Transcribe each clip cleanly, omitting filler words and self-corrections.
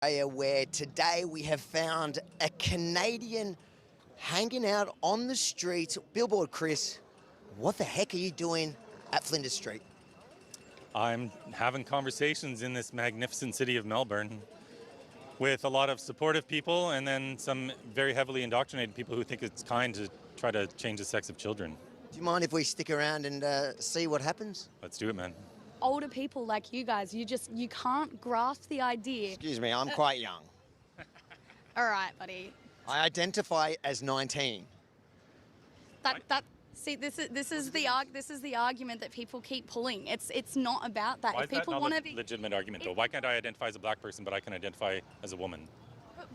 Where today we have found a Canadian hanging out on the streets. Billboard Chris, what the heck are you doing at Flinders Street? I'm having conversations in this magnificent city of Melbourne with a lot of supportive people and then some very heavily indoctrinated people who think it's kind to try to change the sex of children. Do you mind if we stick around and see what happens? Let's do it, man. Older people like you guys, you can't grasp the idea. Excuse me, I'm quite young. All right, buddy. I identify as 19. See, this is the argument that people keep pulling. It's not about that. Why If is people that want not to a be legitimate argument, though? Why can't I identify as a black person, but I can identify as a woman?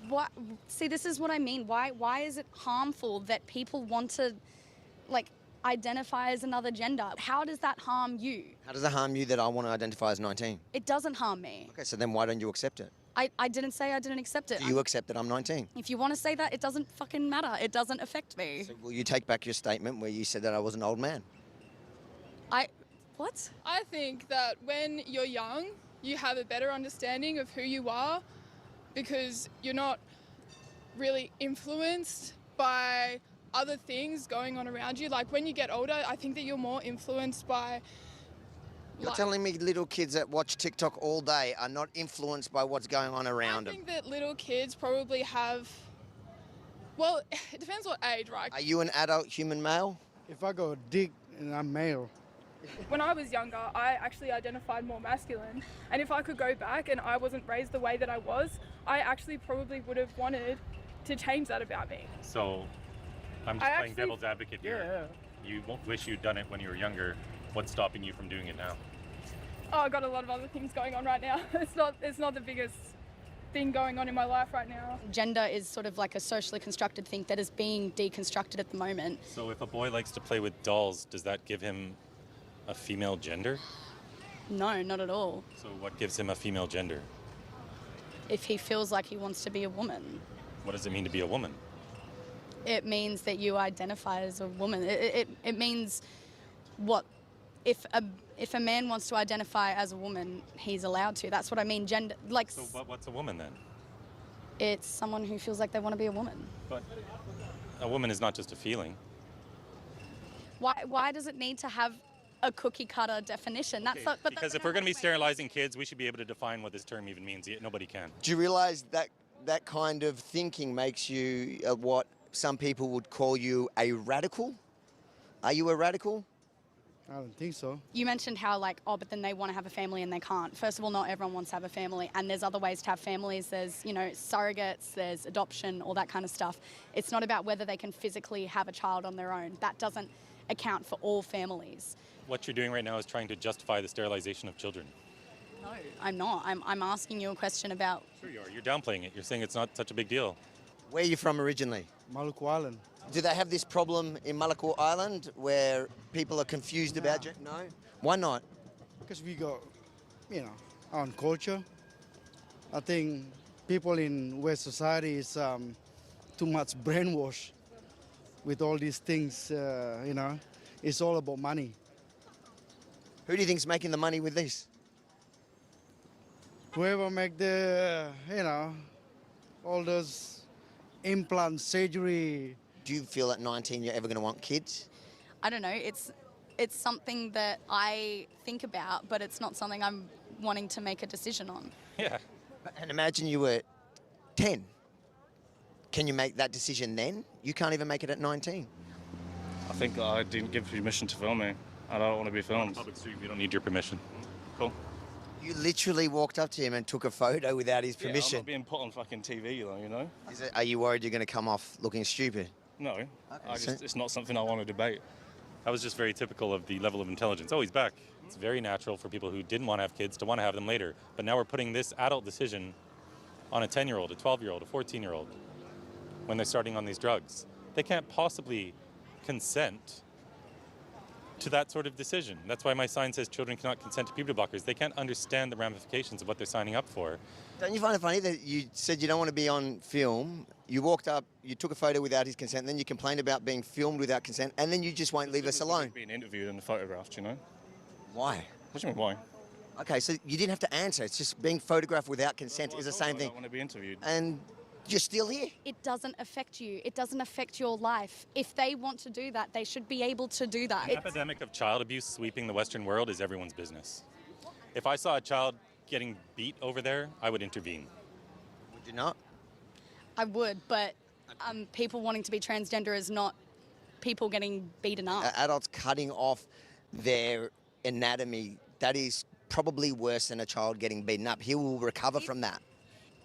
What? See, this is what I mean. Why is it harmful that people want to, identify as another gender? How does that harm you? How does it harm you that I want to identify as 19? It doesn't harm me. Okay, so then why don't you accept it? I didn't say I didn't accept it. Do you accept that I'm 19? If you want to say that, it doesn't fucking matter. It doesn't affect me. So will you take back your statement where you said that I was an old man? What? I think that when you're young, you have a better understanding of who you are because you're not really influenced by other things going on around you. Like when you get older, I think that you're more influenced by... You're telling me little kids that watch TikTok all day are not influenced by what's going on around them? I think that little kids probably have... Well, it depends what age, right? Are you an adult human male? If I go dick and I'm male. When I was younger, I actually identified more masculine. And if I could go back and I wasn't raised the way that I was, I actually probably would have wanted to change that about me. So I'm just playing devil's advocate here. Yeah. You wish you'd done it when you were younger. What's stopping you from doing it now? Oh, I've got a lot of other things going on right now. It's not the biggest thing going on in my life right now. Gender is sort of like a socially constructed thing that is being deconstructed at the moment. So if a boy likes to play with dolls, does that give him a female gender? No, not at all. So what gives him a female gender? If he feels like he wants to be a woman. What does it mean to be a woman? It means that you identify as a woman. It means what if a man wants to identify as a woman, he's allowed to. That's what I mean. Gender, So what's a woman then? It's someone who feels like they want to be a woman. But a woman is not just a feeling. Why does it need to have a cookie cutter definition? Because if we're going to be sterilizing kids, we should be able to define what this term even means. Nobody can. Do you realise that kind of thinking makes you what some people would call you a radical? Are you a radical? I don't think so. You mentioned how but then they want to have a family and they can't. First of all, not everyone wants to have a family, and there's other ways to have families. There's, surrogates, there's adoption, all that kind of stuff. It's not about whether they can physically have a child on their own. That doesn't account for all families. What you're doing right now is trying to justify the sterilization of children. No, I'm not. I'm asking you a question about... Sure you are. You're downplaying it. You're saying it's not such a big deal. Where are you from originally? Maluku Island. Do they have this problem in Maluku Island where people are confused about gender? No? Why not? Because we got, our own culture. I think people in West society is too much brainwashed with all these things, It's all about money. Who do you think's making the money with this? Whoever make the, all those implant surgery. Do you feel at 19 you're ever going to want kids? I don't know. It's something that I think about, but it's not something I'm wanting to make a decision on. Yeah. And imagine you were 10. Can you make that decision then? You can't even make it at 19. I think I didn't give permission to film me. I don't want to be filmed. On a public street, we don't need your permission. Cool. You literally walked up to him and took a photo without his permission. I'm not being put on fucking TV, Are you worried you're going to come off looking stupid? No. It's not something I want to debate. That was just very typical of the level of intelligence. Oh, he's back. It's very natural for people who didn't want to have kids to want to have them later. But now we're putting this adult decision on a 10-year-old, a 12-year-old, a 14-year-old when they're starting on these drugs. They can't possibly consent to that sort of decision. That's why my sign says children cannot consent to puberty blockers. They can't understand the ramifications of what they're signing up for. Don't you find it funny that you said you don't want to be on film, you walked up, you took a photo without his consent, and then you complained about being filmed without consent, and then you just won't leave us alone? Being interviewed and photographed, Why? What do you mean, why? Okay, so you didn't have to answer. It's just being photographed without consent is the same I thing. don't want to be interviewed. And you're still here. It doesn't affect you. It doesn't affect your life. If they want to do that, they should be able to do that. The epidemic of child abuse sweeping the Western world is everyone's business. If I saw a child getting beat over there, I would intervene. Would you not? I would, but people wanting to be transgender is not people getting beaten up. Adults cutting off their anatomy, that is probably worse than a child getting beaten up. He will recover from that.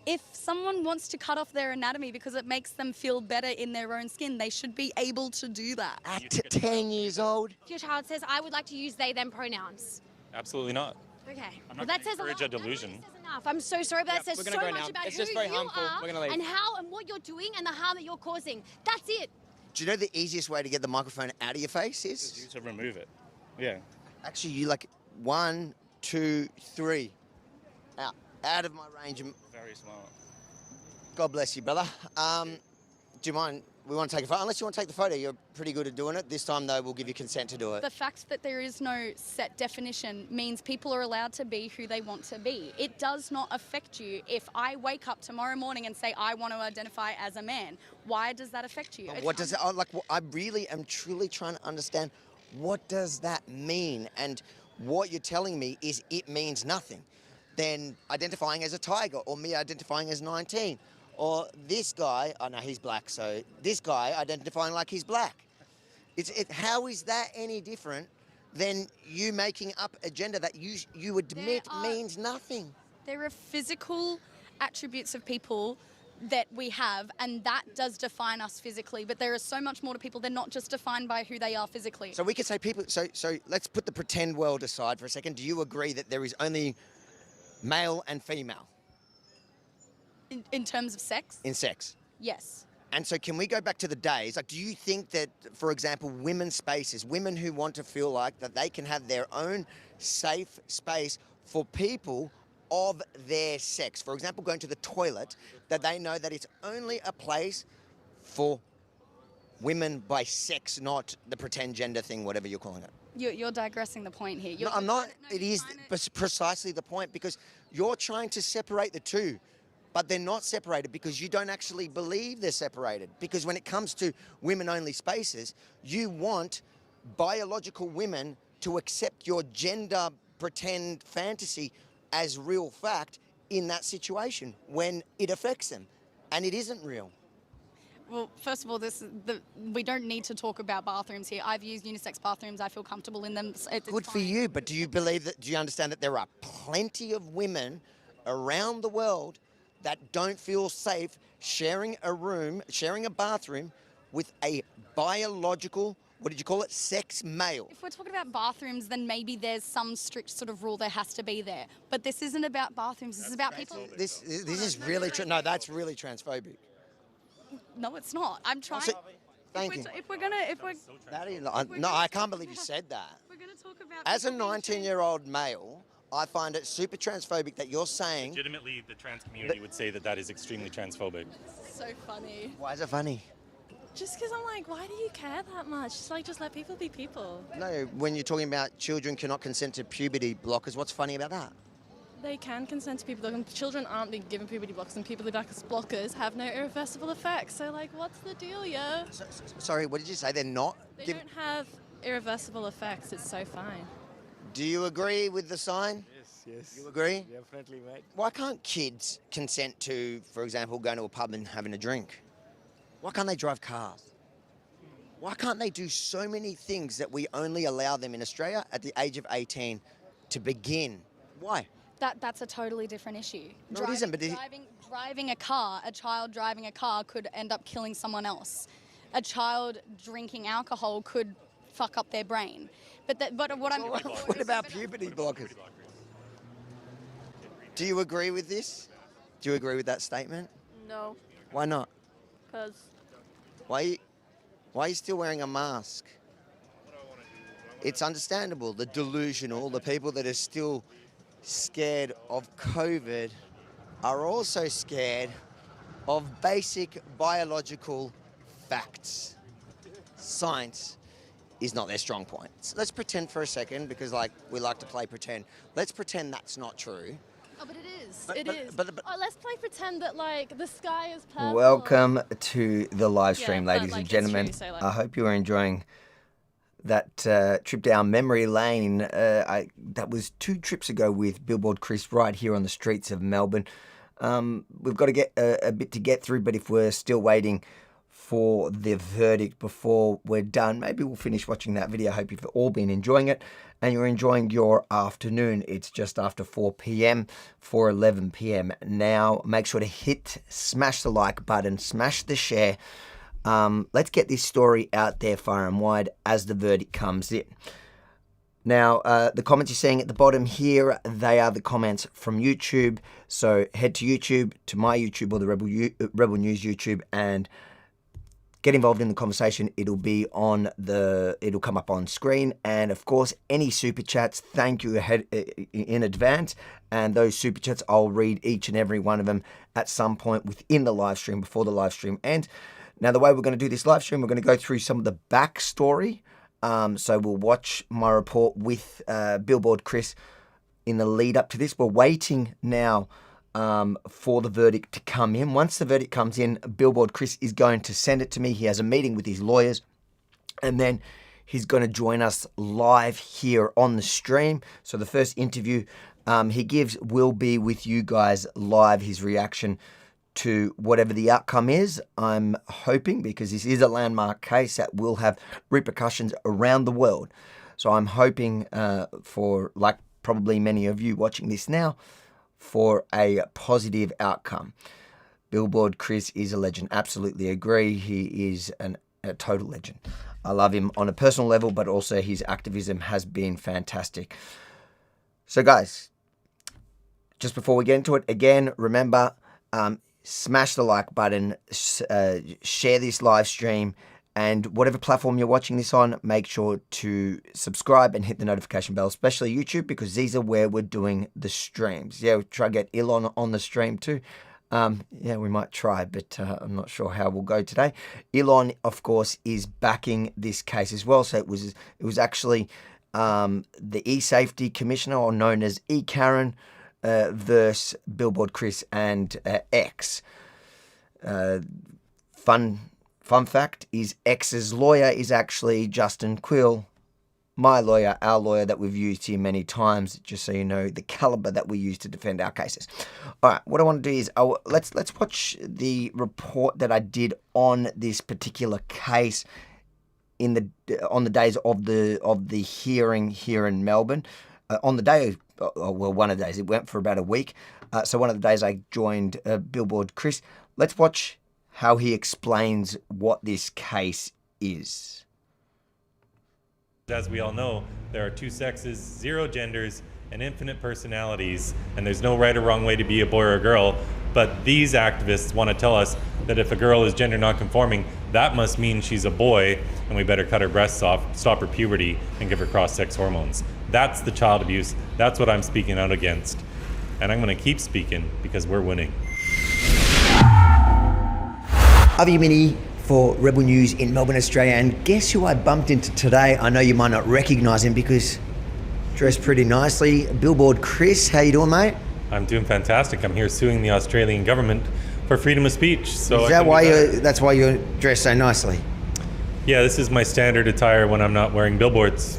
If someone wants to cut off their anatomy because it makes them feel better in their own skin, they should be able to do that. At 10 years old? If your child says, I would like to use they, them pronouns. Absolutely not. Okay. I'm Well, not that gonna says a lot. encourage a That delusion. really says enough. I'm so sorry, but that says we're so gonna go much now. about It's who just very you harmful. are We're gonna leave. and how and what you're doing and the harm that you're causing. That's it. Do you know the easiest way to get the microphone out of your face You is? to remove it. Yeah. Actually, you like 1, 2, 3. Out of my range. Very smart. God bless you, brother. Do you mind? We want to take a photo. Unless you want to take the photo, you're pretty good at doing it. This time, though, we'll give you consent to do it. The fact that there is no set definition means people are allowed to be who they want to be. It does not affect you if I wake up tomorrow morning and say I want to identify as a man. Why does that affect you? What does it, I really am truly trying to understand, what does that mean? And what you're telling me is it means nothing. Then identifying as a tiger, or me identifying as 19, or this guy, oh no, he's black, so this guy identifying like he's black. How is that any different than you making up a gender that you admit means nothing? There are physical attributes of people that we have, and that does define us physically, but there is so much more to people. They're not just defined by who they are physically. So we could say people, so let's put the pretend world aside for a second. Do you agree that there is only male and female In terms of sex? in sex? Yes. And so can we go back to the days? Like, do you think that, for example, women's spaces, women who want to feel like that they can have their own safe space for people of their sex, for example, going to the toilet, that they know that it's only a place for women by sex, not the pretend gender thing, whatever you're calling it? You're digressing the point here. No, I'm not. It is precisely the point, because you're trying to separate the two, but they're not separated because you don't actually believe they're separated. Because when it comes to women-only spaces, you want biological women to accept your gender pretend fantasy as real fact in that situation when it affects them, and it isn't real. Well, first of all, we don't need to talk about bathrooms here. I've used unisex bathrooms. I feel comfortable in them. It's Good for fine. you, but do you believe that? Do you understand that there are plenty of women around the world that don't feel safe sharing a room, sharing a bathroom with a biological, what did you call it, sex male? If we're talking about bathrooms, then maybe there's some strict sort of rule there has to be there. But this isn't about bathrooms. This is about people. This is really no, that's really transphobic. No, it's not. I'm trying. Thank you. If we're That is, no, I can't believe you said that. we're gonna talk about As a people being 19-year-old male, I find it super transphobic that you're saying. Legitimately, the trans community would say that that is extremely transphobic. so funny. Why is it funny? Just because I'm like, why do you care that much? Just let people be people. No, when you're talking about children cannot consent to puberty blockers, what's funny about that? They can consent to people. Children aren't being given puberty blockers, and people who back as blockers have no irreversible effects. So, like, what's the deal, yeah? Sorry, what did you say? They're not? They don't have irreversible effects. It's so fine. Do you agree with the sign? Yes. You agree? Definitely, mate. Why can't kids consent to, for example, going to a pub and having a drink? Why can't they drive cars? Why can't they do so many things that we only allow them in Australia at the age of 18 to begin? Why? That's a totally different issue. No, it isn't, but driving a car, a child driving a car could end up killing someone else. A child drinking alcohol could fuck up their brain. What about puberty blockers? Do you agree with this? Do you agree with that statement? No, Why not? because Why are you still wearing a mask? It's understandable. The delusional, the people that are still scared of COVID are also scared of basic biological facts. Science. is not their strong point. So let's pretend for a second, because like we like to play pretend. Let's pretend that's not true. Oh, but it is. But- It but- is. but- Oh, let's play pretend that like the sky is purple. Welcome to the live Yeah, stream, but, ladies like, and it's gentlemen. true, so, like- I hope you are enjoying that trip down memory lane. That was 2 trips ago with Billboard Chris right here on the streets of Melbourne. We've got to get a bit to get through, but if we're still waiting for the verdict before we're done, maybe we'll finish watching that video. I hope you've all been enjoying it and you're enjoying your afternoon. It's just after 4 p.m. for 11 p.m. now. Make sure to smash the like button, smash the share. Let's get this story out there far and wide as the verdict comes in. Now, the comments you're seeing at the bottom here, they are the comments from YouTube. So head to YouTube, to my YouTube or the Rebel News YouTube, and get involved in the conversation. It'll come up on screen. And of course, any super chats, thank you in advance. And those super chats, I'll read each and every one of them at some point within the live stream, before the live stream ends. Now, the way we're going to do this live stream, we're going to go through some of the backstory. So we'll watch my report with Billboard Chris in the lead up to this. We're waiting now for the verdict to come in. Once the verdict comes in, Billboard Chris is going to send it to me. He has a meeting with his lawyers, and then he's going to join us live here on the stream. So the first interview he gives will be with you guys live, his reaction to whatever the outcome is. I'm hoping, because this is a landmark case that will have repercussions around the world. So I'm hoping for, like probably many of you watching this now, for a positive outcome. Billboard Chris is a legend. Absolutely agree. He is a total legend. I love him on a personal level, but also his activism has been fantastic. So guys, just before we get into it, again, remember, smash the like button, share this live stream, and whatever platform you're watching this on, make sure to subscribe and hit the notification bell, especially YouTube, because these are where we're doing the streams. Yeah, we'll try to get Elon on the stream too. Yeah, we might try, but I'm not sure how we'll go today. Elon, of course, is backing this case as well. So it was actually the eSafety Commissioner, or known as Karen, versus Billboard Chris and X. Fun fact is X's lawyer is actually Justin Quill, my lawyer, our lawyer that we've used here many times, just so you know the caliber that we use to defend our cases. All right, what I want to do is let's watch the report that I did on this particular case on the days of the hearing here in Melbourne. On the day, one of the days, it went for about a week. So one of the days I joined Billboard Chris. Let's watch how he explains what this case is. As we all know, there are 2 sexes, 0 genders, and infinite personalities, and there's no right or wrong way to be a boy or a girl. But these activists want to tell us that if a girl is gender nonconforming, that must mean she's a boy, and we better cut her breasts off, stop her puberty, and give her cross-sex hormones. That's the child abuse. That's what I'm speaking out against. And I'm going to keep speaking because we're winning. Avi Yemini for Rebel News in Melbourne, Australia. And guess who I bumped into today? I know you might not recognise him because dressed pretty nicely. Billboard Chris, how you doing, mate? I'm doing fantastic. I'm here suing the Australian government for freedom of speech. So is that that's why you're dressed so nicely? Yeah, this is my standard attire when I'm not wearing billboards.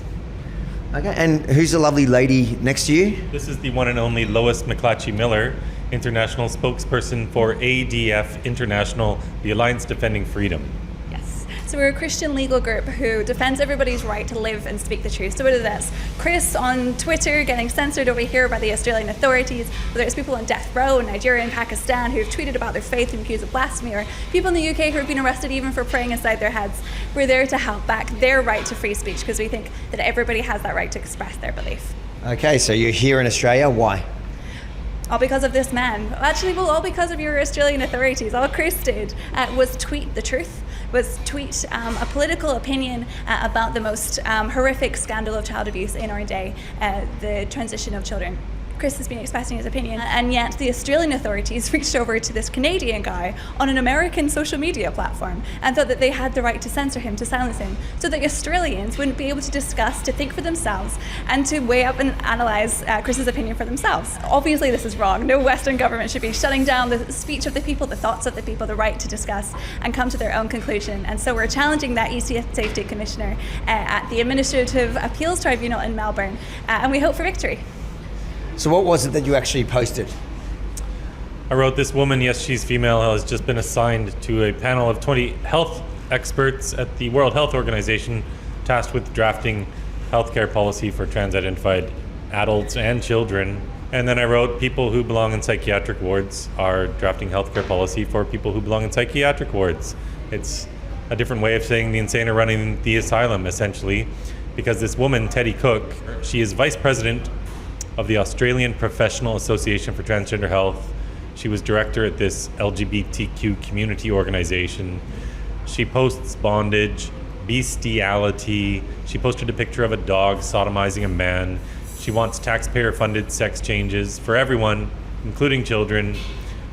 Okay, and who's the lovely lady next to you? This is the one and only Lois McClatchy Miller, international spokesperson for ADF International, the Alliance Defending Freedom. Yes. So we're a Christian legal group who defends everybody's right to live and speak the truth. So what is this? Chris on Twitter getting censored over here by the Australian authorities, whether it's people on death row in Nigeria and Pakistan who've tweeted about their faith and accused of blasphemy, or people in the UK who have been arrested even for praying inside their heads. We're there to help back their right to free speech because we think that everybody has that right to express their belief. Okay, so you're here in Australia. Why? All because of this man. Actually, well, all because of your Australian authorities. All Chris did was tweet the truth, was tweet a political opinion about the most horrific scandal of child abuse in our day, the transition of children. Chris has been expressing his opinion, and yet the Australian authorities reached over to this Canadian guy on an American social media platform and thought that they had the right to censor him, to silence him, so that Australians wouldn't be able to discuss, to think for themselves, and to weigh up and analyse Chris's opinion for themselves. Obviously this is wrong. No Western government should be shutting down the speech of the people, the thoughts of the people, the right to discuss and come to their own conclusion. And so we're challenging that eSafety Commissioner at the Administrative Appeals Tribunal in Melbourne, and we hope for victory. So what was it that you actually posted? I wrote, this woman, yes, she's female, has just been assigned to a panel of 20 health experts at the World Health Organization tasked with drafting healthcare policy for trans-identified adults and children. And then I wrote, people who belong in psychiatric wards are drafting healthcare policy for people who belong in psychiatric wards. It's a different way of saying the insane are running the asylum, essentially, because this woman, Teddy Cook, she is vice president of the Australian Professional Association for Transgender Health. She was director at this LGBTQ community organization. She posts bondage, bestiality. She posted a picture of a dog sodomizing a man. She wants taxpayer-funded sex changes for everyone, including children.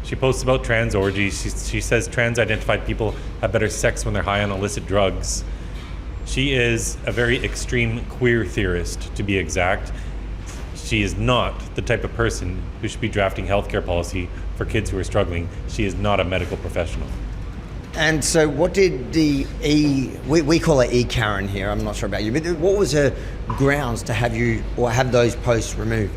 She posts about trans orgies. She says trans-identified people have better sex when they're high on illicit drugs. She is a very extreme queer theorist, to be exact. She is not the type of person who should be drafting healthcare policy for kids who are struggling. She is not a medical professional. And so what did we call her E-Karen here, I'm not sure about you, but what was her grounds to have you, or have those posts removed?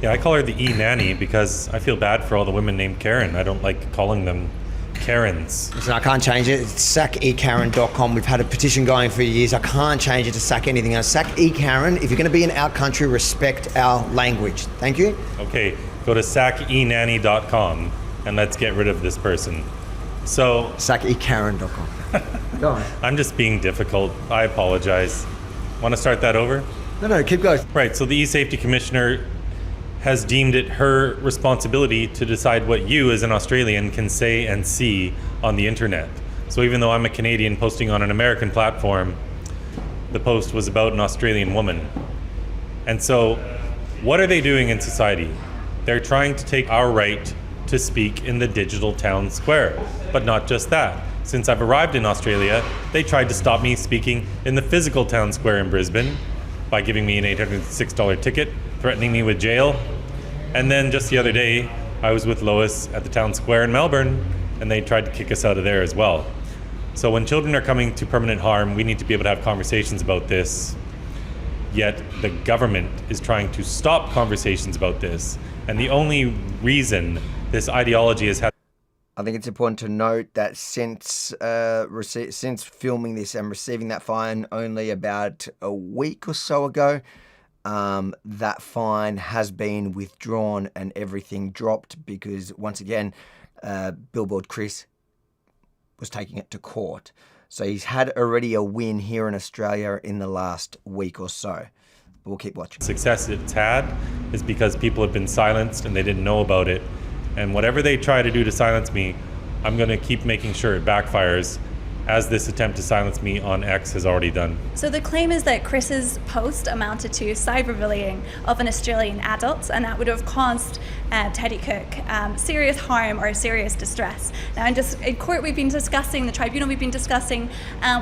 Yeah, I call her the E-Nanny because I feel bad for all the women named Karen. I don't like calling them Karens. Listen, I can't change it. It's sackekaren.com. We've had a petition going for years. I can't change it to sack anything else. Sack E-Karen. If you're going to be in our country, respect our language. Thank you. Okay, go to sackenanny.com and let's get rid of this person. So sackekaren.com. Go on. I'm just being difficult. I apologize. Want to start that over? No, keep going. Right, so the eSafety Commissioner has deemed it her responsibility to decide what you as an Australian can say and see on the internet. So even though I'm a Canadian posting on an American platform, the post was about an Australian woman. And so what are they doing in society? They're trying to take our right to speak in the digital town square. But not just that. Since I've arrived in Australia, they tried to stop me speaking in the physical town square in Brisbane by giving me an $806 ticket, threatening me with jail. And then just the other day, I was with Lois at the town square in Melbourne, and they tried to kick us out of there as well. So when children are coming to permanent harm, we need to be able to have conversations about this. Yet the government is trying to stop conversations about this. And the only reason this ideology has had... I think it's important to note that since filming this and receiving that fine only about a week or so ago, that fine has been withdrawn and everything dropped because, once again, Billboard Chris was taking it to court. So he's had already a win here in Australia in the last week or so. We'll keep watching. Success it's had is because people have been silenced and they didn't know about it. And whatever they try to do to silence me, I'm going to keep making sure it backfires, as this attempt to silence me on X has already done. So the claim is that Chris's post amounted to cyberbullying of an Australian adult, and that would have caused Teddy Cook serious harm or serious distress. Now in court we've been discussing, the tribunal we've been discussing,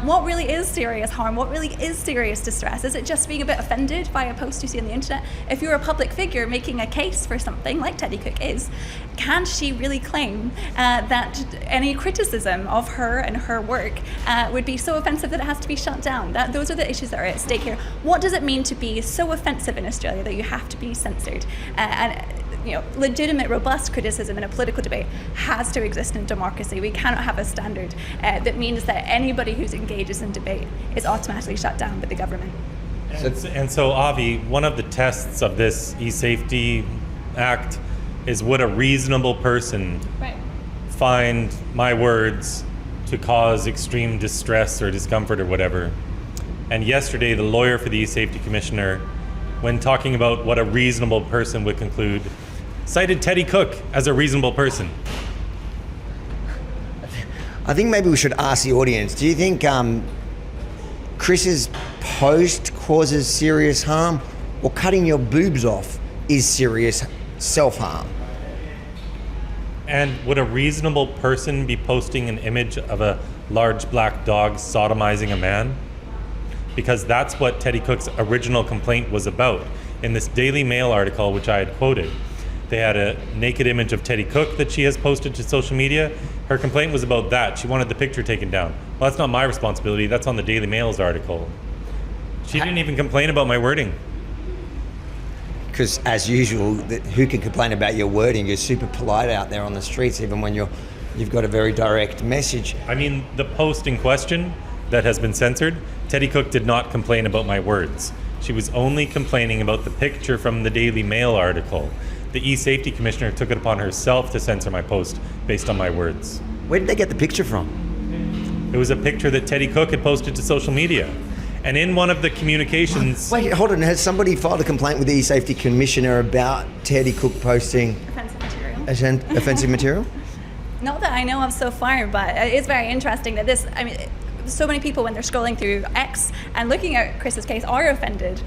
what really is serious harm, what really is serious distress? Is it just being a bit offended by a post you see on the internet? If you're a public figure making a case for something, like Teddy Cook is, can she really claim that any criticism of her and her work would be so offensive that it has to be shut down? Those are the issues that are at stake here. What does it mean to be so offensive in Australia that you have to be censored? And legitimate, robust criticism in a political debate has to exist in a democracy. We cannot have a standard that means that anybody who engages in debate is automatically shut down by the government. And so, Avi, one of the tests of this eSafety Act is, would a reasonable person find my words to cause extreme distress or discomfort or whatever? And yesterday, the lawyer for the eSafety Commissioner, when talking about what a reasonable person would conclude, cited Teddy Cook as a reasonable person. I think maybe we should ask the audience, do you think Chris's post causes serious harm, or cutting your boobs off is serious self-harm. And would a reasonable person be posting an image of a large black dog sodomizing a man? Because that's what Teddy Cook's original complaint was about. In this Daily Mail article, which I had quoted, they had a naked image of Teddy Cook that she has posted to social media. Her complaint was about that. She wanted the picture taken down. Well, that's not my responsibility. That's on the Daily Mail's article. She didn't even complain about my wording. Because as usual, who can complain about your wording? You're super polite out there on the streets, even when you've got a very direct message. I mean, the post in question that has been censored, Teddy Cook did not complain about my words. She was only complaining about the picture from the Daily Mail article. The eSafety Commissioner took it upon herself to censor my post based on my words. Where did they get the picture from? It was a picture that Teddy Cook had posted to social media. And in one of the communications... Wait, hold on. Has somebody filed a complaint with the eSafety Commissioner about Teddy Cook posting offensive material? Not that I know of so far, but it's very interesting that this, I mean, so many people when they're scrolling through X and looking at Chris's case are offended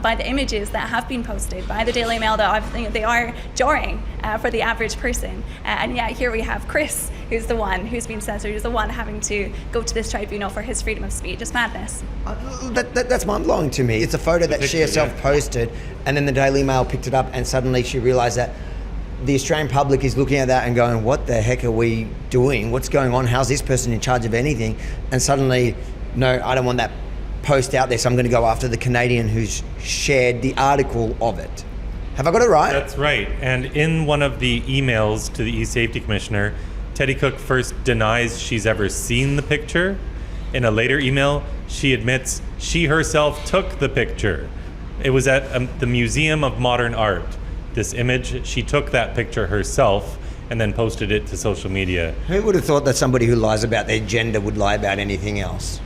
by the images that have been posted by the Daily Mail that I think they are jarring for the average person. And yet here we have Chris, who's the one who's been censored, who's the one having to go to this tribunal for his freedom of speech. It's madness. That's mind-blowing to me. It's a photo that she herself posted, and then the Daily Mail picked it up, and suddenly she realised that the Australian public is looking at that and going, what the heck are we doing? What's going on? How's this person in charge of anything? And suddenly, no, I don't want that post out there, so I'm going to go after the Canadian who's shared the article of it. Have I got it right? That's right. And in one of the emails to the eSafety Commissioner, Teddy Cook first denies she's ever seen the picture. In a later email, she admits she herself took the picture. It was at the Museum of Modern Art. This image, she took that picture herself and then posted it to social media. Who would have thought that somebody who lies about their gender would lie about anything else?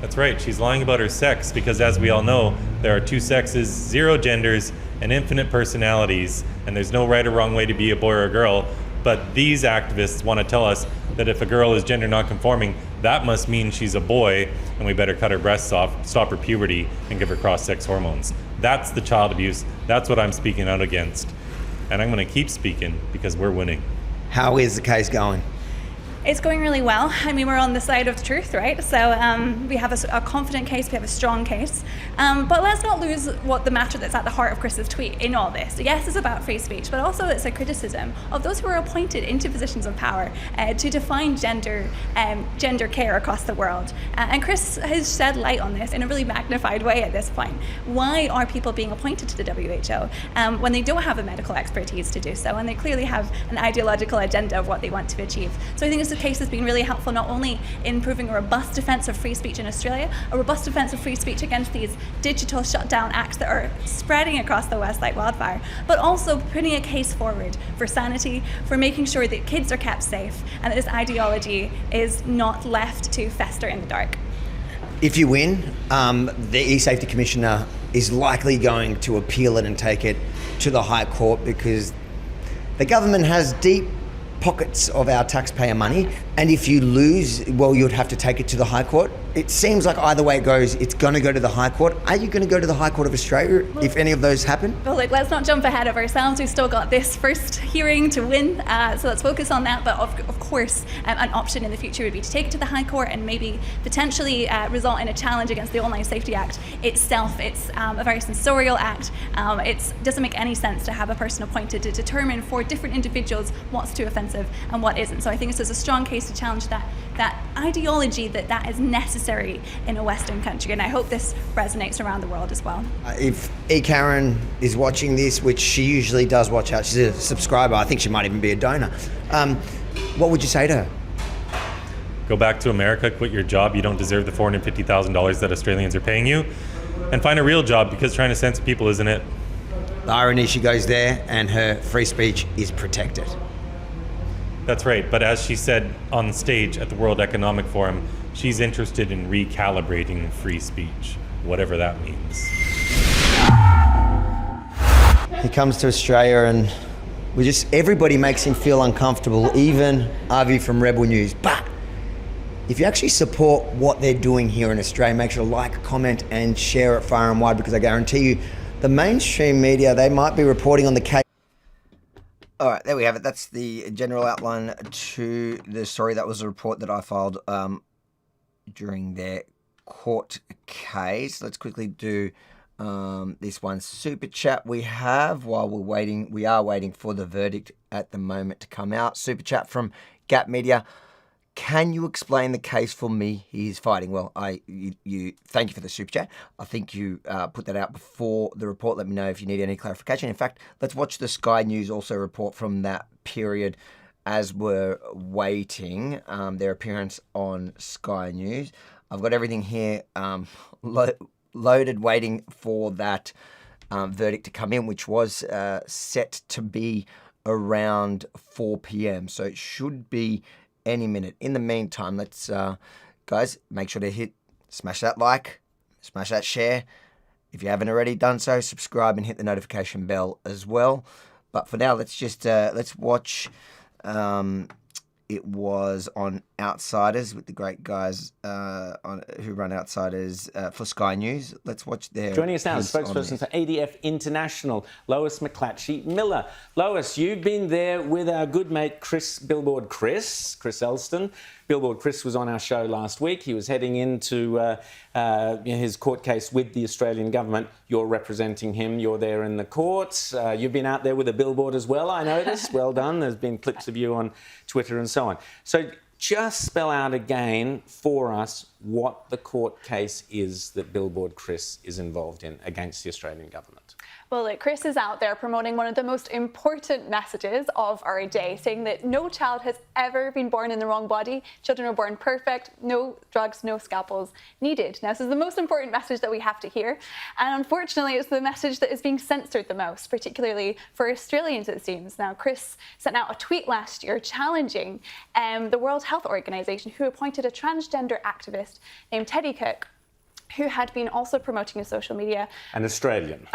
That's right, she's lying about her sex because, as we all know, there are two sexes, 0 genders, and infinite personalities, and there's no right or wrong way to be a boy or a girl. But these activists want to tell us that if a girl is gender non-conforming, that must mean she's a boy, and we better cut her breasts off, stop her puberty, and give her cross-sex hormones. That's the child abuse. That's what I'm speaking out against. And I'm going to keep speaking because we're winning. How is the case going? It's going really well. I mean, we're on the side of the truth, right? So we have a confident case, we have a strong case. But let's not lose what the matter that's at the heart of Chris's tweet in all this. Yes, it's about free speech, but also it's a criticism of those who are appointed into positions of power to define gender care across the world. And Chris has shed light on this in a really magnified way at this point. Why are people being appointed to the WHO when they don't have a medical expertise to do so, and they clearly have an ideological agenda of what they want to achieve? So I think the case has been really helpful not only in proving a robust defence of free speech in Australia, a robust defence of free speech against these digital shutdown acts that are spreading across the West like wildfire, but also putting a case forward for sanity, for making sure that kids are kept safe and that this ideology is not left to fester in the dark. If you win, the eSafety Commissioner is likely going to appeal it and take it to the High Court because the government has deep pockets of our taxpayer money, and if you lose, well, you'd have to take it to the High Court. It seems like either way it goes, it's going to go to the High Court. Are you going to go to the High Court of Australia if any of those happen? Well, look, let's not jump ahead of ourselves. We've still got this first hearing to win, so let's focus on that. But of course, an option in the future would be to take it to the High Court and maybe potentially result in a challenge against the Online Safety Act itself. It's a very censorial act. It doesn't make any sense to have a person appointed to determine for different individuals what's too offensive and what isn't. So I think this is a strong case to challenge that ideology that is necessary in a Western country, and I hope this resonates around the world as well. If E. Karen is watching this, which she usually does watch out, she's a subscriber, I think she might even be a donor, what would you say to her? Go back to America, quit your job, you don't deserve the $450,000 that Australians are paying you, and find a real job because trying to censor people isn't it. The irony, she goes there and her free speech is protected. That's right, but as she said on stage at the World Economic Forum, she's interested in recalibrating free speech, whatever that means. He comes to Australia and everybody makes him feel uncomfortable, even Avi from Rebel News. But if you actually support what they're doing here in Australia, make sure to like, comment and share it far and wide, because I guarantee you The mainstream media, they might be reporting on the case. All right, there we have it. That's the general outline to the story. That was a report that I filed during their court case. Let's quickly do this one super chat we have while we're waiting. We are waiting for the verdict at the moment to come out. Super chat from Gap Media. Can you explain the case for me? He's fighting. Well, you thank you for the super chat. I think you put that out before the report. Let me know if you need any clarification. In fact, let's watch the Sky News also report from that period as we're waiting. Their appearance on Sky News. I've got everything here loaded, waiting for that verdict to come in, which was set to be around 4 p.m. So it should be any minute. In the meantime, let's guys, make sure to smash that like, smash that share. If you haven't already done so, subscribe and hit the notification bell as well. But for now, let's just let's watch. It was on Outsiders with the great guys who run Outsiders for Sky News. Let's watch their... Joining us now, the spokesperson for ADF International, Lois McClatchy-Miller. Lois, you've been there with our good mate Billboard Chris Elston. Billboard Chris was on our show last week. He was heading into his court case with the Australian government. You're representing him. You're there in the court. You've been out there with a billboard as well, I noticed. Well done. There's been clips of you on Twitter and so on. So just spell out again for us what the court case is that Billboard Chris is involved in against the Australian government. Well, look, Chris is out there promoting one of the most important messages of our day, saying that no child has ever been born in the wrong body. Children are born perfect, no drugs, no scalpels needed. Now, this is the most important message that we have to hear. And unfortunately, it's the message that is being censored the most, particularly for Australians, it seems. Now, Chris sent out a tweet last year challenging the World Health Organization, who appointed a transgender activist named Teddy Cook, who had been also promoting in social media. An Australian.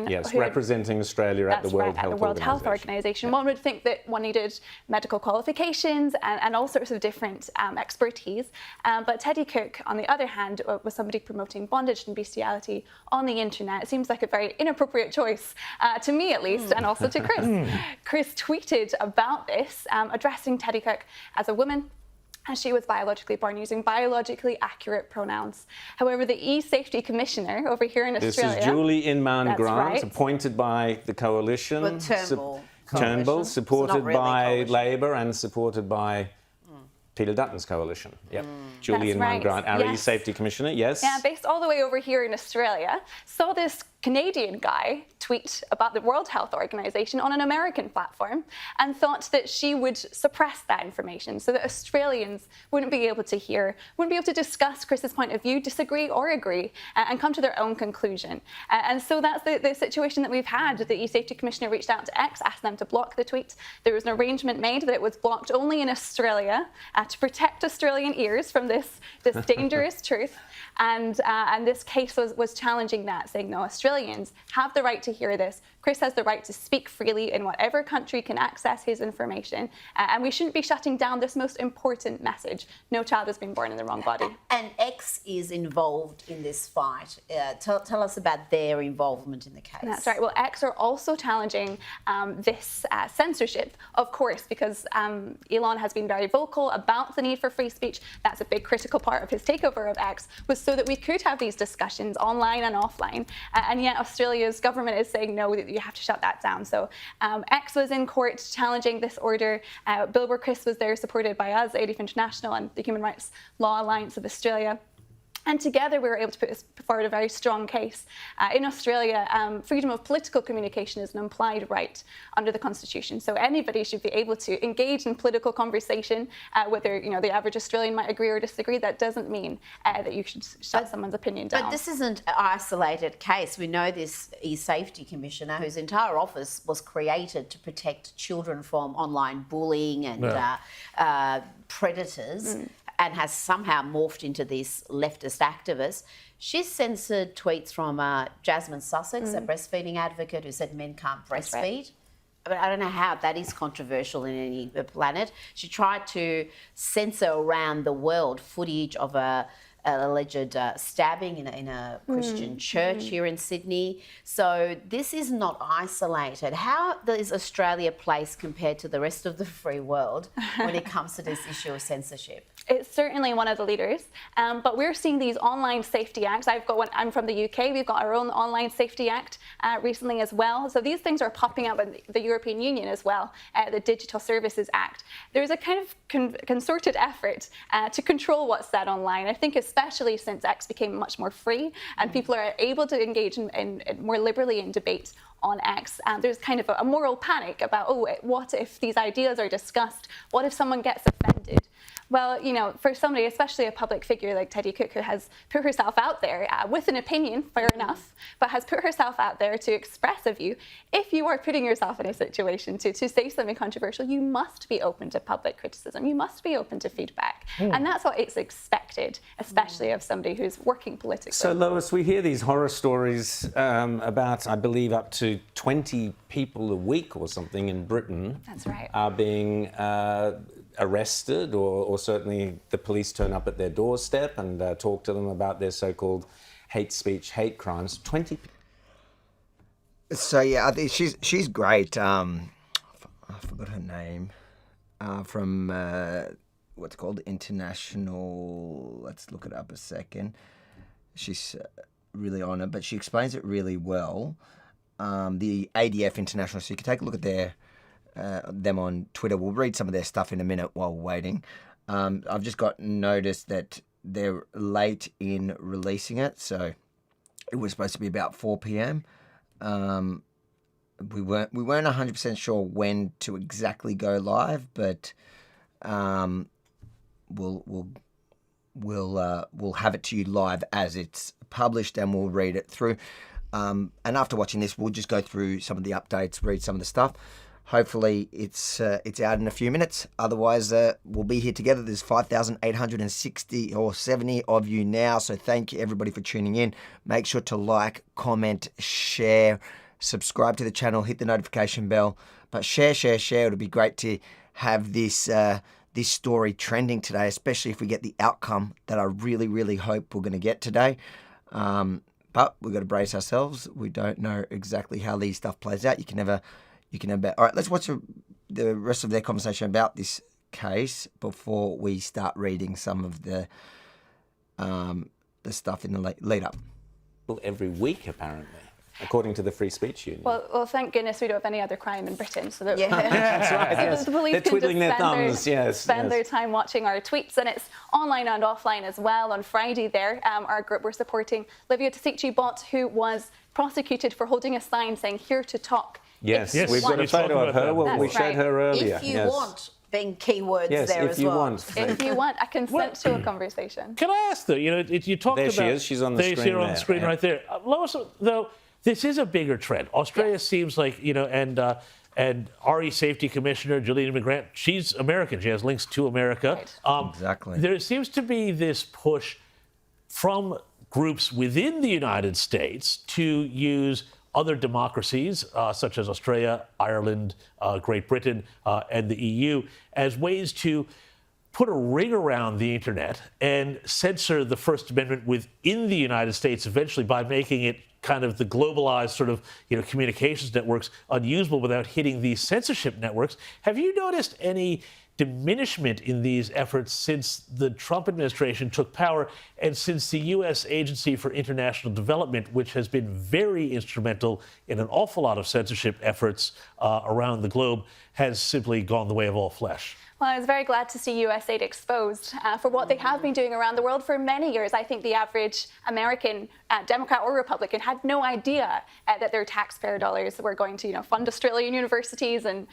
Yes, representing Australia at the World Health Organization. One would think that one needed medical qualifications and all sorts of different expertise. But Teddy Cook, on the other hand, was somebody promoting bondage and bestiality on the internet. It seems like a very inappropriate choice, to me at least, and also to Chris. Chris tweeted about this, addressing Teddy Cook as a woman, and she was biologically born using biologically accurate pronouns. However, the eSafety Commissioner over here in Australia... This is Julie Inman-Grant, right, appointed by the Coalition. But Turnbull, supported really by coalition. Labor and supported by Peter Dutton's coalition. Yep. Julie Inman-Grant, our eSafety Commissioner, yes. Yeah, based all the way over here in Australia, saw this Canadian guy tweet about the World Health Organization on an American platform and thought that she would suppress that information so that Australians wouldn't be able to hear, wouldn't be able to discuss Chris's point of view, disagree or agree, and come to their own conclusion. And so that's the situation that we've had. The eSafety Commissioner reached out to X, asked them to block the tweet. There was an arrangement made that it was blocked only in Australia to protect Australian ears from this dangerous truth. And this case was challenging that, saying, no, Australians have the right to hear this. Chris has the right to speak freely in whatever country can access his information. And we shouldn't be shutting down this most important message. No child has been born in the wrong body. And X is involved in this fight. Tell us about their involvement in the case. That's right. Well, X are also challenging this censorship, of course, because Elon has been very vocal about the need for free speech. That's a big critical part of his takeover of X, was so that we could have these discussions online and offline. And yet Australia's government is saying, no, that you have to shut that down. So X was in court challenging this order. Billboard Chris was there, supported by us, ADF International and the Human Rights Law Alliance of Australia. And together we were able to put forward a very strong case. In Australia, freedom of political communication is an implied right under the Constitution. So anybody should be able to engage in political conversation, whether the average Australian might agree or disagree. That doesn't mean that you should shut someone's opinion down. But this isn't an isolated case. We know this eSafety Commissioner, whose entire office was created to protect children from online bullying and predators. And has somehow morphed into this leftist activist. She's censored tweets from Jasmine Sussex, a breastfeeding advocate who said men can't breastfeed. Right. But I don't know how that is controversial in any planet. She tried to censor around the world footage of a alleged stabbing in a Christian church here in Sydney. So this is not isolated. How is Australia placed compared to the rest of the free world when it comes to this issue of censorship? It's certainly one of the leaders, but we're seeing these online safety acts. I'm from the UK. We've got our own online safety act recently as well. So these things are popping up in the European Union as well, the Digital Services Act. There's a kind of concerted effort to control what's said online. I think especially since X became much more free and people are able to engage in more liberally in debate on X, and there's kind of a moral panic about, oh, what if these ideas are discussed? What if someone gets offended? Well, you know, for somebody, especially a public figure like Teddy Cook, who has put herself out there with an opinion, fair enough, but has put herself out there to express a view, if you are putting yourself in a situation to say something controversial, you must be open to public criticism. You must be open to feedback. And that's what it's expected, especially of somebody who's working politically. So, Lois, we hear these horror stories about, I believe, up to 20 people a week or something in Britain. That's right. Are being arrested, or certainly the police turn up at their doorstep and talk to them about their so-called hate speech, hate crimes. 20. So yeah, I think she's great. I forgot her name. From what's called International. Let's look it up a second. She's really on it, but she explains it really well. The ADF International. So you can take a look at them on Twitter. We'll read some of their stuff in a minute while we're waiting. I've just got notice that they're late in releasing it, so it was supposed to be about 4 p.m. We weren't 100% sure when to exactly go live, but we'll have it to you live as it's published, and we'll read it through. And after watching this, we'll just go through some of the updates, read some of the stuff. Hopefully it's out in a few minutes. Otherwise, we'll be here together. There's 5,860 or 70 of you now. So thank you, everybody, for tuning in. Make sure to like, comment, share, subscribe to the channel, hit the notification bell. But share. It'll be great to have this story trending today, especially if we get the outcome that I really, really hope we're going to get today. But we've got to brace ourselves. We don't know exactly how these stuff plays out. You can never bet. All right, let's watch the rest of their conversation about this case before we start reading some of the stuff in the lead up. Well, every week, apparently, according to the Free Speech Union. Well, thank goodness we don't have any other crime in Britain, so that that's right. Yes. The police They're can twiddling just their thumbs. spend their time watching our tweets, and it's online and offline as well. On Friday, there, our group were supporting Livia Tisici-Bott, who was prosecuted for holding a sign saying "Here to talk." Yes, we've got a photo of her. Well, we showed her earlier. If you want, being keywords there as well. Yes, if you want. If you want, I consent to a conversation. Can I ask, though, you talked there about... There she is. She's on the screen on the screen right there. Lois, though, this is a bigger trend. Australia seems like, and our eSafety Commissioner, Juliana McGrant, she's American. She has links to America. Right. Exactly. There seems to be this push from groups within the United States to use other democracies, such as Australia, Ireland, Great Britain, and the EU, as ways to put a ring around the internet and censor the First Amendment within the United States eventually by making it kind of the globalized sort of communications networks unusable without hitting these censorship networks. Have you noticed any diminishment in these efforts since the Trump administration took power and since the U.S. Agency for International Development, which has been very instrumental in an awful lot of censorship efforts around the globe, has simply gone the way of all flesh? Well, I was very glad to see USAID exposed for what they have been doing around the world for many years. I think the average American, Democrat or Republican, had no idea that their taxpayer dollars were going to, fund Australian universities and,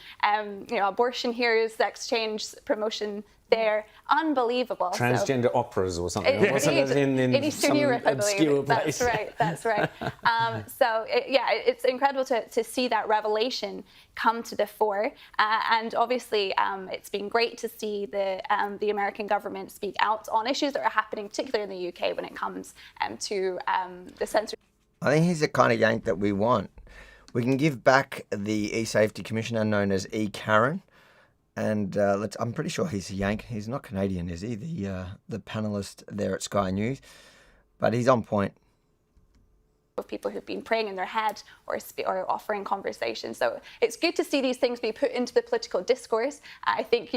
abortion here, sex change promotion there. Unbelievable. Transgender operas or something. Indeed. Wasn't it in Eastern Europe, I believe. Place. That's right. It's incredible to see that revelation come to the fore. And obviously, it's been great to see the American government speak out on issues that are happening, particularly in the UK, when it comes to the censorship. I think he's the kind of yank that we want. We can give back the eSafety Commissioner, known as E. Karen. And I'm pretty sure he's a Yank. He's not Canadian, is he? The panellist there at Sky News. But he's on point. Of people who've been praying in their head or offering conversation. So it's good to see these things be put into the political discourse. I think,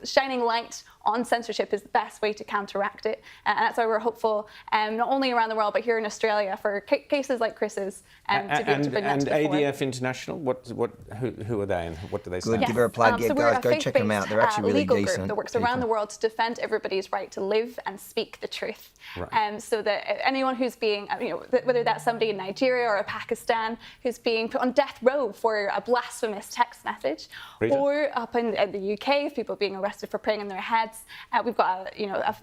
shining light on censorship is the best way to counteract it. And that's why we're hopeful, not only around the world, but here in Australia for cases like Chris's to be able to bring that to the fore. ADF International, who are they and what do they say? Good, give her a plug. So guys, go check them out. They're actually really legal decent group that works people. around the world to defend everybody's right to live and speak the truth. Right. So that anyone who's being, whether that's somebody in Nigeria or Pakistan who's being put on death row for a blasphemous text message, Rita? or up in the UK, people being arrested for praying in their heads. We've got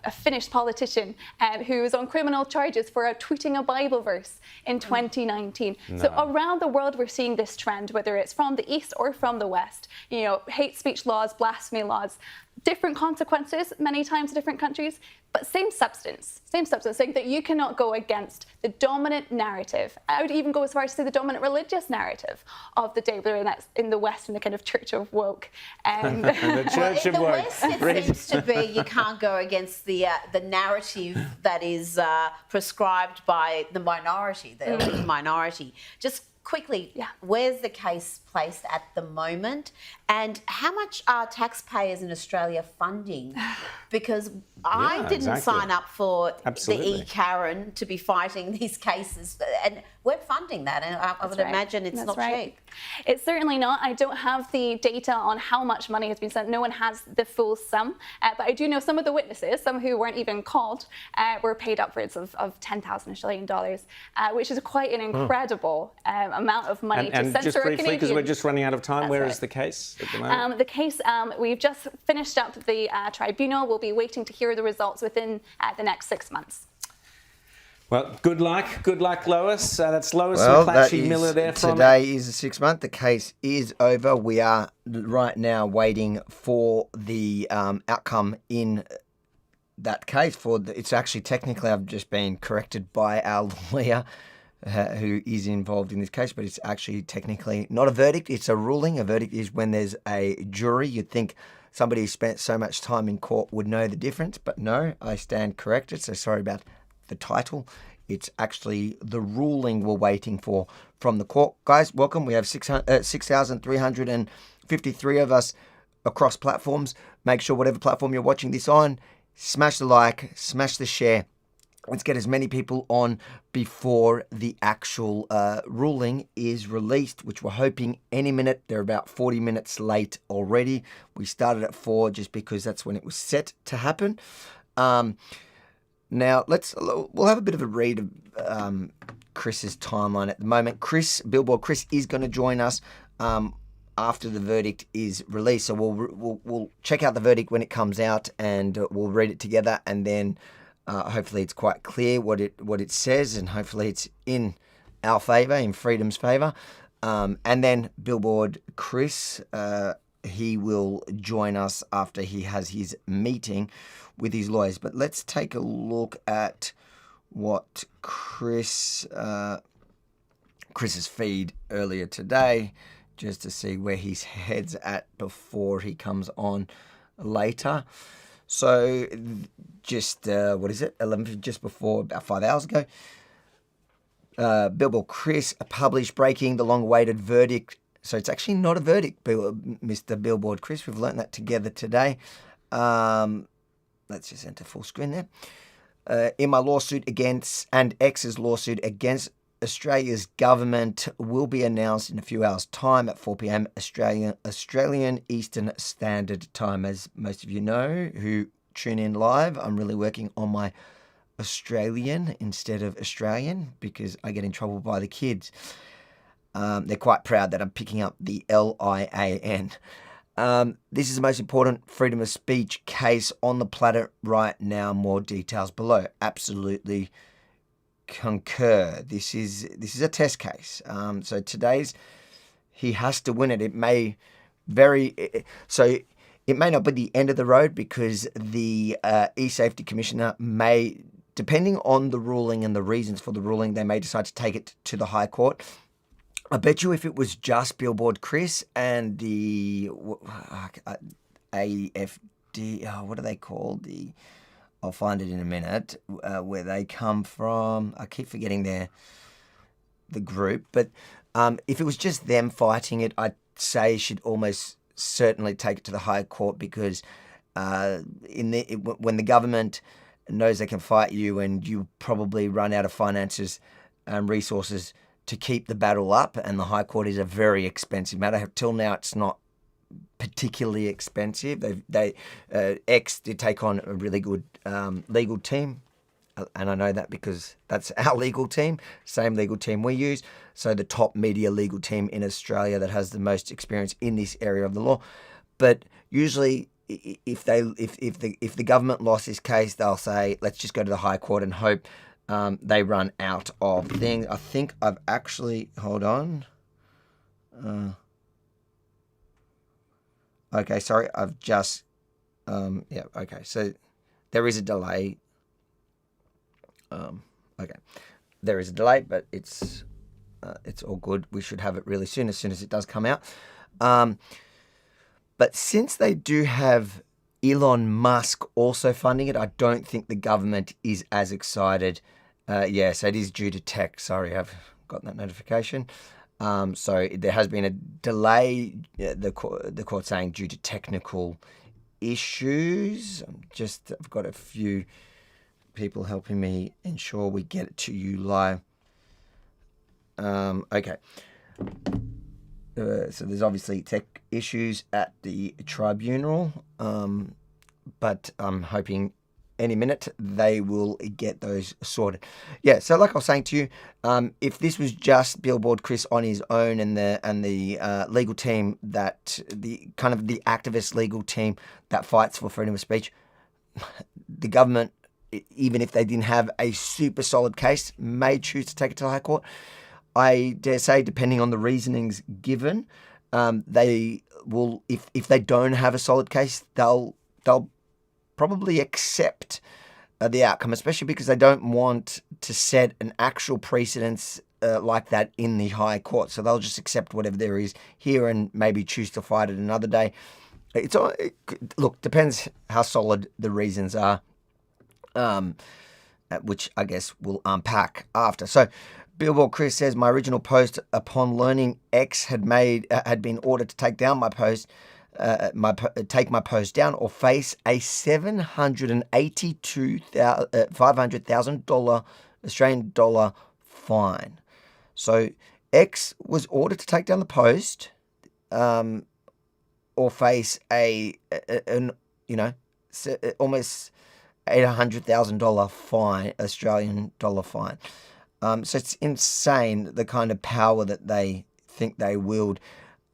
a Finnish politician who was on criminal charges for tweeting a Bible verse in 2019. No. So around the world, we're seeing this trend, whether it's from the East or from the West. Hate speech laws, blasphemy laws, different consequences many times in different countries, but same substance, saying that you cannot go against the dominant narrative. I would even go as far as to say the dominant religious narrative of the day, whether that's in the West in the kind of Church of Woke. The Church in of the Woke. West, it seems to be you can't go against the narrative that is prescribed by the minority, the elite minority. Just quickly, where's the case placed at the moment, and how much are taxpayers in Australia funding? Because I didn't sign up for the E-Karen to be fighting these cases, and we're funding that, and I would imagine it's not cheap. It's certainly not. I don't have the data on how much money has been sent. No one has the full sum, but I do know some of the witnesses, some who weren't even called, were paid upwards of 10,000 Australian dollars, which is quite an incredible amount of money to censor just a briefly, Canadian. because we're just running out of time, where is the case at the moment? The case, we've just finished up the tribunal. We'll be waiting to hear the results within the next 6 months. Well, good luck, Lois. That's Lois McClatchy-Miller there from... Today is the 6th month. The case is over. We are right now waiting for the outcome in that case. It's actually technically, I've just been corrected by our lawyer who is involved in this case, but it's actually technically not a verdict. It's a ruling. A verdict is when there's a jury. You'd think somebody who spent so much time in court would know the difference, but no, I stand corrected. So sorry about the title. It's actually the ruling we're waiting for from the court. Guys, welcome. We have 6,353 of us across platforms. Make sure whatever platform you're watching this on, smash the like, smash the share. Let's get as many people on before the actual ruling is released, which we're hoping any minute. They're about 40 minutes late already. We started at 4 just because that's when it was set to happen. Now, we'll have a bit of a read of Chris's timeline at the moment. Billboard Chris is going to join us after the verdict is released. So we'll check out the verdict when it comes out, and we'll read it together, and then hopefully it's quite clear what it says, and hopefully it's in our favour, in freedom's favour. And then Billboard Chris, he will join us after he has his meeting with his lawyers. But let's take a look at what Chris's feed earlier today, just to see where his head's at before he comes on later. So just, 11, just before, about 5 hours ago, Billboard Chris published breaking the long-awaited verdict. So it's actually not a verdict, Mr. Billboard Chris. We've learned that together today. Let's just enter full screen there. In my lawsuit against, and X's lawsuit against Australia's government will be announced in a few hours' time at 4 p.m. Australian Eastern Standard Time. As most of you know who tune in live, I'm really working on my Australian instead of Australian because I get in trouble by the kids. They're quite proud that I'm picking up the L-I-A-N. This is the most important freedom of speech case on the planet right now. More details below. Absolutely concur. This is a test case. So he has to win it. It may it may not be the end of the road because the eSafety Commissioner may, depending on the ruling and the reasons for the ruling, they may decide to take it to the High Court. I bet you if it was just Billboard Chris and the AFD, what are they called? I'll find it in a minute, where they come from. I keep forgetting the group, but if it was just them fighting it, I'd say you should almost certainly take it to the High Court, because when the government knows they can fight you and you probably run out of finances and resources to keep the battle up, and the High Court is a very expensive matter. Till now, it's not particularly expensive. X did take on a really good legal team, and I know that because that's our legal team, same legal team we use. So the top media legal team in Australia that has the most experience in this area of the law. But usually, if the government lost this case, they'll say, let's just go to the High Court and hope they run out of things. I think I've actually, hold on. Okay, sorry, I've just, okay. So there is a delay. Okay, there is a delay, but it's all good. We should have it really soon as it does come out. But since they do have Elon Musk also funding it, I don't think the government is as excited. Yes, it is due to tech. Sorry, I've got that notification. So there has been a delay, the court saying due to technical issues. I've got a few people helping me ensure we get it to you live. Okay. So there's obviously tech issues at the tribunal, but I'm hoping any minute they will get those sorted. Yeah, so like I was saying to you, if this was just Billboard Chris on his own and the legal team that the activist legal team that fights for freedom of speech, the government, even if they didn't have a super solid case, may choose to take it to the High Court. I dare say, depending on the reasonings given, they will, if they don't have a solid case, they'll probably accept the outcome, especially because they don't want to set an actual precedence like that in the High Court. So they'll just accept whatever there is here and maybe choose to fight it another day. Look, depends how solid the reasons are, which I guess we'll unpack after. So Billboard Chris says, my original post upon learning X had been ordered to take down my post, take my post down or face a $500,000 Australian dollar fine. So X was ordered to take down the post, or face almost $800,000 fine, Australian dollar fine. So it's insane the kind of power that they think they wield.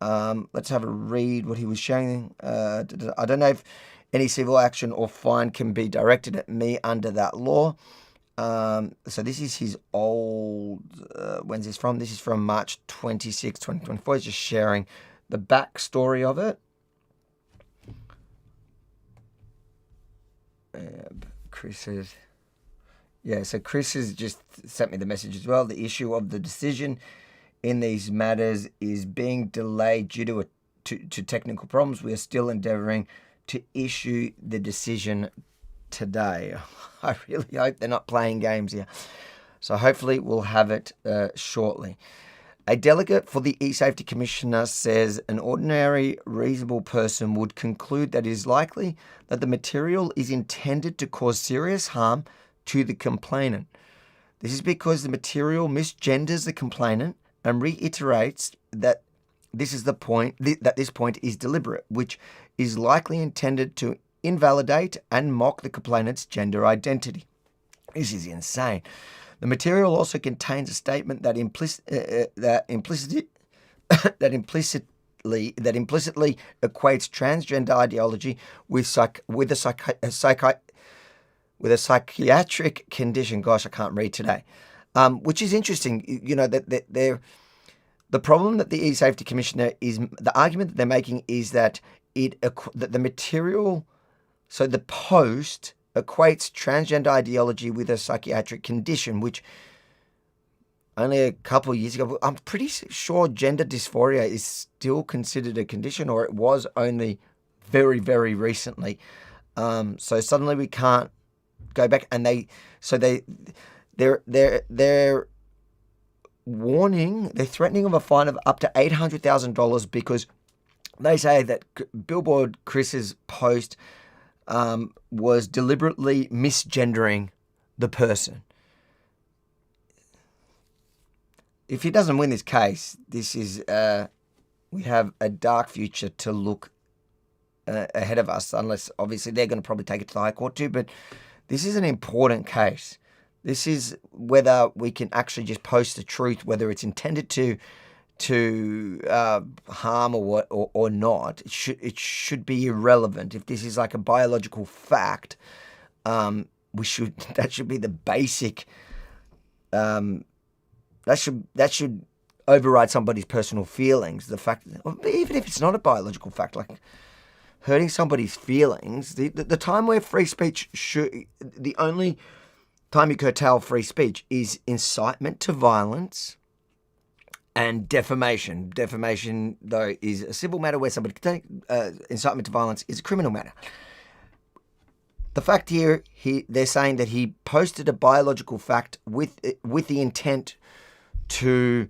Let's have a read what he was sharing. I don't know if any civil action or fine can be directed at me under that law. So this is his old, when's this from? This is from March 26, 2024. He's just sharing the backstory of it. Chris says, so Chris has just sent me the message as well. The issue of the decision in these matters is being delayed due to technical problems. We are still endeavouring to issue the decision today. I really hope they're not playing games here. So hopefully we'll have it shortly. A delegate for the eSafety Commissioner says an ordinary, reasonable person would conclude that it is likely that the material is intended to cause serious harm to the complainant. This is because the material misgenders the complainant and reiterates that this point is deliberate, which is likely intended to invalidate and mock the complainant's gender identity. This is insane. The material also contains a statement that implicitly equates transgender ideology with a psychiatric condition. Gosh, I can't read today. Which is interesting. You know, that the problem that the eSafety Commissioner is, the argument that they're making is that that the material, so the post equates transgender ideology with a psychiatric condition, which only a couple of years ago. I'm pretty sure gender dysphoria is still considered a condition, or it was only very, very recently. So suddenly we can't go back, and they're warning, they're threatening of a fine of up to $800,000 because they say that Billboard Chris's post was deliberately misgendering the person. If he doesn't win this case, this is we have a dark future to look ahead of us, unless obviously they're going to probably take it to the High Court too. But this is an important case. This is whether we can actually just post the truth, whether it's intended to harm or not. It should be irrelevant. If this is like a biological fact, that should be the basic. That should override somebody's personal feelings. The fact, even if it's not a biological fact, like hurting somebody's feelings, the time where free speech the only time you curtail free speech is incitement to violence and defamation. Defamation, though, is a civil matter where somebody can take incitement to violence is a criminal matter. The fact here, they're saying that he posted a biological fact with the intent to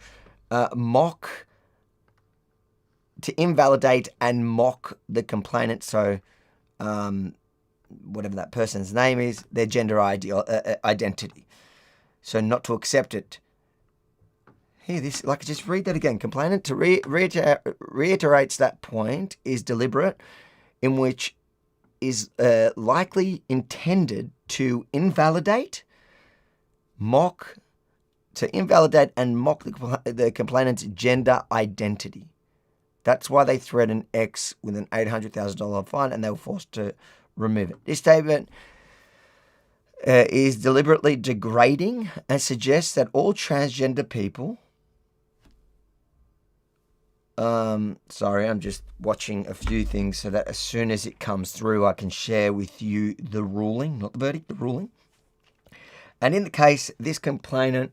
invalidate and mock the complainant. So, whatever that person's name is, their gender identity. So not to accept it. Here, just read that again. Complainant reiterates that point is deliberate, in which is likely intended to invalidate, and mock the complainant's gender identity. That's why they threatened X with an $800,000 fine, and they were forced to remove it. This statement is deliberately degrading and suggests that all transgender people. Sorry, I'm just watching a few things so that as soon as it comes through, I can share with you the ruling, not the verdict, the ruling. And in the case, this complainant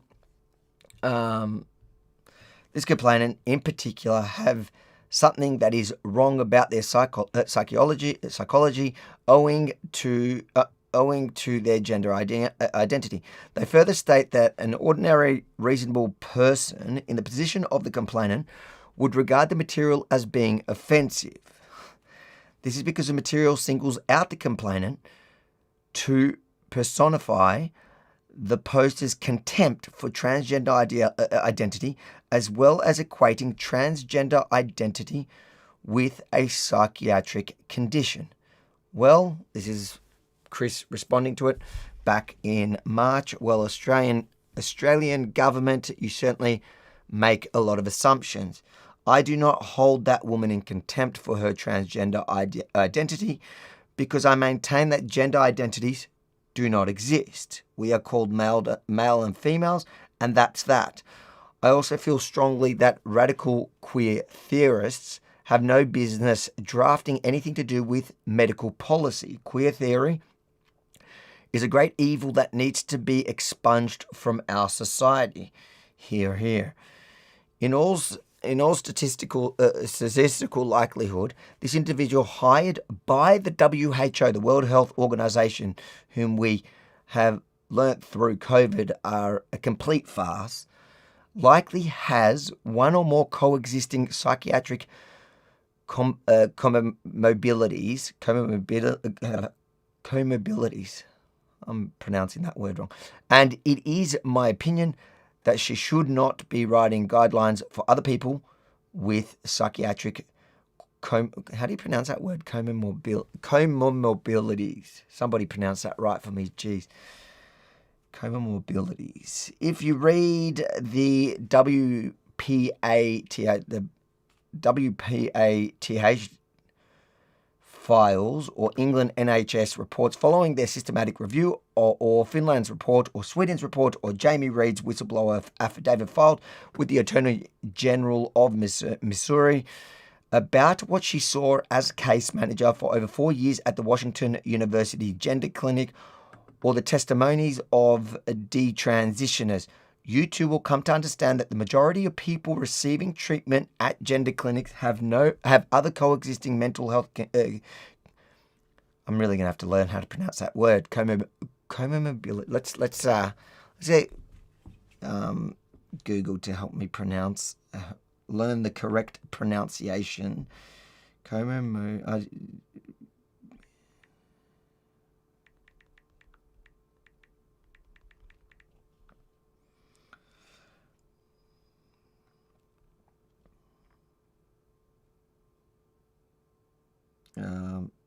in particular have something that is wrong about their psychology owing to their gender identity. They further state that an ordinary reasonable person in the position of the complainant would regard the material as being offensive. This is because the material singles out the complainant to personify the poster's contempt for transgender identity, as well as equating transgender identity with a psychiatric condition. Well, this is Chris responding to it back in March. Well, Australian government, you certainly make a lot of assumptions. I do not hold that woman in contempt for her transgender identity because I maintain that gender identities do not exist. We are called male and females, and that's that. I also feel strongly that radical queer theorists have no business drafting anything to do with medical policy. Queer theory is a great evil that needs to be expunged from our society. Hear, hear. In all statistical likelihood, this individual hired by the WHO, the World Health Organization, whom we have learnt through COVID are a complete farce, likely has one or more coexisting psychiatric comorbidities. I'm pronouncing that word wrong. And it is my opinion that she should not be writing guidelines for other people with psychiatric, how do you pronounce that word? Comorbidities. Somebody pronounce that right for me, jeez. Comorbidities. If you read the WPATH files or England NHS reports following their systematic review, or Finland's report, or Sweden's report, or Jamie Reid's whistleblower affidavit filed with the Attorney General of Missouri about what she saw as case manager for over 4 years at the Washington University Gender Clinic, or the testimonies of detransitioners, you too will come to understand that the majority of people receiving treatment at gender clinics have other coexisting mental health. I'm really gonna have to learn how to pronounce that word. Comorbidity. Let's get Google to help me pronounce. Learn the correct pronunciation.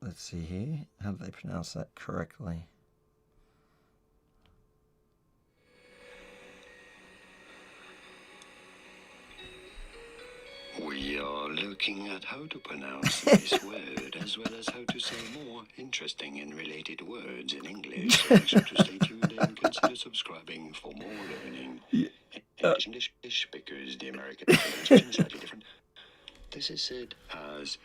Let's see here. How do they pronounce that correctly? We are looking at how to pronounce this word, as well as how to say more interesting and related words in English. So make sure to stay tuned and consider subscribing for more learning. English, because the American pronunciation is slightly different. This is said as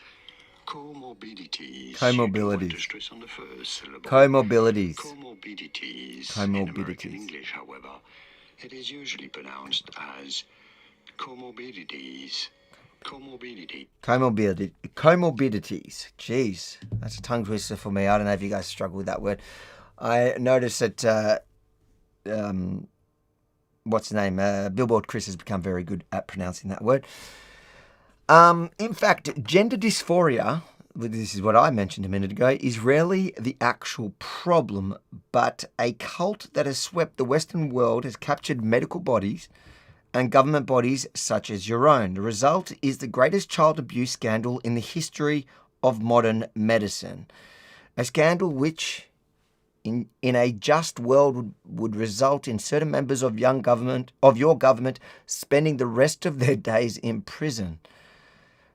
comorbidities. Comorbidities. Stress on the first syllable. Comorbidities. Comorbidities. Comorbidities. In American English, however, it is usually pronounced as comorbidities. Comorbidities. Jeez, that's a tongue twister for me. I don't know if you guys struggle with that word. I noticed that, what's the name? Billboard Chris has become very good at pronouncing that word. In fact, gender dysphoria, this is what I mentioned a minute ago, is rarely the actual problem, but a cult that has swept the Western world has captured medical bodies and government bodies such as your own. The result is the greatest child abuse scandal in the history of modern medicine. A scandal which, in a just world, would result in certain members of your government spending the rest of their days in prison.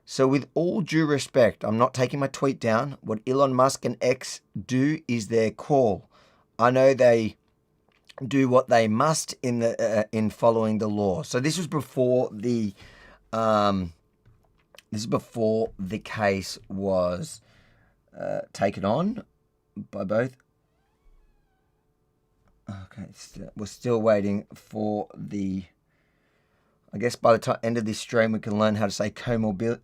So with all due respect, I'm not taking my tweet down. What Elon Musk and X do is their call. I know they do what they must in following the law. So this was before the case was taken on by both. Okay, we're still waiting for the. I guess by the end of this stream, we can learn how to say comorbidities.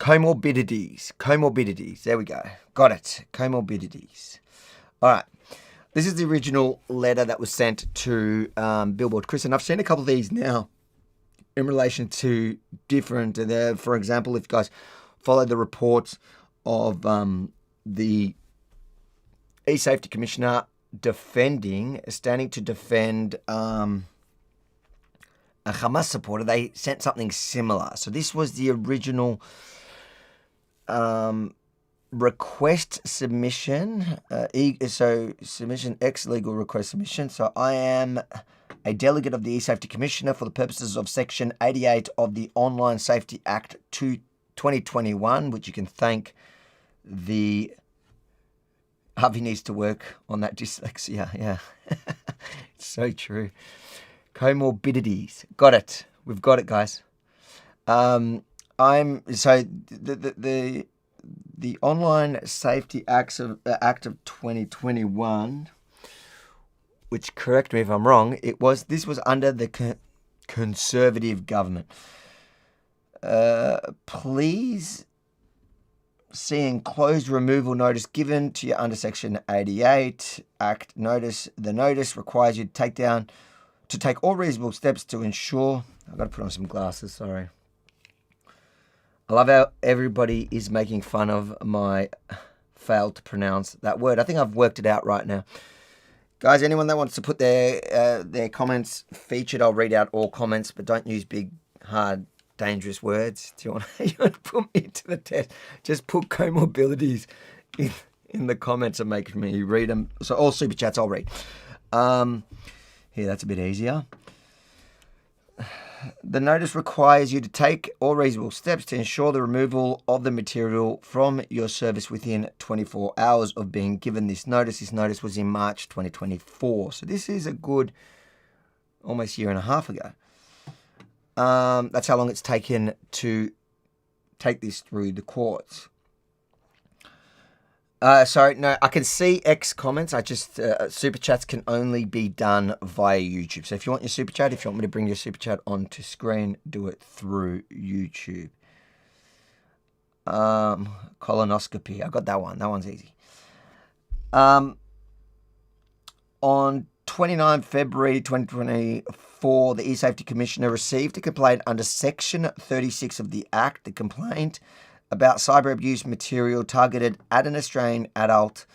Comorbidities. There we go. Got it. Comorbidities. All right. This is the original letter that was sent to Billboard Chris, and I've seen a couple of these now in relation to different. For example, if you guys follow the reports of the eSafety Commissioner standing to defend a Hamas supporter, they sent something similar. So this was the original request submission. So submission X legal request submission. So I am a delegate of the eSafety Commissioner for the purposes of Section 88 of the Online Safety Act 2021, which you can thank the Avi needs to work on that dyslexia. Yeah, it's so true. Comorbidities. Got it. We've got it, guys. The Online Safety Act of 2021, which, correct me if I'm wrong, this was under the Conservative government. Please see enclosed removal notice given to you under Section 88 Act notice. The notice requires you to take all reasonable steps to ensure. I've got to put on some glasses, sorry. I love how everybody is making fun of my fail to pronounce that word. I think I've worked it out right now. Guys, anyone that wants to put their comments featured, I'll read out all comments, but don't use big, hard, dangerous words. Do you want to put me to the test? Just put comorbidities in the comments and make me read them. So all super chats I'll read. Here, that's a bit easier. The notice requires you to take all reasonable steps to ensure the removal of the material from your service within 24 hours of being given this notice. This notice was in March 2024. So this is a good almost year and a half ago. That's how long it's taken to take this through the courts. Sorry, no, I can see X comments. I just, super chats can only be done via YouTube. So if you want your super chat, if you want me to bring your super chat onto screen, do it through YouTube. Colonoscopy. I got that one. That one's easy. On 29 February 2024, the eSafety Commissioner received a complaint under Section 36 of the Act. The complaint about cyber abuse material targeted at an Australian adult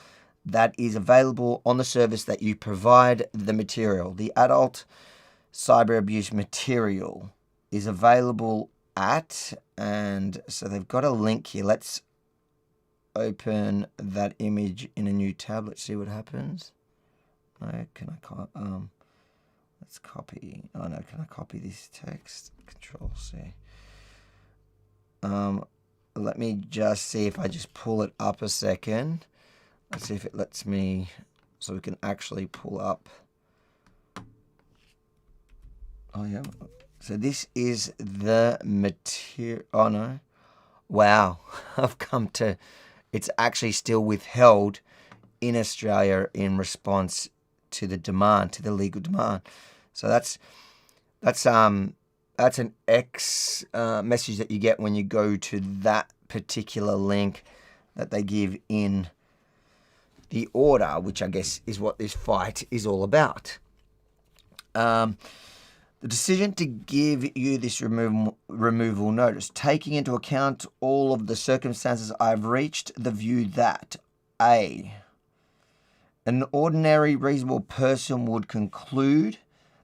that is available on the service that you provide the material. The adult cyber abuse material is available at, and so they've got a link here. Let's open that image in a new tab. Let's see what happens. No, can I let's copy. Oh no, can I copy this text? Control C. Let me just see if I just pull it up a second. Let's see if it lets me, so we can actually pull up. Oh yeah. So this is the material. Oh no. Wow. I've come to, it's actually still withheld in Australia in response to the demand, to the legal demand. So that's an X message that you get when you go to that particular link that they give in the order, which I guess is what this fight is all about. The decision to give you this removal notice, taking into account all of the circumstances, I've reached the view that A, an ordinary reasonable person would conclude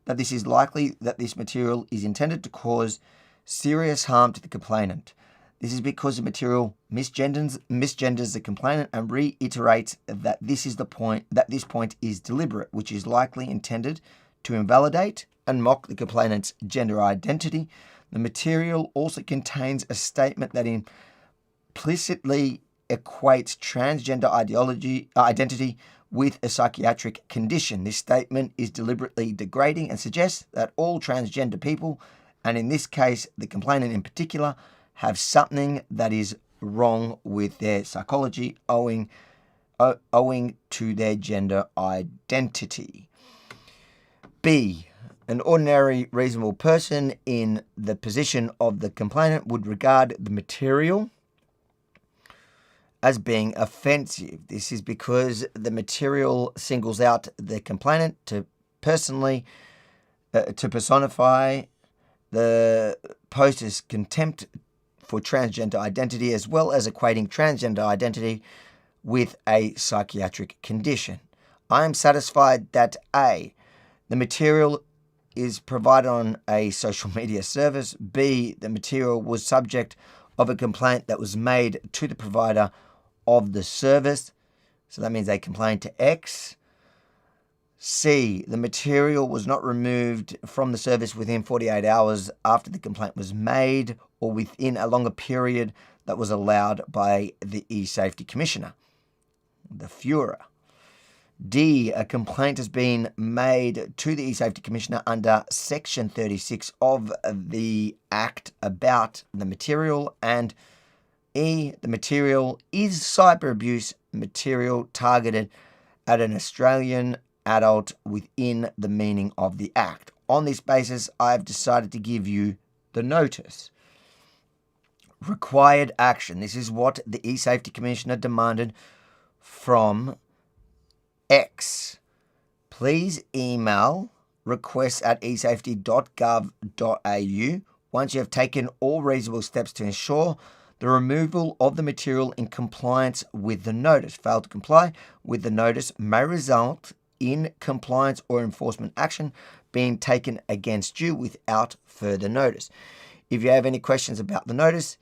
that this is likely that this material is intended to cause serious harm to the complainant. This is because the material misgenders the complainant and reiterates that this point is deliberate, which is likely intended to invalidate and mock the complainant's gender identity. The material also contains a statement that implicitly equates transgender identity with a psychiatric condition. This statement is deliberately degrading and suggests that all transgender people, and in this case the complainant in particular, have something that is wrong with their psychology owing to their gender identity. B, an ordinary reasonable person in the position of the complainant would regard the material as being offensive. This is because the material singles out the complainant to personify the poster's contempt for transgender identity, as well as equating transgender identity with a psychiatric condition. I am satisfied that A, the material is provided on a social media service. B, the material was subject of a complaint that was made to the provider of the service. So that means they complained to X. C, the material was not removed from the service within 48 hours after the complaint was made or within a longer period that was allowed by the eSafety Commissioner, the Führer. D, a complaint has been made to the eSafety Commissioner under Section 36 of the Act about the material, and E, the material is cyber abuse material targeted at an Australian adult within the meaning of the Act. On this basis, I've decided to give you the notice. Required action. This is what the eSafety Commissioner demanded from X. Please email requests@esafety.gov.au once you have taken all reasonable steps to ensure the removal of the material in compliance with the notice. Fail to comply with the notice may result in compliance or enforcement action being taken against you without further notice. If you have any questions about the notice,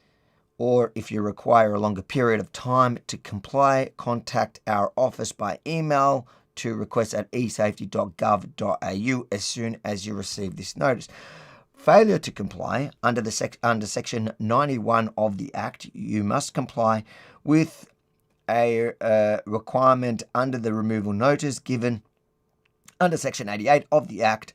or if you require a longer period of time to comply, contact our office by email to requests@esafety.gov.au as soon as you receive this notice. Failure to comply under Section 91 of the Act, you must comply with a requirement under the removal notice given under Section 88 of the Act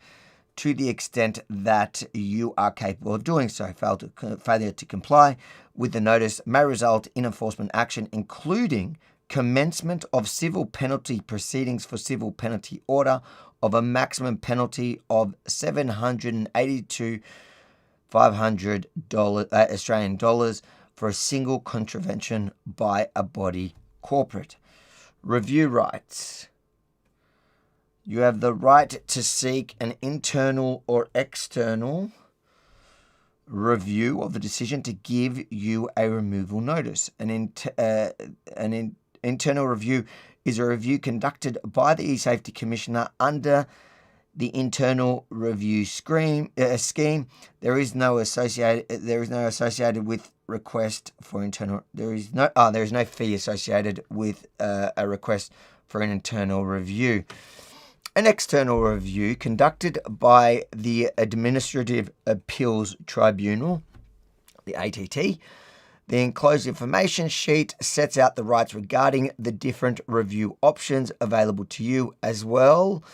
to the extent that you are capable of doing so. Failure to comply with the notice may result in enforcement action, including commencement of civil penalty proceedings for civil penalty order of a maximum penalty of $782,500 Australian dollars for a single contravention by a body corporate. Review rights. You have the right to seek an internal or external review of the decision to give you a removal notice. An internal review is a review conducted by the eSafety Commissioner under the internal review scheme. There is no associated with request for internal. There is no fee associated with a request for an internal review. An external review conducted by the Administrative Appeals Tribunal, the ATT. The enclosed information sheet sets out the rights regarding the different review options available to you, as well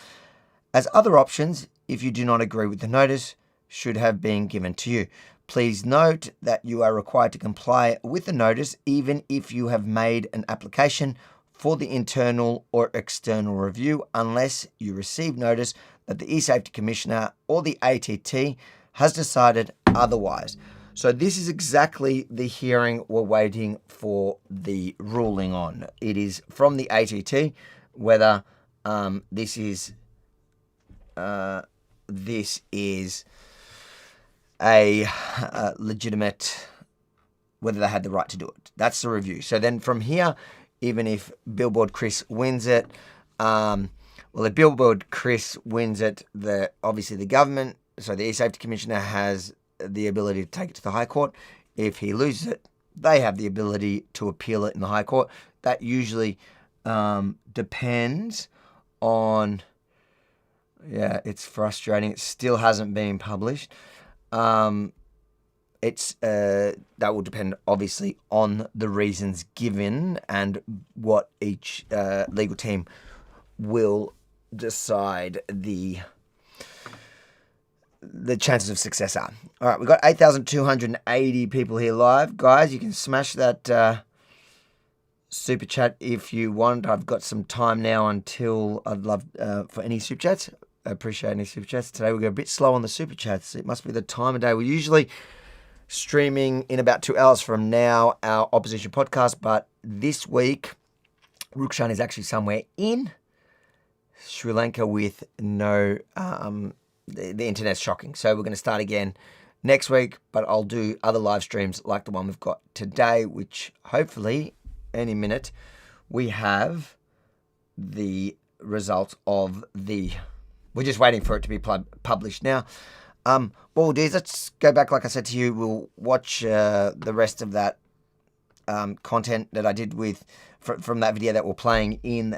as other options if you do not agree with the notice should have been given to you. Please note that you are required to comply with the notice even if you have made an application for the internal or external review, unless you receive notice that the eSafety Commissioner or the ATT has decided otherwise. So this is exactly the hearing we're waiting for the ruling on. It is from the ATT whether this is a legitimate, whether they had the right to do it. That's the review. So then from here, even if Billboard Chris wins it, if Billboard Chris wins it, obviously the government, so the eSafety Commissioner has the ability to take it to the High Court. If he loses it, they have the ability to appeal it in the High Court. That usually depends on, it's frustrating. It still hasn't been published. That will depend obviously on the reasons given and what each legal team will decide the chances of success are. All right, we've got 8,280 people here live. Guys, you can smash that super chat if you want. I've got some time now until I'd love for any super chats. I appreciate any super chats. Today we go a bit slow on the super chats. It must be the time of day. We're usually streaming in about 2 hours from now, our opposition podcast, but this week Rukshan is actually somewhere in Sri Lanka with no the internet's shocking. So we're going to start again next week, but I'll do other live streams like the one we've got today, which hopefully any minute we have the results of we're just waiting for it to be published now. What we'll do is let's go back, like I said to you, we'll watch the rest of that content that I did from that video that we're playing in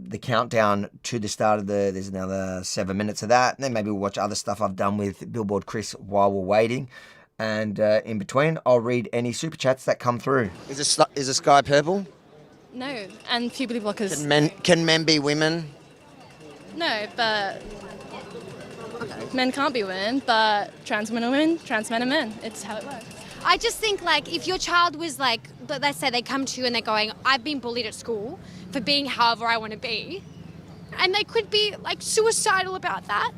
the countdown to the start of there's another 7 minutes of that, and then maybe we'll watch other stuff I've done with Billboard Chris while we're waiting, and in between I'll read any super chats that come through. Is the sky purple? No, and puberty blockers. Can men be women? No, but men can't be women, but trans women are women, trans men are men. It's how it works. I just think, like, if your child was like, let's say they come to you and they're going, I've been bullied at school for being however I want to be, and they could be like suicidal about that.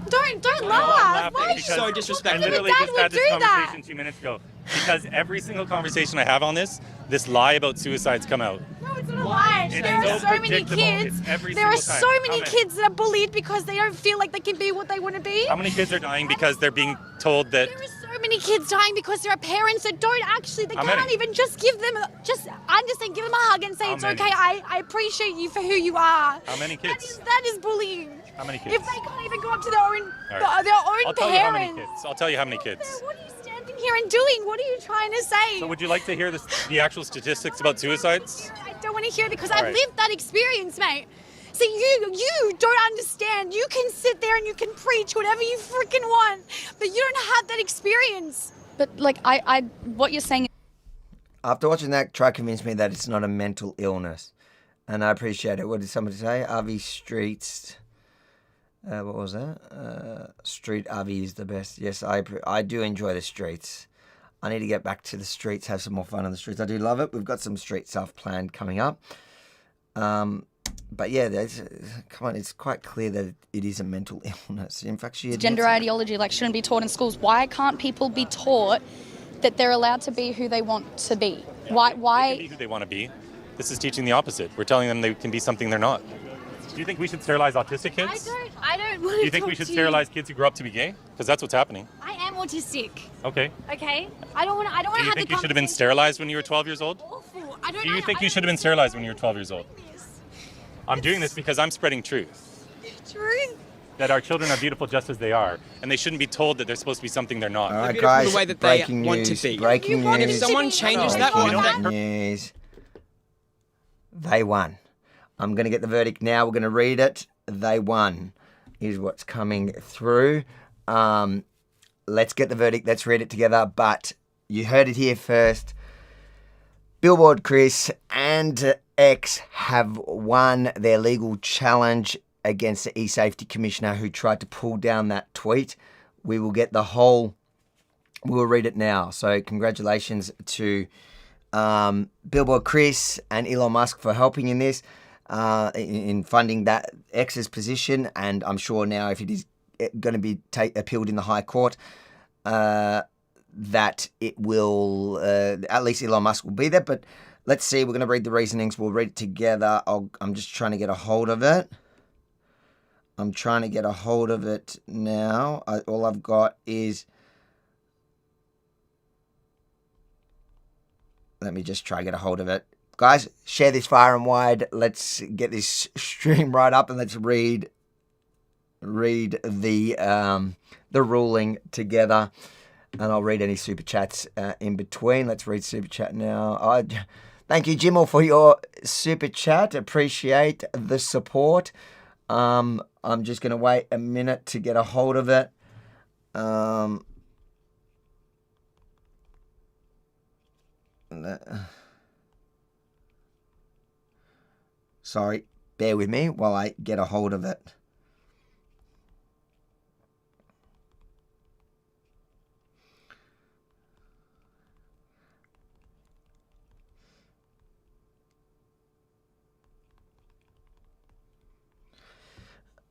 Don't laugh. Why are you so disrespectful? I literally just had this conversation 2 minutes ago. Because every single conversation I have on this lie about suicides come out. No, it's not a lie. There are so many kids. There are so many kids that are bullied because they don't feel like they can be what they want to be. How many kids are dying because they're being told that? There are so many kids dying because there are parents that don't actually, they can't even just give them, give them a hug and say it's okay, I appreciate you for who you are. How many kids? That is bullying. How many kids? If they can't even go up to their own I'll tell you how many parents. kids. I'll tell you how many kids. What are you standing here and doing? What are you trying to say? So would you like to hear the actual statistics about suicides? I don't want to hear it because I've lived that experience, mate. See, you don't understand. You can sit there and you can preach whatever you freaking want, but you don't have that experience. But like, what you're saying. After watching that, try to convince me that it's not a mental illness, and I appreciate it. What did somebody say? Avi Streets. What was that? Street Avi is the best. Yes, I do enjoy the streets. I need to get back to the streets, have some more fun on the streets. I do love it. We've got some street stuff planned coming up. But yeah, come on, it's quite clear that it is a mental illness. In fact, Gender ideology shouldn't be taught in schools. Why can't people be taught that they're allowed to be who they want to be? Why? They can be who they want to be. This is teaching the opposite. We're telling them they can be something they're not. Do you think we should sterilize autistic kids? I don't want to. Do you think we should sterilize kids who grow up to be gay? Because that's what's happening. I am autistic. Okay. Okay. I don't want to. Do you think you should have been sterilized when you were 12 years old? Awful. Do you think you should have been sterilized when you were 12 years old? I'm doing this because I'm spreading truth. Truth. That our children are beautiful just as they are, and they shouldn't be told that they're supposed to be something they're not. All right, guys. The way that breaking they want news. to be. Breaking news. And if someone changes that, breaking news. They won. I'm going to get the verdict now. We're going to read it. They won is what's coming through. Let's get the verdict. Let's read it together. But you heard it here first. Billboard Chris and X have won their legal challenge against the eSafety Commissioner who tried to pull down that tweet. We will get the whole... We'll read it now. So congratulations to Billboard Chris and Elon Musk for helping in this. In funding that X's position, and I'm sure now if it is going to be appealed in the High Court, that it will, at least Elon Musk will be there. But let's see, we're going to read the reasonings. We'll read it together. I'm just trying to get a hold of it. I'm trying to get a hold of it now. All I've got is... Let me just try to get a hold of it. Guys, share this far and wide. Let's get this stream right up and let's read the ruling together. And I'll read any super chats in between. Let's read super chat now. Thank you, Jimmel, for your super chat. Appreciate the support. I'm just going to wait a minute to get a hold of it. Sorry, bear with me while I get a hold of it.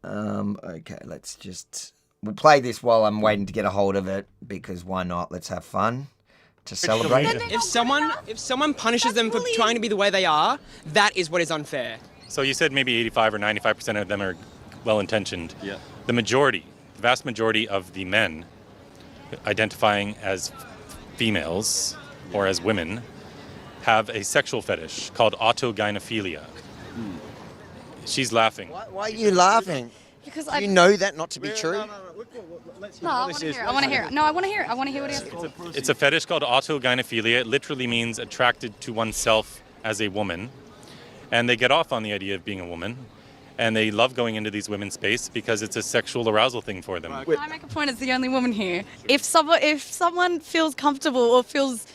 Okay, we'll play this while I'm waiting to get a hold of it, because why not? Let's have fun to celebrate. If someone punishes them for trying to be the way they are, that is what is unfair. So you said maybe 85 or 95% of them are well-intentioned. Yeah. The vast majority of the men identifying as females or as women have a sexual fetish called autogynephilia. She's laughing. Why are you laughing? Because you know that not to be true. No, I want to hear it. I want to hear it. No, I want to hear it. I want to hear what he has to say. It's a fetish called autogynephilia. It literally means attracted to oneself as a woman. And they get off on the idea of being a woman. And they love going into these women's space because it's a sexual arousal thing for them. Can I make a point as the only woman here? If someone feels comfortable or feels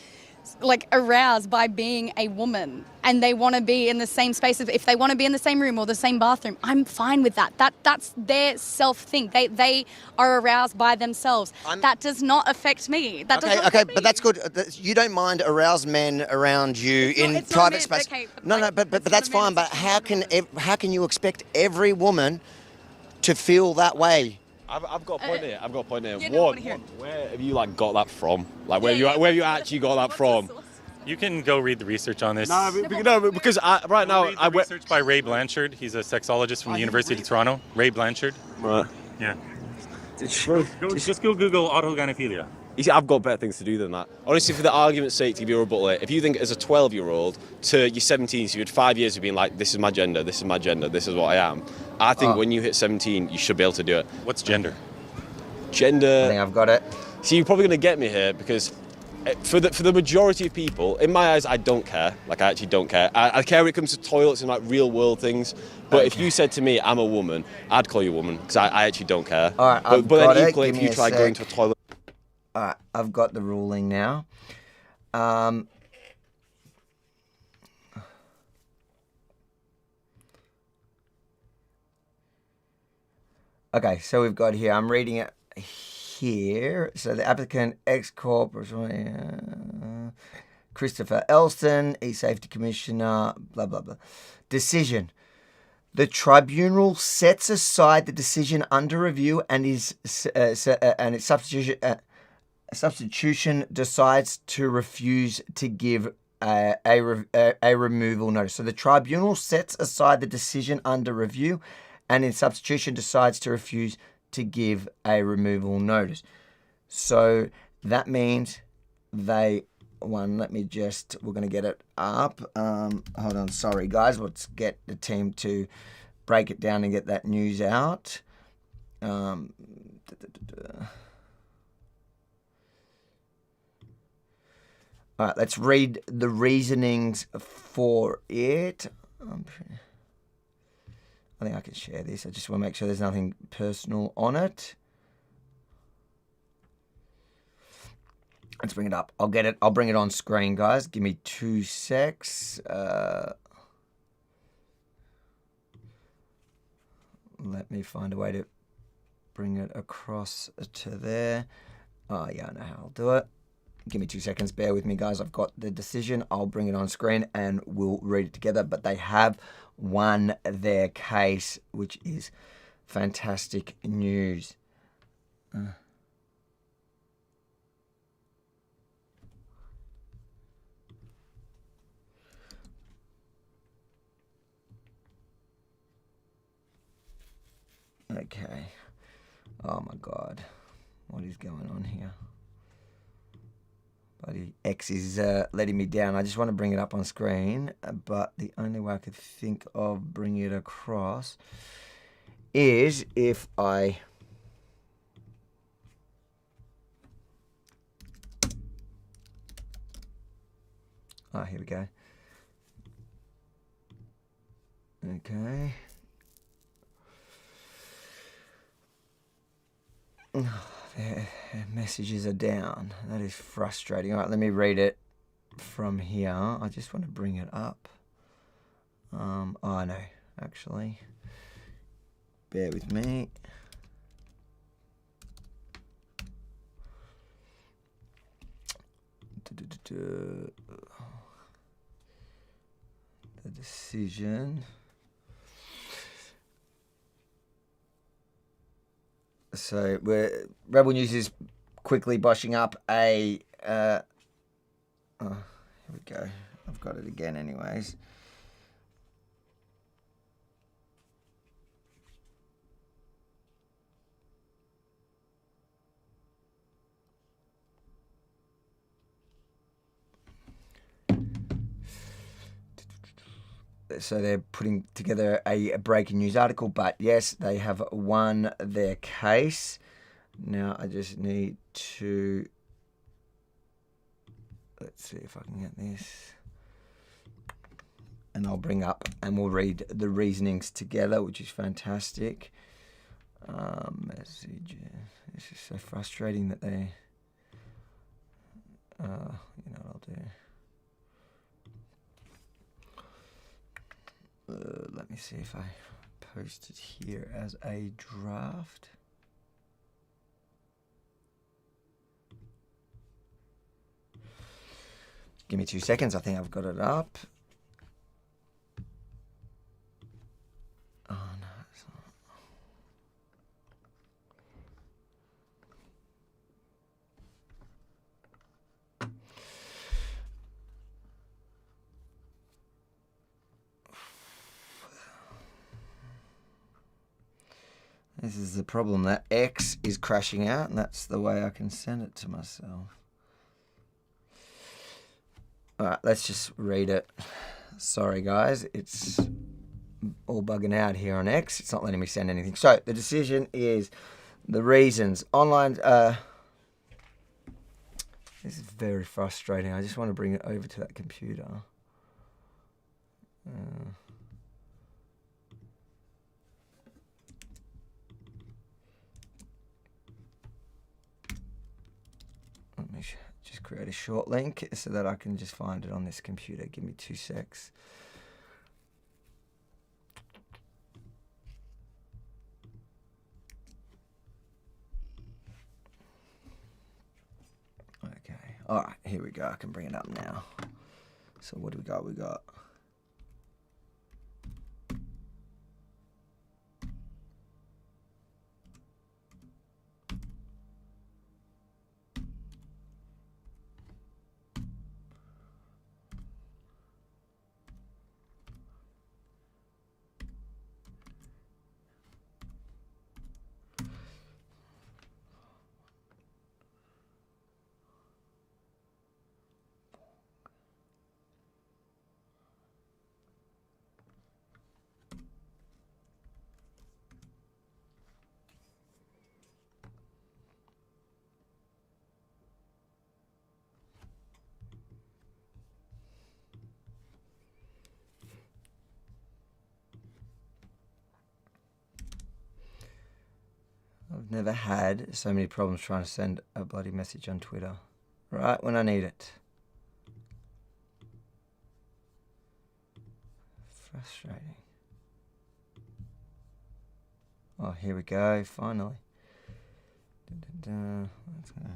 aroused by being a woman and they want to be in the same space, if they want to be in the same room or the same bathroom, I'm fine with that. That's their self thing. They are aroused by themselves. That does not affect me. That does not affect me. But that's good. You don't mind aroused men around you in private space. Okay, but that's fine. But how can you expect every woman to feel that way? I've got a point here. Yeah, One, where have you got that from? Where have you actually got that from? You can go read the research on this. No, because right now I research by Ray Blanchard. He's a sexologist from the University of Toronto. Ray Blanchard. Right. Yeah. Just go Google autogynephilia. You see, I've got better things to do than that. Honestly, for the argument's sake, to give you a rebuttal, if you think as a 12-year-old to you're 17, so you had 5 years of being like, this is my gender, this is my gender, this is what I am. I think when you hit 17, you should be able to do it. What's gender? Gender. I think I've got it. See, you're probably going to get me here because for the majority of people, in my eyes, I don't care. I actually don't care. I care when it comes to toilets and real world things. But if you said to me, I'm a woman, I'd call you a woman because I actually don't care. All right, but then equally, if you try going to a toilet. All right, I've got the ruling now. Okay, so we've got here, I'm reading it here. So the applicant, X Corp, Christopher Elston, eSafety Commissioner, blah, blah, blah. Decision. The tribunal sets aside the decision under review and its substitution decides to refuse to give a removal notice. So the tribunal sets aside the decision under review and in substitution decides to refuse to give a removal notice. So that means we're going to get it up. Hold on, sorry guys, let's get the team to break it down and get that news out. All right, let's read the reasonings for it. I think I can share this. I just want to make sure there's nothing personal on it. Let's bring it up. I'll bring it on screen, guys. Give me 2 secs. Let me find a way to bring it across to there. Oh, yeah, I know how I'll do it. Give me 2 seconds. Bear with me, guys. I've got the decision. I'll bring it on screen and we'll read it together. But they have won their case, which is fantastic news. Okay. Oh my God. What is going on here? Bloody X is letting me down. I just want to bring it up on screen, but the only way I could think of bringing it across is if I... Oh, here we go. Okay. Their messages are down. That is frustrating. All right, let me read it from here. I just want to bring it up. Oh, no, actually. Bear with me. The decision. So Rebel News is quickly boshing up a... here we go. I've got it again anyways. So they're putting together a breaking news article, but yes, they have won their case. Now I just need to... Let's see if I can get this. And I'll bring up and we'll read the reasonings together, which is fantastic. Message. It's just so frustrating that they... you know what I'll do? Let me see if I post it here as a draft. Give me 2 seconds. I think I've got it up. Oh, no, it's not. This is the problem, that X is crashing out, and that's the way I can send it to myself. Alright, let's just read it. Sorry guys, it's all bugging out here on X. It's not letting me send anything. So, the decision is the reasons. Online... this is very frustrating. I just want to bring it over to that computer. Let me just create a short link so that I can just find it on this computer. Give me 2 secs. All right, here we go. I can bring it up now. So what do we got? We got... I've never had so many problems trying to send a bloody message on Twitter. Right when I need it. Frustrating. Oh, here we go, finally. Let's go.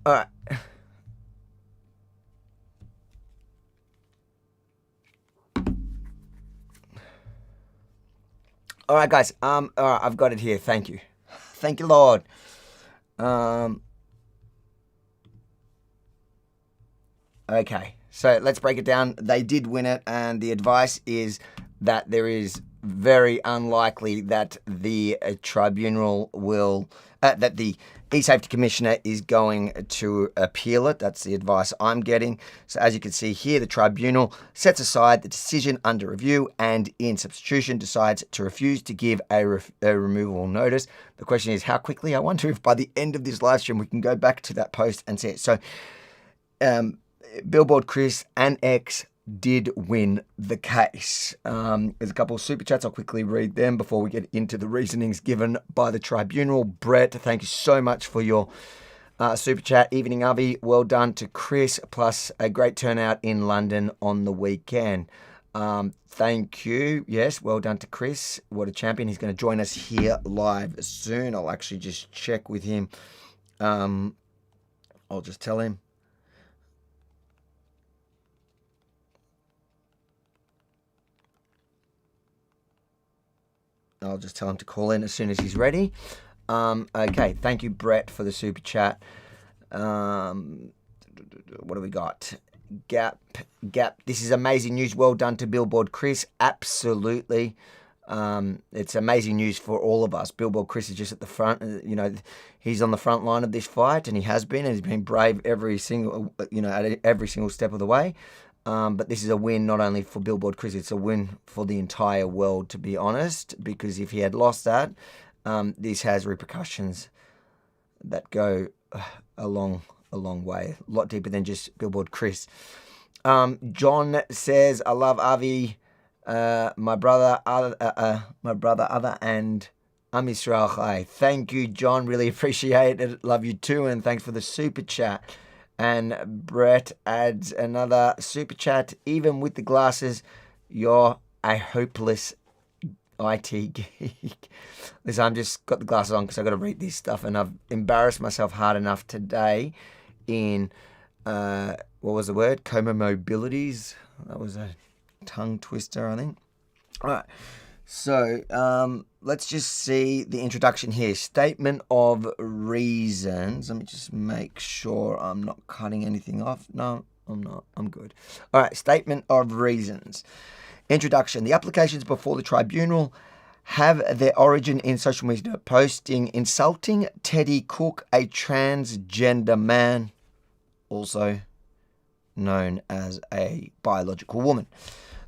All right. All right, guys. All right, I've got it here. Thank you. Thank you, Lord. Okay, so let's break it down. They did win it, and the advice is that there is very unlikely that the tribunal will, that the eSafety Commissioner is going to appeal it. That's the advice I'm getting. So as you can see here, the tribunal sets aside the decision under review and in substitution decides to refuse to give a removal notice. The question is how quickly? I wonder if by the end of this live stream we can go back to that post and see it. So Billboard Chris and X did win the case. There's a couple of super chats. I'll quickly read them before we get into the reasonings given by the tribunal. Brett, thank you so much for your super chat. Evening, Avi. Well done to Chris, plus a great turnout in London on the weekend. Thank you. Yes, well done to Chris. What a champion. He's going to join us here live soon. I'll actually just check with him. I'll just tell him. I'll just tell him to call in as soon as he's ready. Okay, thank you, Brett, for the super chat. What do we got? Gap. This is amazing news. Well done to Billboard Chris. Absolutely. It's amazing news for all of us. Billboard Chris is just at the front. You know, he's on the front line of this fight, and he has been. And he's been brave every single, at every single step of the way. But this is a win not only for Billboard Chris, it's a win for the entire world, to be honest, because if he had lost that, this has repercussions that go a long way, a lot deeper than just Billboard Chris. John says, I love Avi, my brother, and Am Yisrael Chai. Thank you, John. Really appreciate it. Love you too, and thanks for the super chat. And Brett adds another super chat. Even with the glasses, you're a hopeless IT geek. Listen, I'm just got the glasses on because I've got to read this stuff, and I've embarrassed myself hard enough today in, what was the word? Comorbidity. That was a tongue twister, I think. All right. So let's just see the introduction here. Statement of reasons. Let me just make sure I'm not cutting anything off. No, I'm not. I'm good. All right. Statement of reasons. Introduction. The applications before the tribunal have their origin in social media posting insulting Teddy Cook, a transgender man, also known as a biological woman.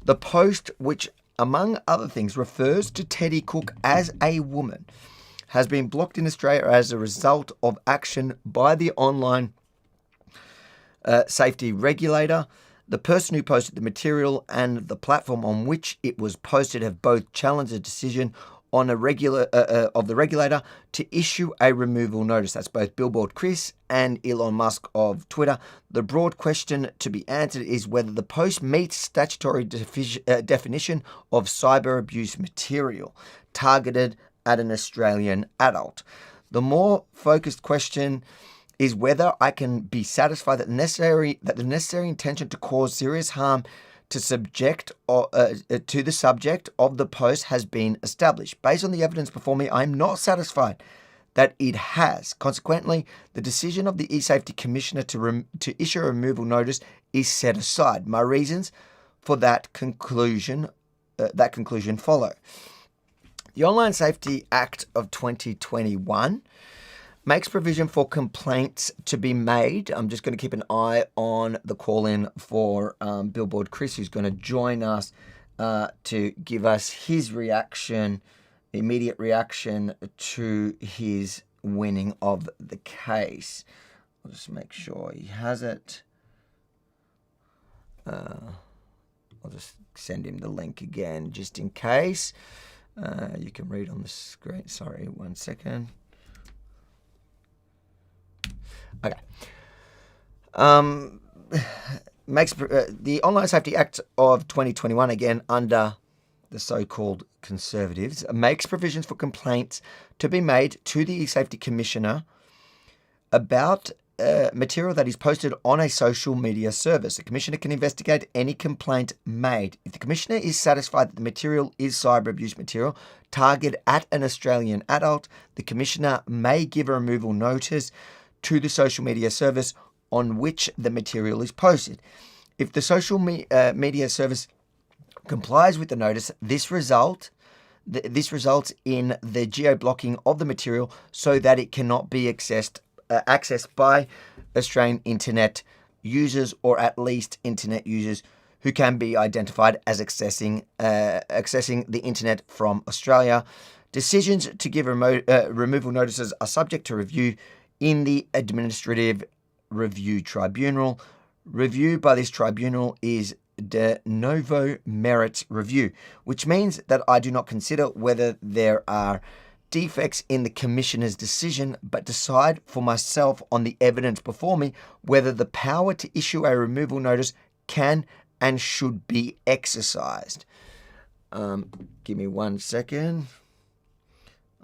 The post, which among other things refers to Teddy Cook as a woman, has been blocked in Australia as a result of action by the online safety regulator. The person who posted the material and the platform on which it was posted have both challenged a decision on of the regulator to issue a removal notice. That's both Billboard Chris and Elon Musk of Twitter. The broad question to be answered is whether the post meets statutory definition of cyber abuse material targeted at an Australian adult. The more focused question is whether I can be satisfied that the necessary intention to cause serious harm to the subject of the post has been established. Based on the evidence before me, I am not satisfied that it has. Consequently, the decision of the eSafety Commissioner to issue a removal notice is set aside. My reasons for that conclusion follow. The Online Safety Act of 2021 makes provision for complaints to be made. I'm just going to keep an eye on the call-in for Billboard Chris, who's going to join us to give us his reaction, immediate reaction to his winning of the case. I'll just make sure he has it. I'll just send him the link again, just in case. You can read on the screen. Sorry, 1 second. Okay. Makes the Online Safety Act of 2021, again under the so-called Conservatives, makes provisions for complaints to be made to the eSafety Commissioner about material that is posted on a social media service. The Commissioner can investigate any complaint made. If the Commissioner is satisfied that the material is cyber abuse material targeted at an Australian adult, the Commissioner may give a removal notice to the social media service on which the material is posted. If the social media service complies with the notice, this results in the geo-blocking of the material so that it cannot be accessed by Australian internet users, or at least internet users who can be identified as accessing the internet from Australia. Decisions to give removal notices are subject to review in the Administrative Review Tribunal. Review by this tribunal is de novo merit review, which means that I do not consider whether there are defects in the Commissioner's decision, but decide for myself on the evidence before me whether the power to issue a removal notice can and should be exercised. Give me 1 second.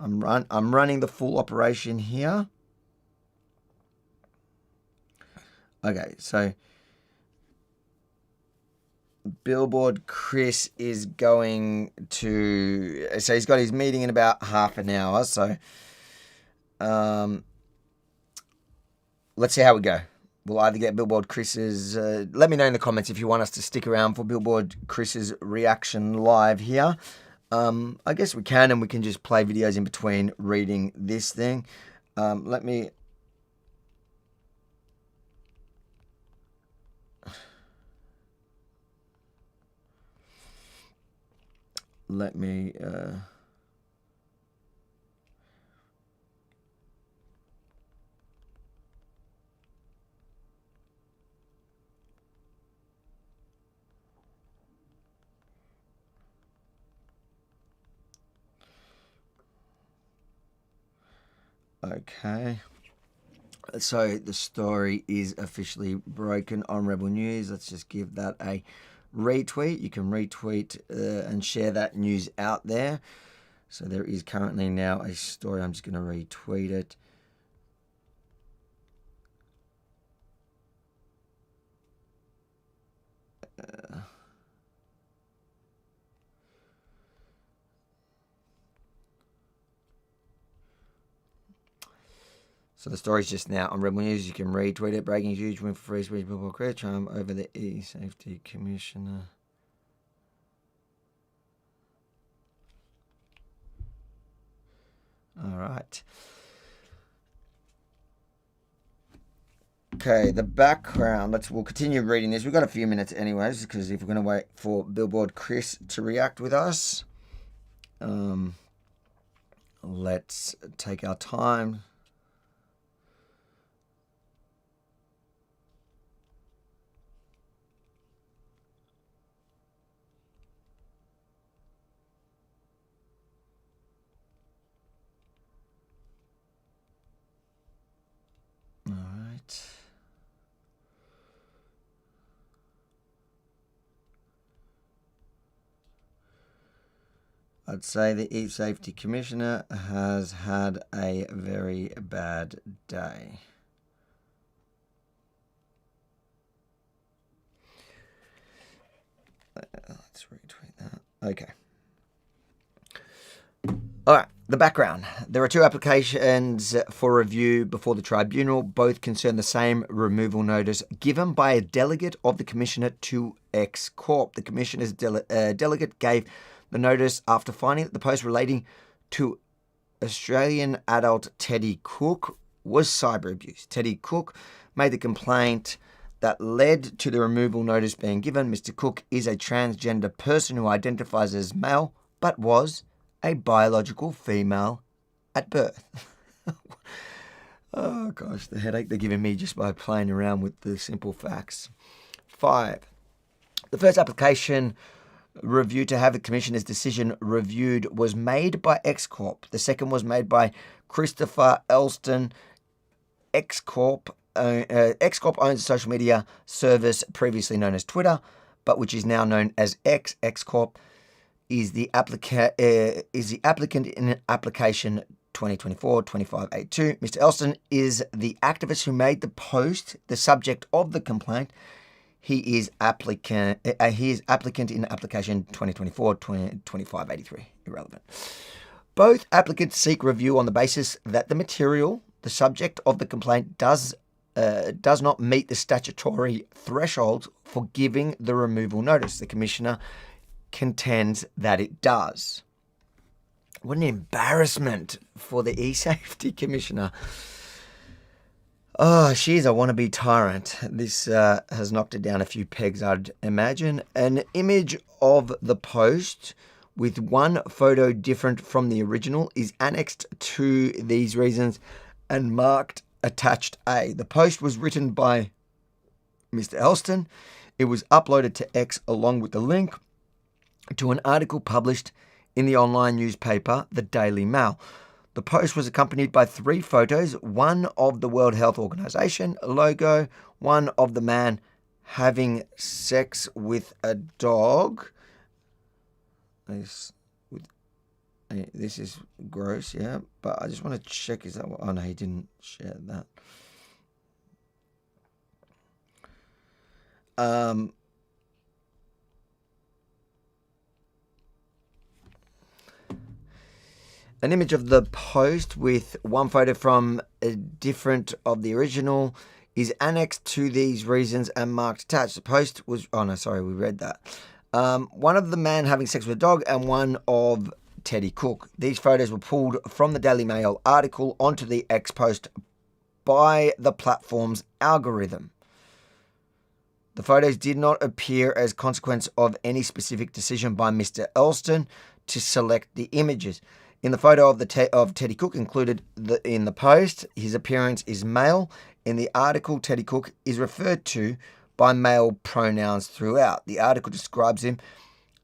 I'm running the full operation here. Okay, so Billboard Chris is going to... So he's got his meeting in about half an hour, so let's see how we go. We'll either get Billboard Chris's... let me know in the comments if you want us to stick around for Billboard Chris's reaction live here. I guess we can, and we can just play videos in between reading this thing. Let me... Okay. So the story is officially broken on Rebel News. Let's just give that a retweet. You can retweet and share that news out there. So there is currently now a story. I'm just going to retweet it. So the story's just now on Rebel News. You can retweet it. Breaking huge win for free speech. Billboard Chris triumph over the eSafety Commissioner. All right. Okay, the background. We'll continue reading this. We've got a few minutes anyways, because if we're going to wait for Billboard Chris to react with us, let's take our time. I'd say the eSafety Commissioner has had a very bad day. Let's retweet that. Okay. All right, the background. There are 2 applications for review before the tribunal. Both concern the same removal notice given by a delegate of the Commissioner to X Corp. The Commissioner's delegate gave the notice after finding that the post relating to Australian adult Teddy Cook was cyber abuse. Teddy Cook made the complaint that led to the removal notice being given. Mr. Cook is a transgender person who identifies as male but was a biological female at birth. Oh gosh, the headache they're giving me just by playing around with the simple facts. 5. The first application review to have the Commissioner's decision reviewed was made by X Corp. The second was made by Christopher Elston. X Corp owns a social media service previously known as Twitter, but which is now known as X. X Corp is the applicant in application 2024-2582. Mr. Elston is the activist who made the post the subject of the complaint. He is applicant in application 2024-2583. Irrelevant. Both applicants seek review on the basis that the material, the subject of the complaint, does not meet the statutory threshold for giving the removal notice. The Commissioner contends that it does. What an embarrassment for the eSafety Commissioner. Oh, she's a wannabe tyrant. This has knocked it down a few pegs, I'd imagine. An image of the post with one photo different from the original is annexed to these reasons and marked attached A. The post was written by Mr. Elston. It was uploaded to X along with the link to an article published in the online newspaper, the Daily Mail. The post was accompanied by 3 photos, one of the World Health Organization logo, one of the man having sex with a dog. This is gross, yeah, but I just want to check, is that what, oh no, he didn't share that. An image of the post with one photo from a different of the original is annexed to these reasons and marked attached. The post was, oh no, sorry, we read that. One of the man having sex with a dog and one of Teddy Cook. These photos were pulled from the Daily Mail article onto the X post by the platform's algorithm. The photos did not appear as consequence of any specific decision by Mr. Elston to select the images. In the photo of Teddy Cook included in the post, his appearance is male. In the article, Teddy Cook is referred to by male pronouns throughout. The article describes him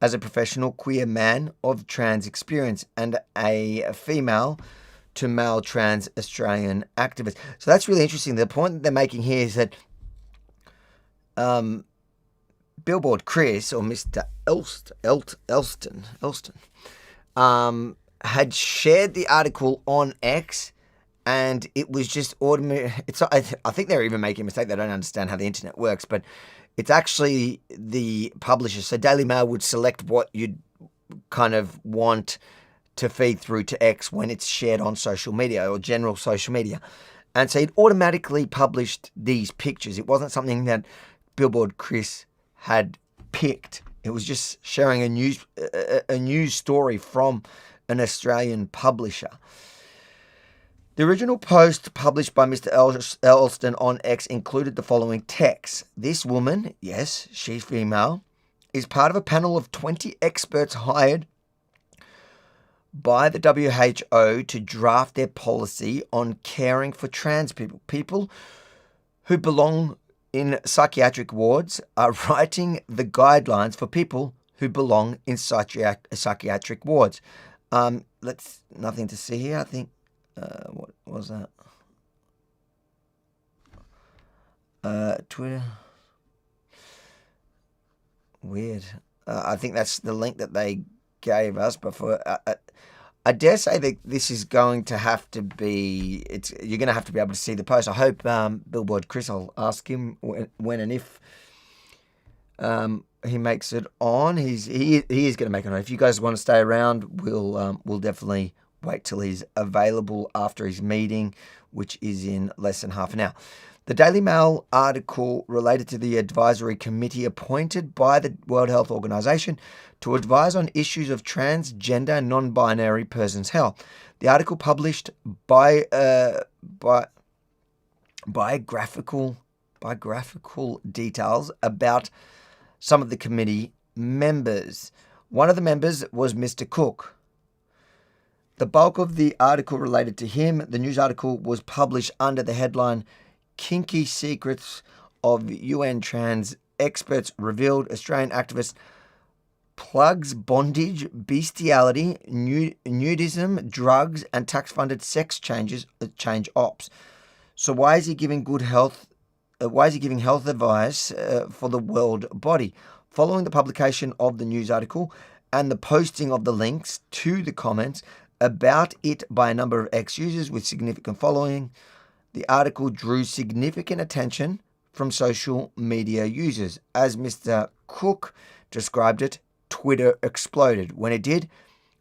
as a professional queer man of trans experience and a female to male trans Australian activist. So that's really interesting. The point that they're making here is that Billboard Chris, or Mr. Elston, had shared the article on X, and it was just automatic. I think they're even making a mistake. They don't understand how the internet works, but it's actually the publisher. So Daily Mail would select what you'd kind of want to feed through to X when it's shared on social media or general social media. And so it automatically published these pictures. It wasn't something that Billboard Chris had picked. It was just sharing a news story from an Australian publisher. The original post published by Mr. Elston on X included the following text. This woman, yes, she's female, is part of a panel of 20 experts hired by the WHO to draft their policy on caring for trans people. People who belong in psychiatric wards are writing the guidelines for people who belong in psychiatric wards. Nothing to see here. I think, what was that? Twitter. Weird. I think that's the link that they gave us. But I dare say that this is going to have to be. You're going to have to be able to see the post. I hope Billboard Chris. I'll ask him when and if he makes it on. He is going to make it on. If you guys want to stay around, we'll definitely wait till he's available after his meeting, which is in less than half an hour. The Daily Mail article related to the advisory committee appointed by the World Health Organization to advise on issues of transgender and non-binary persons' health. The article published biographical details about some of the committee members. One of the members was Mr. Cook. The bulk of the article related to him. The news article was published under the headline Kinky Secrets of UN Trans Experts Revealed. Australian activist plugs bondage, bestiality, nudism, drugs, and tax-funded sex change ops. So why is he giving health advice for the world body? Following the publication of the news article and the posting of the links to the comments about it by a number of ex-users with significant following, the article drew significant attention from social media users. As Mr. Cook described it, Twitter exploded. When it did,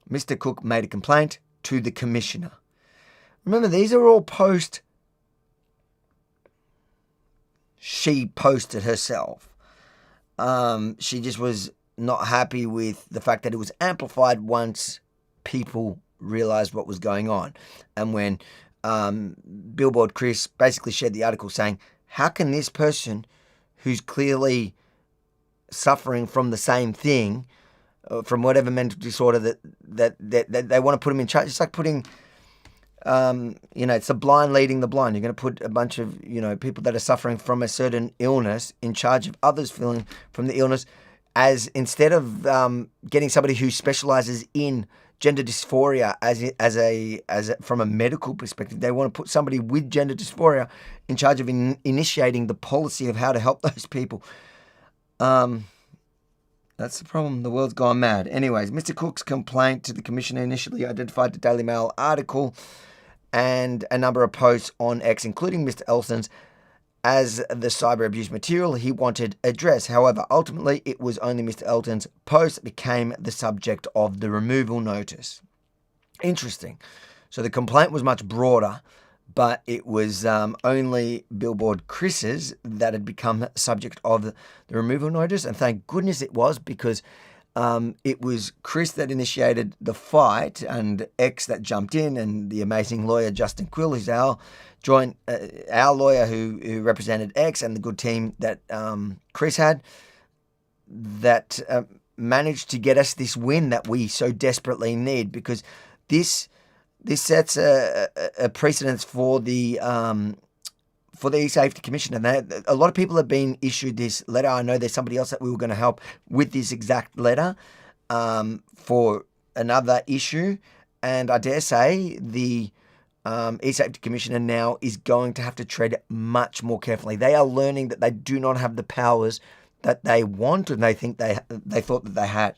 Mr. Cook made a complaint to the commissioner. Remember, these are all posts she posted herself. She just was not happy with the fact that it was amplified once people realized what was going on. And when Billboard Chris basically shared the article saying, how can this person who's clearly suffering from the same thing, from whatever mental disorder that they want to put him in charge? It's like putting, it's the blind leading the blind. You're going to put a bunch of, people that are suffering from a certain illness in charge of others feeling from the illness, as instead of getting somebody who specializes in gender dysphoria as from a medical perspective. They want to put somebody with gender dysphoria in charge of initiating the policy of how to help those people. That's the problem. The world's gone mad. Anyways, Mr. Cook's complaint to the commissioner initially identified the Daily Mail article and a number of posts on X, including Mr. Elston's, as the cyber abuse material he wanted addressed. However, ultimately, it was only Mr. Elston's post that became the subject of the removal notice. Interesting. So the complaint was much broader, but it was only Billboard Chris's that had become subject of the removal notice. And thank goodness it was, because it was Chris that initiated the fight and X that jumped in, and the amazing lawyer Justin Quill, who's our lawyer who represented X, and the good team that Chris had, that managed to get us this win that we so desperately need, because this sets a precedence for the eSafety Commission. And a lot of people have been issued this letter. I know there's somebody else that we were going to help with this exact letter for another issue, and I dare say the eSafety Commissioner now is going to have to tread much more carefully. They are learning that they do not have the powers that they want and they think they thought that they had.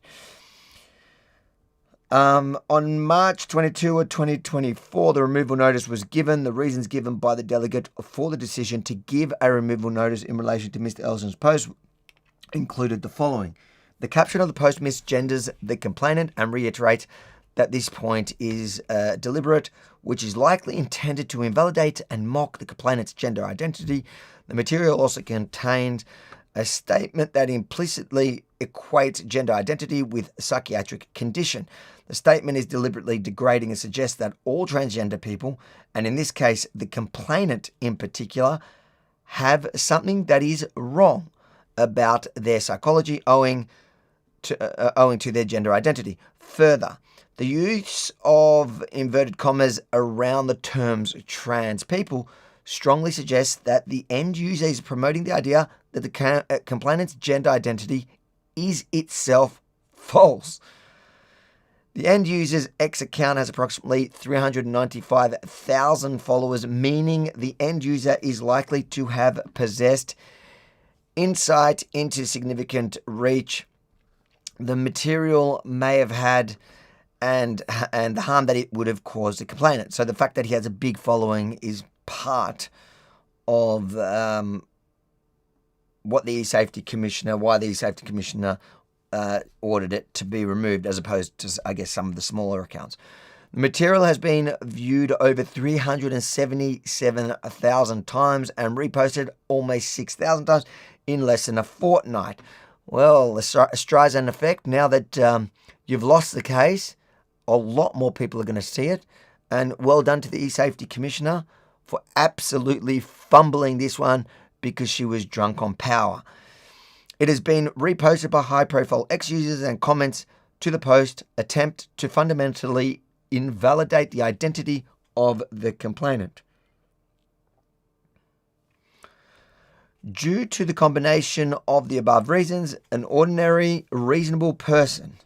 On March 22 of 2024, the removal notice was given. The reasons given by the delegate for the decision to give a removal notice in relation to Mr. Elston's post included the following. The caption of the post misgenders the complainant and reiterates that this point is deliberate, which is likely intended to invalidate and mock the complainant's gender identity. The material also contained a statement that implicitly equates gender identity with psychiatric condition. The statement is deliberately degrading and suggests that all transgender people, and in this case the complainant in particular, have something that is wrong about their psychology owing to their gender identity. Further, the use of inverted commas around the terms trans people strongly suggests that the end user is promoting the idea that the complainant's gender identity is itself false. The end user's X account has approximately 395,000 followers, meaning the end user is likely to have possessed insight into significant reach the material may have had and the harm that it would have caused the complainant. So the fact that he has a big following is part of why the eSafety Commissioner ordered it to be removed, as opposed to, I guess, some of the smaller accounts. The material has been viewed over 377,000 times and reposted almost 6,000 times in less than a fortnight. Well, the Streisand effect, now that you've lost the case, a lot more people are going to see it. And well done to the eSafety Commissioner for absolutely fumbling this one because she was drunk on power. It has been reposted by high-profile ex-users, and comments to the post attempt to fundamentally invalidate the identity of the complainant. Due to the combination of the above reasons, an ordinary, reasonable person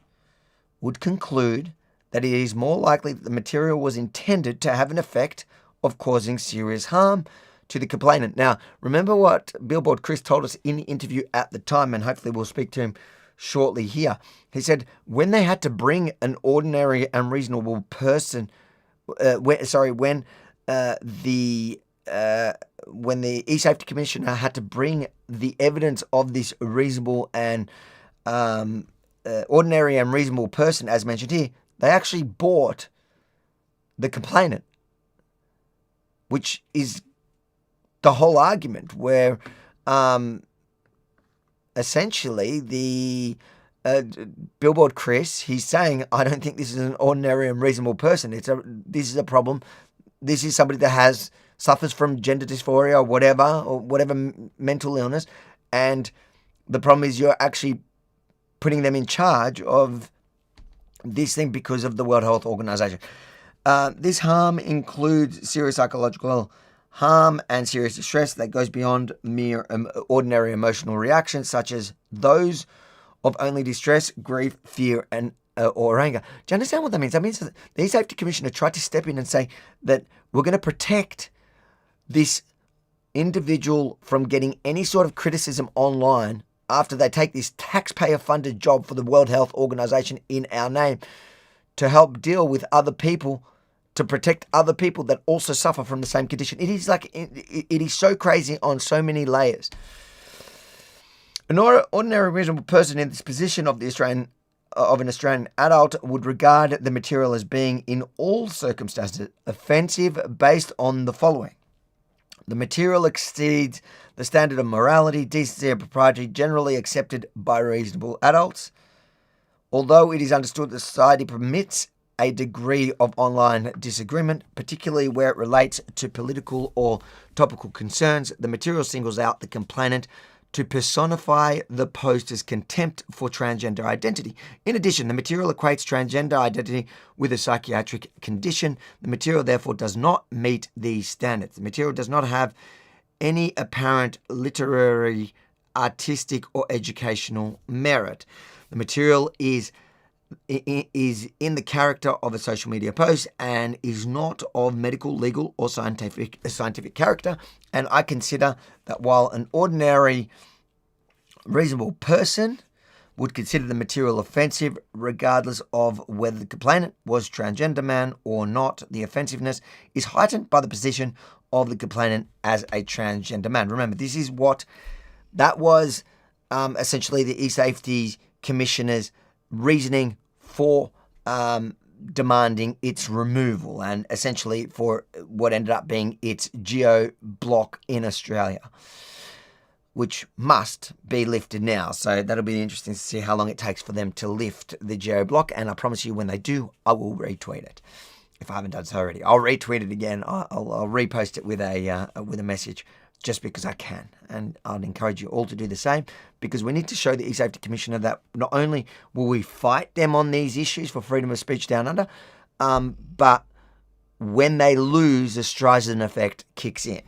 would conclude that it is more likely that the material was intended to have an effect of causing serious harm to the complainant. Now, remember what Billboard Chris told us in the interview at the time, and hopefully we'll speak to him shortly here. He said when they had to bring an ordinary and reasonable person, when the eSafety Commissioner had to bring the evidence of this reasonable and ordinary and reasonable person, as mentioned here, they actually bought the complainant, which is the whole argument, where essentially the Billboard Chris, he's saying, I don't think this is an ordinary and reasonable person. This is a problem. This is somebody that suffers from gender dysphoria or whatever mental illness, and the problem is you're actually putting them in charge of this thing because of the World Health Organization. This harm includes serious psychological harm and serious distress that goes beyond mere ordinary emotional reactions, such as those of only distress, grief, fear, and or anger. Do you understand what that means? That means that the eSafety Commissioner tried to step in and say that we're going to protect this individual from getting any sort of criticism online after they take this taxpayer-funded job for the World Health Organization in our name to help deal with other people, to protect other people that also suffer from the same condition. It is so crazy on so many layers. An ordinary reasonable person in this position of an Australian adult would regard the material as being in all circumstances offensive based on the following. The material exceeds the standard of morality, decency, and propriety generally accepted by reasonable adults. Although it is understood that society permits a degree of online disagreement, particularly where it relates to political or topical concerns, the material singles out the complainant to personify the poster's contempt for transgender identity. In addition, the material equates transgender identity with a psychiatric condition. The material, therefore, does not meet these standards. The material does not have any apparent literary, artistic, or educational merit. The material is in the character of a social media post and is not of medical, legal, or scientific character. And I consider that while an ordinary reasonable person would consider the material offensive regardless of whether the complainant was transgender man or not. The offensiveness is heightened by the position of the complainant as a transgender man. Remember, this is what that was essentially the eSafety Commissioner's reasoning for demanding its removal, and essentially for what ended up being its geo-block in Australia, which must be lifted now. So that'll be interesting to see how long it takes for them to lift the geo-block, and I promise you when they do, I will retweet it. If I haven't done so already, I'll retweet it again. I'll repost it with a message just because I can, and I'd encourage you all to do the same, because we need to show the eSafety Commissioner that not only will we fight them on these issues for freedom of speech down under, but when they lose, the Streisand effect kicks in.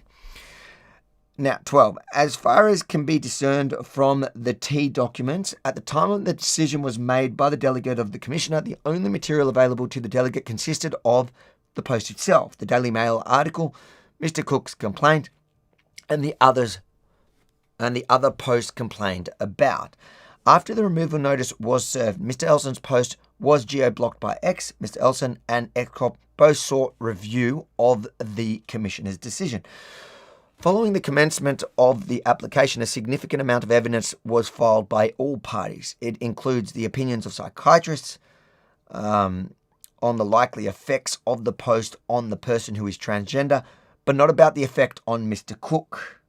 Now, 12. As far as can be discerned from the T documents, at the time the decision was made by the delegate of the Commissioner, the only material available to the delegate consisted of the post itself, the Daily Mail article, Mr. Cook's complaint, and the other post complained about. After the removal notice was served, Mr. Elson's post was geo-blocked by X. Mr. Elson and XCOP both sought review of the Commissioner's decision. Following the commencement of the application, a significant amount of evidence was filed by all parties. It includes the opinions of psychiatrists on the likely effects of the post on the person who is transgender, but not about the effect on Mr. Cook.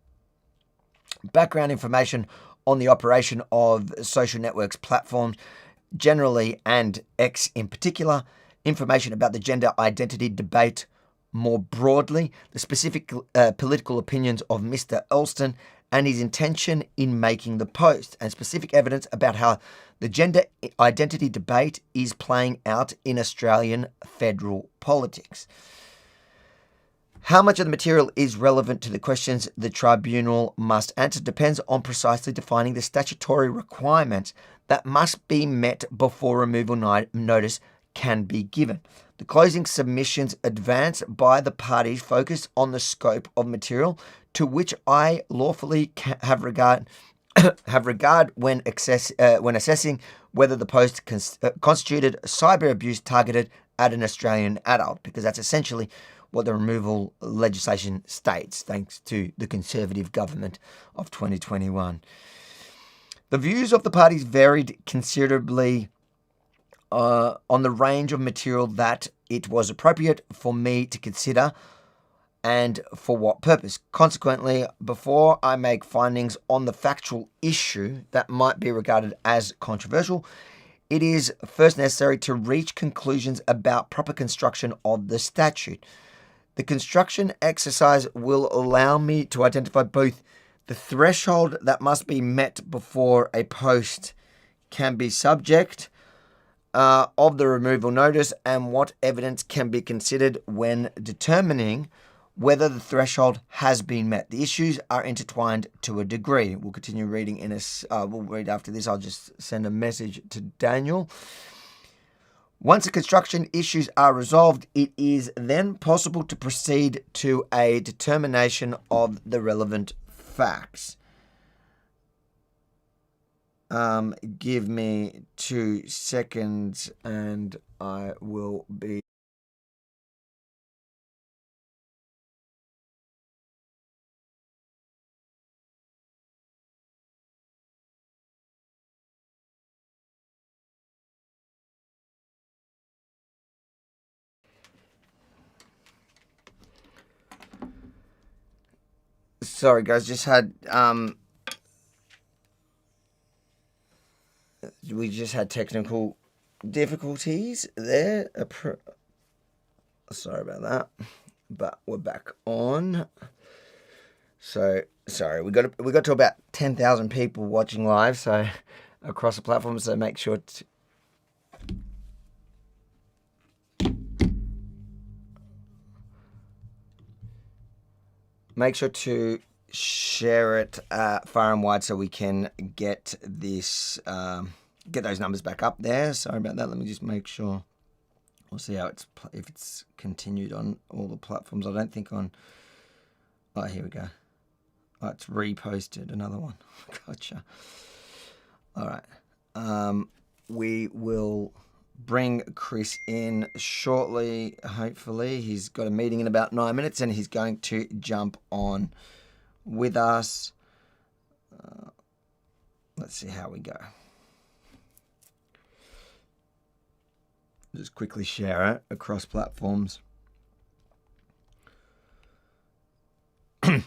Background information on the operation of social networks platforms generally and X in particular, information about the gender identity debate more broadly, the specific political opinions of Mr. Elston and his intention in making the post, and specific evidence about how the gender identity debate is playing out in Australian federal politics. How much of the material is relevant to the questions the tribunal must answer depends on precisely defining the statutory requirements that must be met before removal notice can be given. The closing submissions advanced by the parties focus on the scope of material to which I lawfully have regard when assessing whether the post constituted cyber abuse targeted at an Australian adult, because that's essentially what the removal legislation states, thanks to the Conservative government of 2021. The views of the parties varied considerably on the range of material that it was appropriate for me to consider and for what purpose. Consequently, before I make findings on the factual issue that might be regarded as controversial, it is first necessary to reach conclusions about proper construction of the statute. The construction exercise will allow me to identify both the threshold that must be met before a post can be subject of the removal notice and what evidence can be considered when determining whether the threshold has been met. The issues are intertwined to a degree. We'll continue reading we'll read after this. I'll just send a message to Daniel. Once the construction issues are resolved, it is then possible to proceed to a determination of the relevant facts. Give me 2 seconds and I will be... Sorry guys, just had we just had technical difficulties there. Sorry about that, but we're back on. So sorry, we got to about 10,000 people watching live, so across the platform. So make sure to share it far and wide so we can get this get those numbers back up there. Sorry about that. Let me just make sure. We'll see how if it's continued on all the platforms. I don't think on. Oh, here we go. Oh, it's reposted. Another one. Gotcha. All right. We will bring Chris in shortly, hopefully. He's got a meeting in about 9 minutes and he's going to jump on with us. Let's see how we go. Just quickly share it across platforms. Let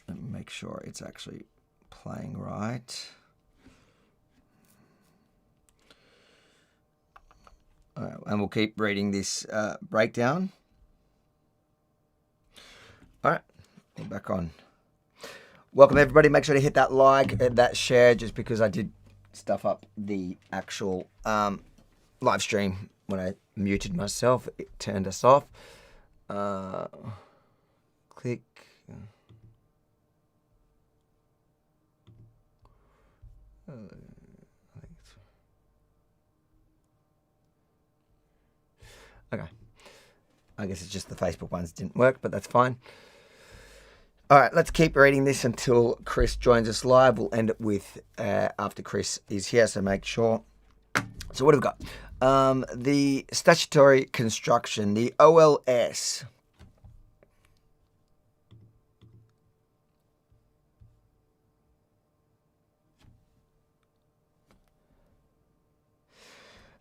me make sure it's actually playing right. All right, and we'll keep reading this breakdown. All right, we're back on. Welcome, everybody. Make sure to hit that like and that share, just because I did stuff up the actual live stream when I muted myself. It turned us off. Click. Okay. I guess it's just the Facebook ones didn't work, but that's fine. All right, let's keep reading this until Chris joins us live. We'll end it with after Chris is here, so make sure. So what have we got? The statutory construction, the OLS.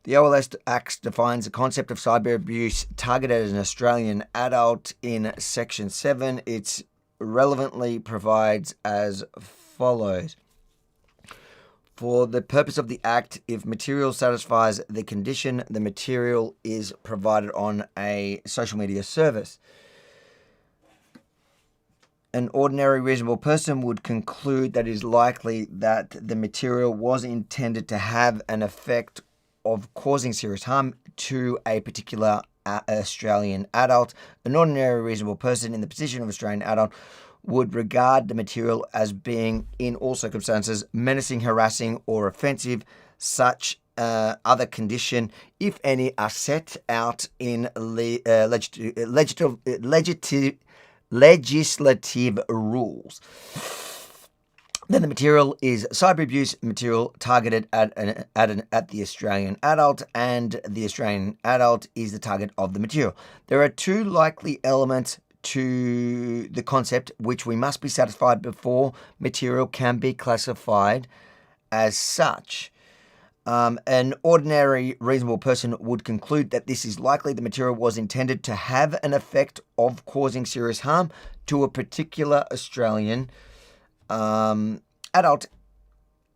The OLS Act defines the concept of cyber abuse targeted at an Australian adult in Section 7. It relevantly provides as follows. For the purpose of the Act, if material satisfies the condition, the material is provided on a social media service. An ordinary reasonable person would conclude that it is likely that the material was intended to have an effect of causing serious harm to a particular Australian adult. An ordinary reasonable person in the position of Australian adult would regard the material as being, in all circumstances, menacing, harassing, or offensive. Such other condition, if any, are set out in legislative rules. Then the material is cyber abuse material targeted at the Australian adult, and the Australian adult is the target of the material. There are two likely elements to the concept which we must be satisfied before material can be classified as such. An ordinary reasonable person would conclude that this is likely the material was intended to have an effect of causing serious harm to a particular Australian adult.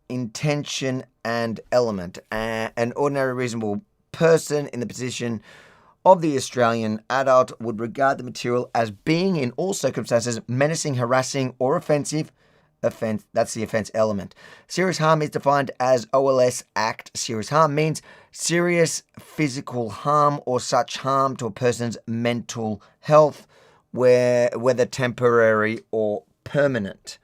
Intention and element. An ordinary reasonable person in the position of the Australian adult would regard the material as being, in all circumstances, menacing, harassing, or offensive. That's the offence element. Serious harm is defined as OLS Act. Serious harm means serious physical harm or such harm to a person's mental health, whether temporary or permanent.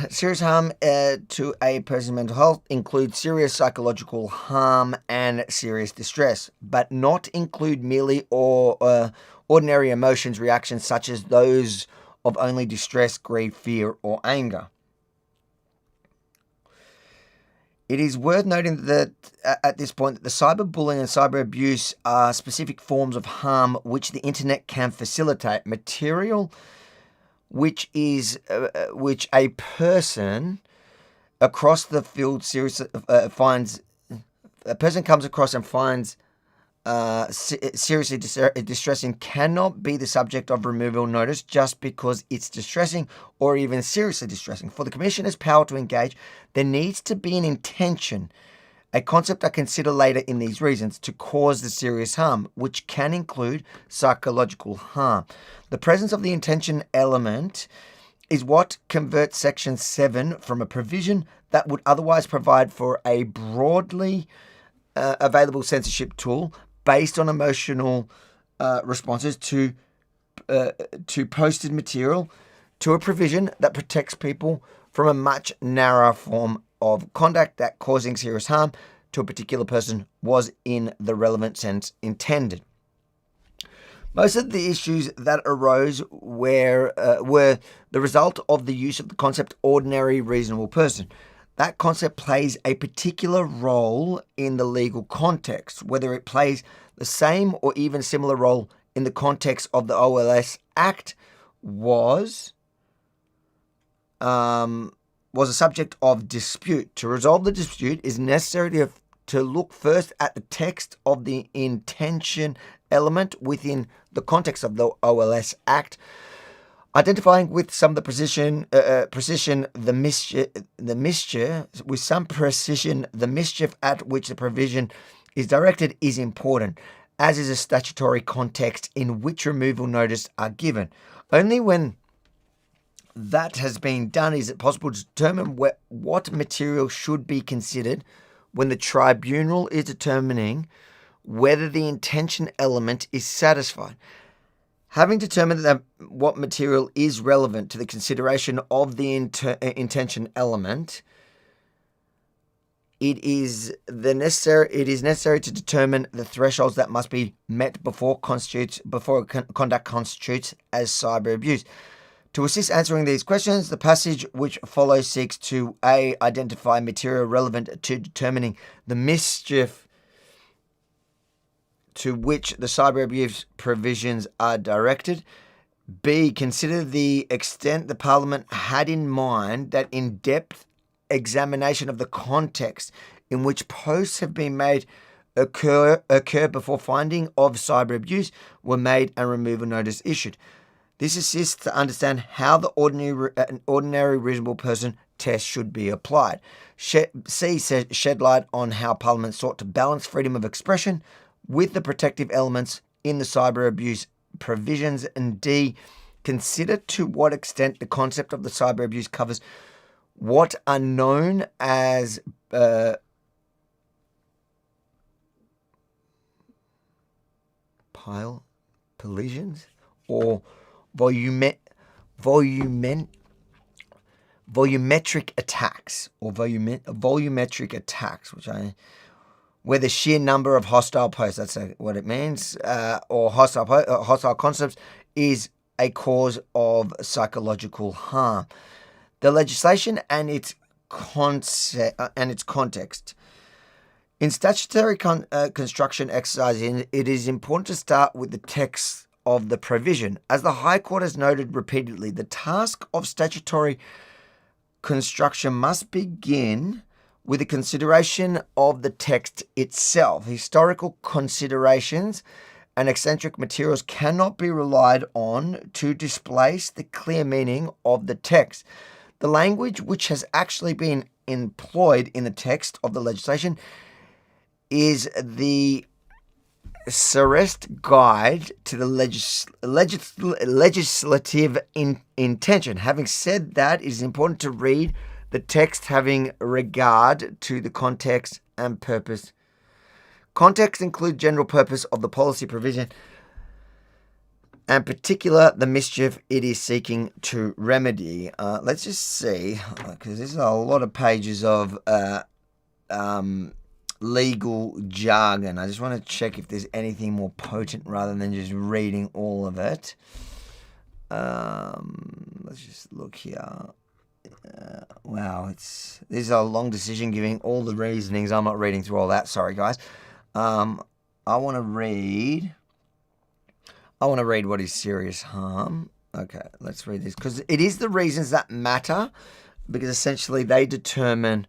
Serious harm to a person's mental health includes serious psychological harm and serious distress, but not include merely or ordinary emotions, reactions such as those of only distress, grief, fear, or anger. It is worth noting that at this point that the cyberbullying and cyber abuse are specific forms of harm which the internet can facilitate. Material which a person across the field finds a person comes across and finds seriously distressing cannot be the subject of removal notice just because it's distressing or even seriously distressing. For the Commissioner's power to engage, there needs to be an intention, a concept I consider later in these reasons, to cause the serious harm, which can include psychological harm. The presence of the intention element is what converts Section 7 from a provision that would otherwise provide for a broadly available censorship tool based on emotional responses to posted material to a provision that protects people from a much narrower form of conduct that causing serious harm to a particular person was in the relevant sense intended. Most of the issues that arose were the result of the use of the concept ordinary reasonable person. That concept plays a particular role in the legal context, whether it plays the same or even similar role in the context of the OLS Act was a subject of dispute. To resolve the dispute is necessary to look first at the text of the intention element within the context of the OLS Act, identifying with some of the precision the mischief at which the provision is directed is important, as is a statutory context in which removal notice are given. Only when that has been done is it possible to determine what material should be considered when the tribunal is determining whether the intention element is satisfied. Having determined that what material is relevant to the consideration of the intention element, it is necessary to determine the thresholds that must be met before conduct constitutes as cyber abuse. To assist answering these questions, the passage which follows seeks to A. Identify material relevant to determining the mischief to which the cyber abuse provisions are directed. B. Consider the extent the Parliament had in mind that in-depth examination of the context in which posts have been made occur before finding of cyber abuse were made and removal notice issued. This assists to understand how the ordinary reasonable person test should be applied. C. Shed light on how Parliament sought to balance freedom of expression with the protective elements in the cyber abuse provisions. And D. Consider to what extent the concept of the cyber abuse covers what are known as collisions or volumetric attacks or volumetric attacks, where the sheer number of hostile posts, that's what it means, or hostile concepts is a cause of psychological harm. The legislation and its context. In statutory construction exercise, it is important to start with the text of the provision. As the High Court has noted repeatedly, the task of statutory construction must begin with a consideration of the text itself. Historical considerations and eccentric materials cannot be relied on to displace the clear meaning of the text. The language which has actually been employed in the text of the legislation is the surest guide to the legislative intention. Having said that, it is important to read the text having regard to the context and purpose. Context include general purpose of the policy provision, and particular the mischief it is seeking to remedy. Let's just see, because there's a lot of pages of legal jargon. I just want to check if there's anything more potent rather than just reading all of it. Let's just look here. Wow, this is a long decision giving all the reasonings. I'm not reading through all that. Sorry, guys. I want to read what is serious harm. Okay, let's read this, because it is the reasons that matter, because essentially they determine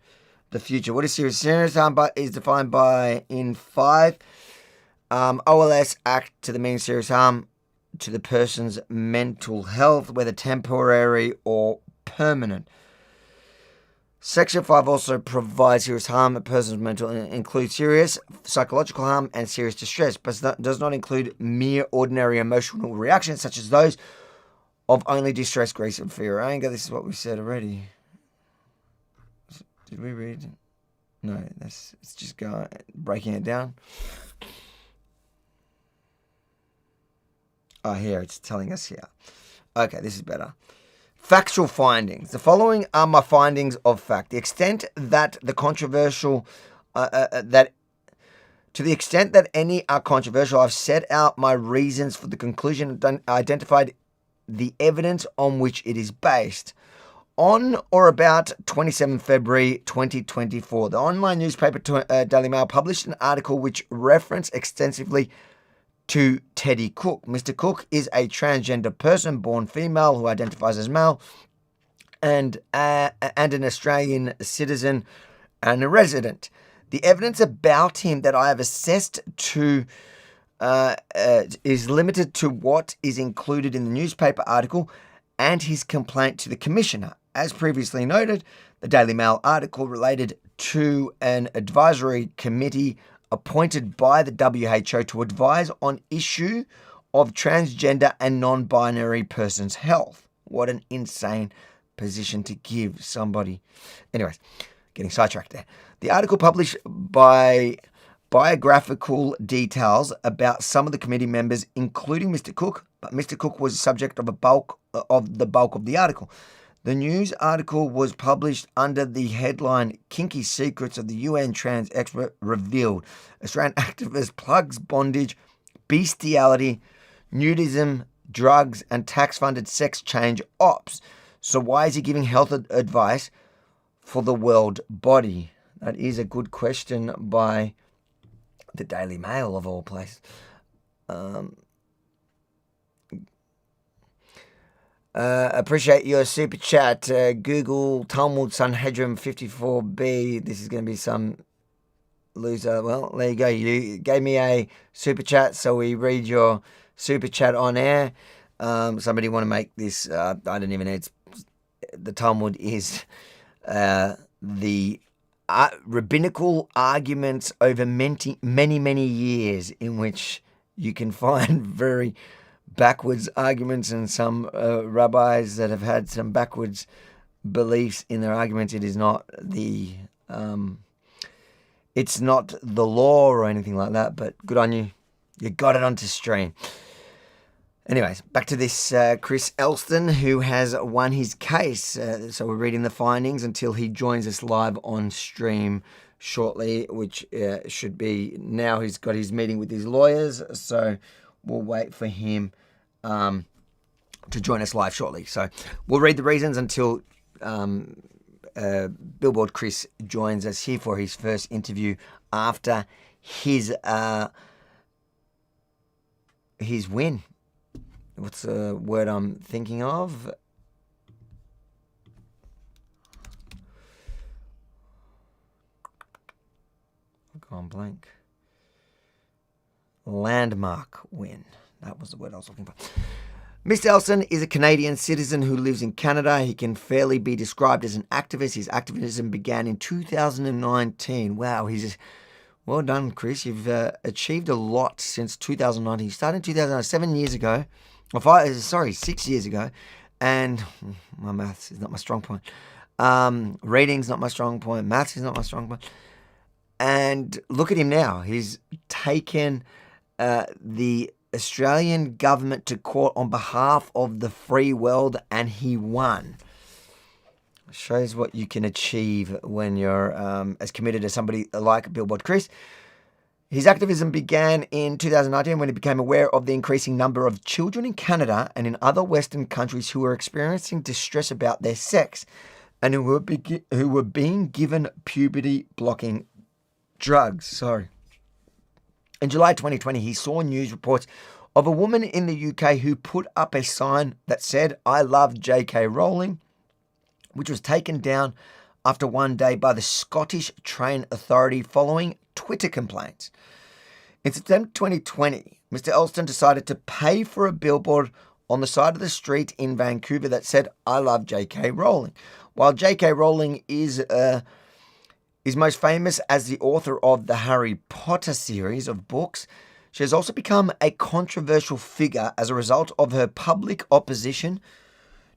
the future. What is serious? Serious harm is defined by in 5 OLS Act to the meaning serious harm to the person's mental health, whether temporary or permanent. Section 5 also provides serious harm a person's mental includes serious psychological harm and serious distress, but does not include mere ordinary emotional reactions such as those of only distress, grief, and fear or anger. This is what we said already. Did we read? No, it's just breaking it down. Oh, here, it's telling us here. Okay, this is better. Factual findings. The following are my findings of fact. The extent that the controversial, to the extent that any are controversial, I've set out my reasons for the conclusion and identified the evidence on which it is based. On or about 27 February 2024, the online newspaper Daily Mail published an article which referenced extensively to Teddy Cook. Mr. Cook is a transgender person, born female, who identifies as male, and an Australian citizen and a resident. The evidence about him that I have assessed to is limited to what is included in the newspaper article and his complaint to the Commissioner. As previously noted, the Daily Mail article related to an advisory committee appointed by the WHO to advise on issue of transgender and non-binary persons' health. What an insane position to give somebody. Anyways, getting sidetracked there. The article published biographical details about some of the committee members, including Mr. Cook, but Mr. Cook was the subject of the bulk of the article. The news article was published under the headline "Kinky Secrets of the UN Trans Expert Revealed. Australian activist plugs bondage, bestiality, nudism, drugs, and tax-funded sex change ops." So why is he giving health advice for the world body? That is a good question by the Daily Mail, of all places. Appreciate your super chat. Google Talmud Sanhedrin 54B. This is going to be some loser. Well, there you go. You gave me a super chat, so we read your super chat on air. Somebody want to make this, I don't even know, the Talmud is the rabbinical arguments over many years, in which you can find very backwards arguments, and some rabbis that have had some backwards beliefs in their arguments. It is not the it's not the law or anything like that, but good on you. You got it onto stream. Anyways, back to this Chris Elston, who has won his case. So we're reading the findings until he joins us live on stream shortly, which should be now. He's got his meeting with his lawyers, so we'll wait for him to join us live shortly. So we'll read the reasons until Billboard Chris joins us here for his first interview after his win. What's the word I'm thinking of? I've gone blank. Landmark win. That was the word I was looking for. Mr. Elson is a Canadian citizen who lives in Canada. He can fairly be described as an activist. His activism began in 2019. Wow, well done, Chris. You've achieved a lot since 2019. You started in 2007 years ago. 6 years ago. And my maths is not my strong point. Reading's not my strong point. Maths is not my strong point. And look at him now. He's taken the Australian government to court on behalf of the free world, and he won. Shows what you can achieve when you're as committed as somebody like Billboard Chris. His activism began in 2019 when he became aware of the increasing number of children in Canada and in other Western countries who were experiencing distress about their sex and who were being given puberty-blocking drugs. In July 2020, he saw news reports of a woman in the UK who put up a sign that said, "I love J.K. Rowling," which was taken down after one day by the Scottish Train Authority following Twitter complaints. In September 2020, Mr. Elston decided to pay for a billboard on the side of the street in Vancouver that said, "I love J.K. Rowling." While J.K. Rowling is most famous as the author of the Harry Potter series of books, She has also become a controversial figure as a result of her public opposition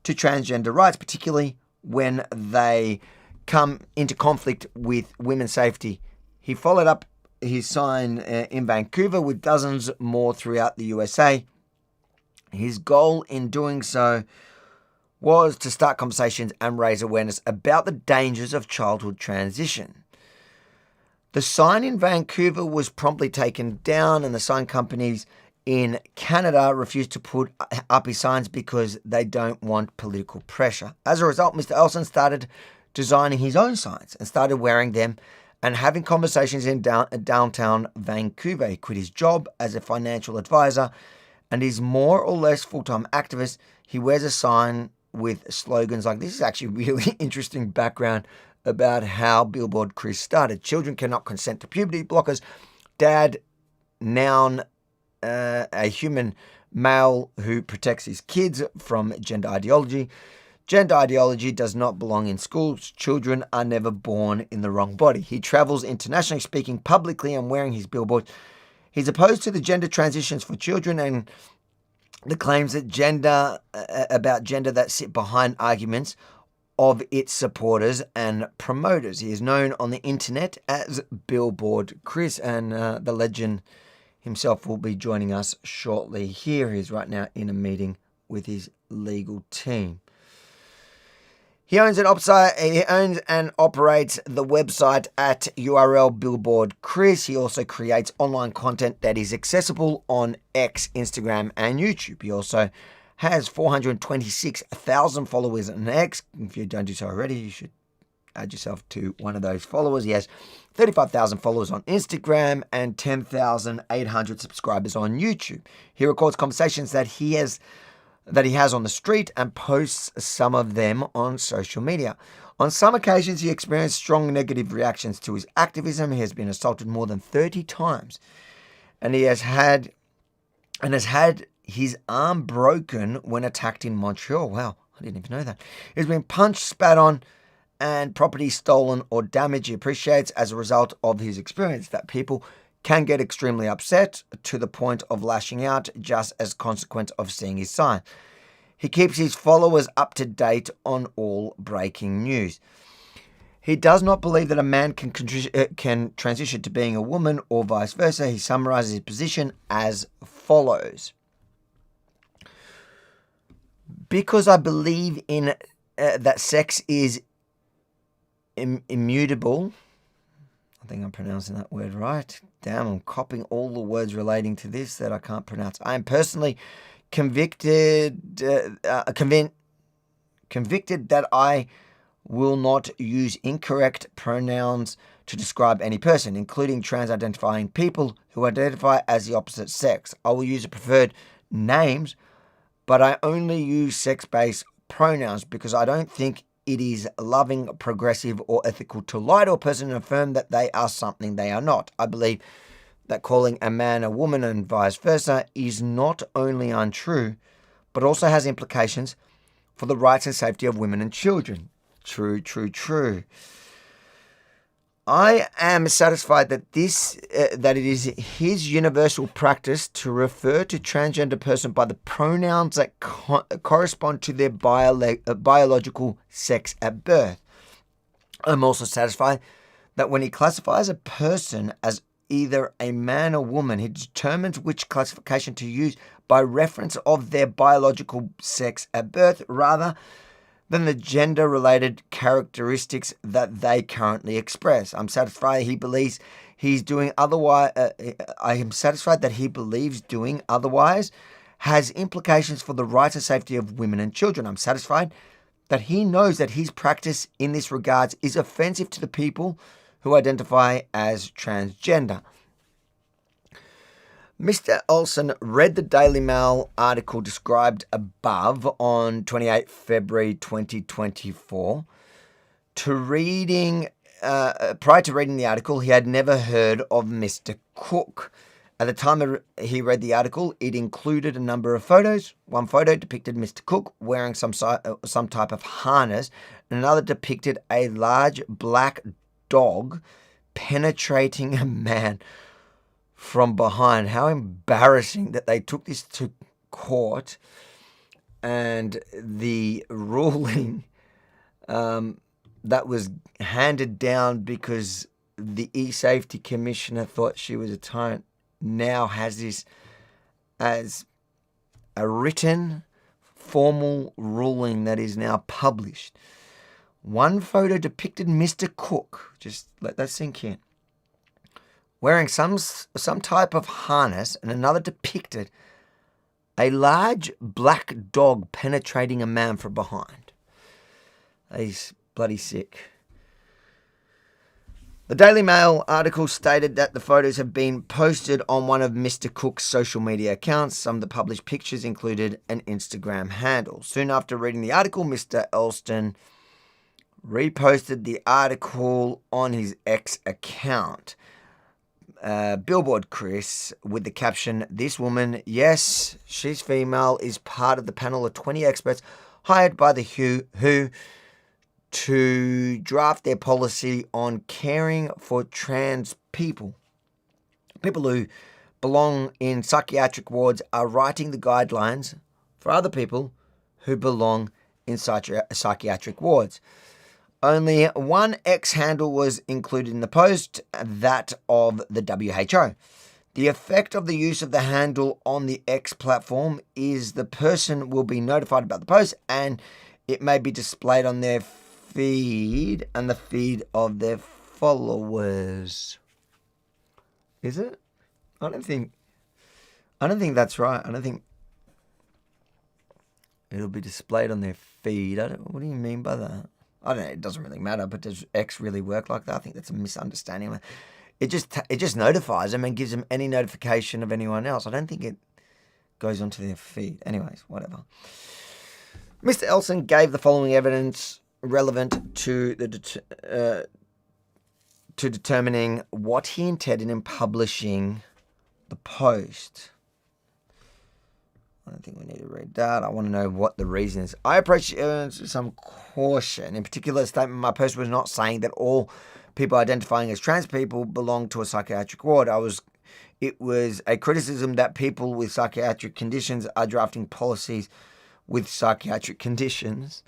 to transgender rights, particularly when they come into conflict with women's safety. He followed up his sign in Vancouver with dozens more throughout the USA. His goal in doing so was to start conversations and raise awareness about the dangers of childhood transition. The sign in Vancouver was promptly taken down, and the sign companies in Canada refused to put up his signs because they don't want political pressure. As a result, Mr. Elson started designing his own signs and started wearing them and having conversations in downtown Vancouver. He quit his job as a financial advisor and is more or less full-time activist. He wears a sign with slogans like this. Is actually really interesting background about how Billboard Chris started. Children cannot consent to puberty blockers. Dad, noun, a human male who protects his kids from gender ideology. Gender ideology does not belong in schools. Children are never born in the wrong body. He travels internationally, speaking publicly and wearing his billboard. He's opposed to the gender transitions for children and the claims that about gender that sit behind arguments of its supporters and promoters. He is known on the internet as Billboard Chris, and the legend himself will be joining us shortly. Here he is right now in a meeting with his legal team. He owns and operates the website at URL Billboard Chris. He also creates online content that is accessible on X, Instagram, and YouTube. He also has 426,000 followers on X. If you don't do so already, you should add yourself to one of those followers. He has 35,000 followers on Instagram and 10,800 subscribers on YouTube. He records conversations that he has on the street and posts some of them on social media. On some occasions, he experienced strong negative reactions to his activism. He has been assaulted more than 30 times, and he has had his arm broken when attacked in Montreal. Wow, I didn't even know that. He's been punched, spat on, and property stolen or damaged. He appreciates, as a result of his experience, that people can get extremely upset to the point of lashing out just as a consequence of seeing his sign. He keeps his followers up to date on all breaking news. He does not believe that a man can transition to being a woman or vice versa. He summarizes his position as follows. Because I believe in that sex is immutable. I think I'm pronouncing that word right. Damn, I'm copying all the words relating to this that I can't pronounce. I am personally convicted that I will not use incorrect pronouns to describe any person, including trans-identifying people who identify as the opposite sex. I will use preferred names, but I only use sex-based pronouns because I don't think it is loving, progressive, or ethical to lie to a person and affirm that they are something they are not. I believe that calling a man a woman and vice versa is not only untrue, but also has implications for the rights and safety of women and children. True, true, true. I am satisfied that that it is his universal practice to refer to transgender person by the pronouns that correspond to their biological sex at birth. I'm also satisfied that when he classifies a person as either a man or woman, he determines which classification to use by reference of their biological sex at birth rather than the gender-related characteristics that they currently express. I'm satisfied he believes he's doing otherwise. I am satisfied that he believes doing otherwise has implications for the rights and safety of women and children. I'm satisfied that he knows that his practice in this regard is offensive to the people who identify as transgender. Mr. Olsen read the Daily Mail article described above on 28 February 2024. Prior to reading the article, he had never heard of Mr. Cook. At the time he read the article, it included a number of photos. One photo depicted Mr. Cook wearing some type of harness, and another depicted a large black dog penetrating a man from behind. How embarrassing that they took this to court and the ruling that was handed down because the eSafety Commissioner thought she was a tyrant now has this as a written formal ruling that is now published. One photo depicted Mr. Cook, just let that sink in, wearing some type of harness, and another depicted a large black dog penetrating a man from behind. He's bloody sick. The Daily Mail article stated that the photos have been posted on one of Mr. Cook's social media accounts. Some of the published pictures included an Instagram handle. Soon after reading the article, Mr. Elston reposted the article on his X account. Billboard Chris with the caption, "This woman, yes, she's female, is part of the panel of 20 experts hired by the WHO to draft their policy on caring for trans people. People who belong in psychiatric wards are writing the guidelines for other people who belong in psychiatric wards." Only one X handle was included in the post, that of the WHO. The effect of the use of the handle on the X platform is the person will be notified about the post and it may be displayed on their feed and the feed of their followers. Is it? I don't think that's right. I don't think it'll be displayed on their feed. What do you mean by that? I don't know. It doesn't really matter. But does X really work like that? I think that's a misunderstanding. It just notifies them and gives them any notification of anyone else. I don't think it goes onto their feed. Anyways, whatever. Mr. Elston gave the following evidence relevant to the to determining what he intended in publishing the post. I don't think we need to read that. I want to know what the reason is. I approach evidence with some caution. In particular, statement my post was not saying that all people identifying as trans people belong to a psychiatric ward. It was a criticism that people with psychiatric conditions are drafting policies with psychiatric conditions.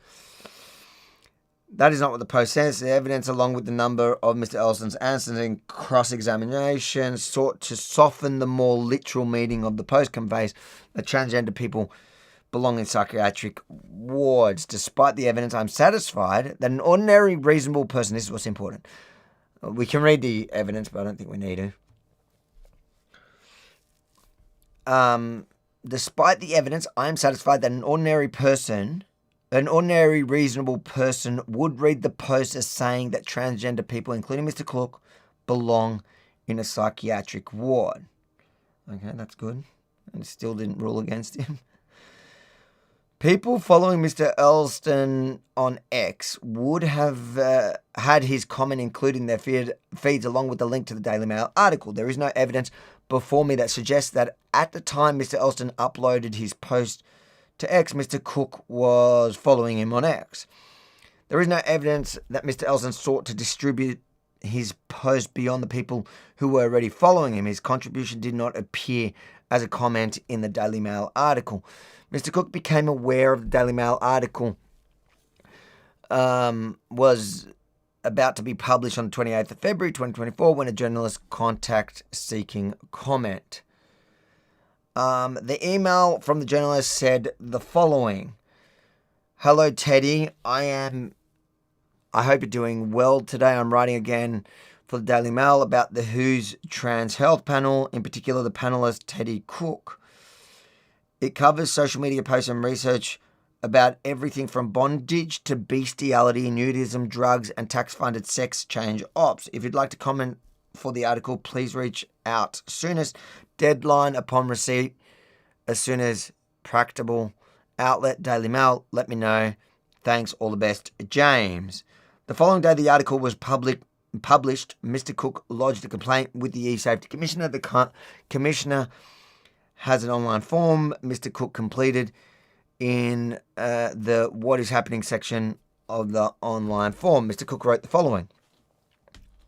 That is not what the post says. The evidence, along with the number of Mr. Elston's answers in cross-examination, sought to soften the more literal meaning of the post, conveys that transgender people belong in psychiatric wards. Despite the evidence, I'm satisfied that an ordinary, reasonable person, this is what's important. We can read the evidence, but I don't think we need to. Despite the evidence, I am satisfied that an ordinary, reasonable person would read the post as saying that transgender people, including Mr. Cook, belong in a psychiatric ward. Okay, that's good. And it still didn't rule against him. People following Mr. Elston on X would have had his comment included in their feeds along with the link to the Daily Mail article. There is no evidence before me that suggests that at the time Mr. Elston uploaded his post to X, Mr. Cook was following him on X. There is no evidence that Mr. Elston sought to distribute his post beyond the people who were already following him. His contribution did not appear as a comment in the Daily Mail article. Mr. Cook became aware of the Daily Mail article was about to be published on the 28th of February 2024 when a journalist contacted seeking comment. The email from the journalist said the following. "Hello, Teddy. I hope you're doing well today. I'm writing again for the Daily Mail about the WHO's Trans Health Panel, in particular the panelist Teddy Cook. It covers social media posts and research about everything from bondage to bestiality, nudism, drugs, and tax-funded sex change ops. If you'd like to comment for the article, please reach out. Soonest deadline upon receipt, as soon as practicable. Outlet, Daily Mail, let me know. Thanks, all the best, James." The following day the article was published. Mr. Cook lodged a complaint with the eSafety Commissioner. The Commissioner has an online form Mr. Cook completed in the What is Happening section of the online form. Mr. Cook wrote the following.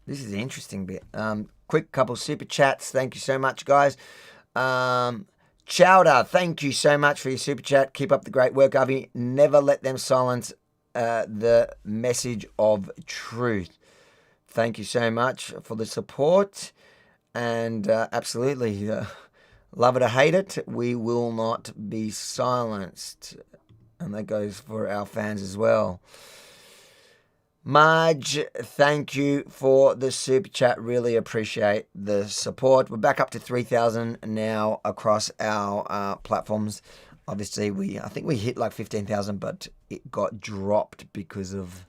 This is the interesting bit. quick couple super chats. Thank you so much, guys. Chowder, thank you so much for your super chat. Keep up the great work, Avi. Never let them silence the message of truth. Thank you so much for the support. And absolutely, love it or hate it, we will not be silenced. And that goes for our fans as well. Marge, thank you for the super chat. Really appreciate the support. We're back up to 3,000 now across our platforms. Obviously, I think we hit like 15,000, but it got dropped because of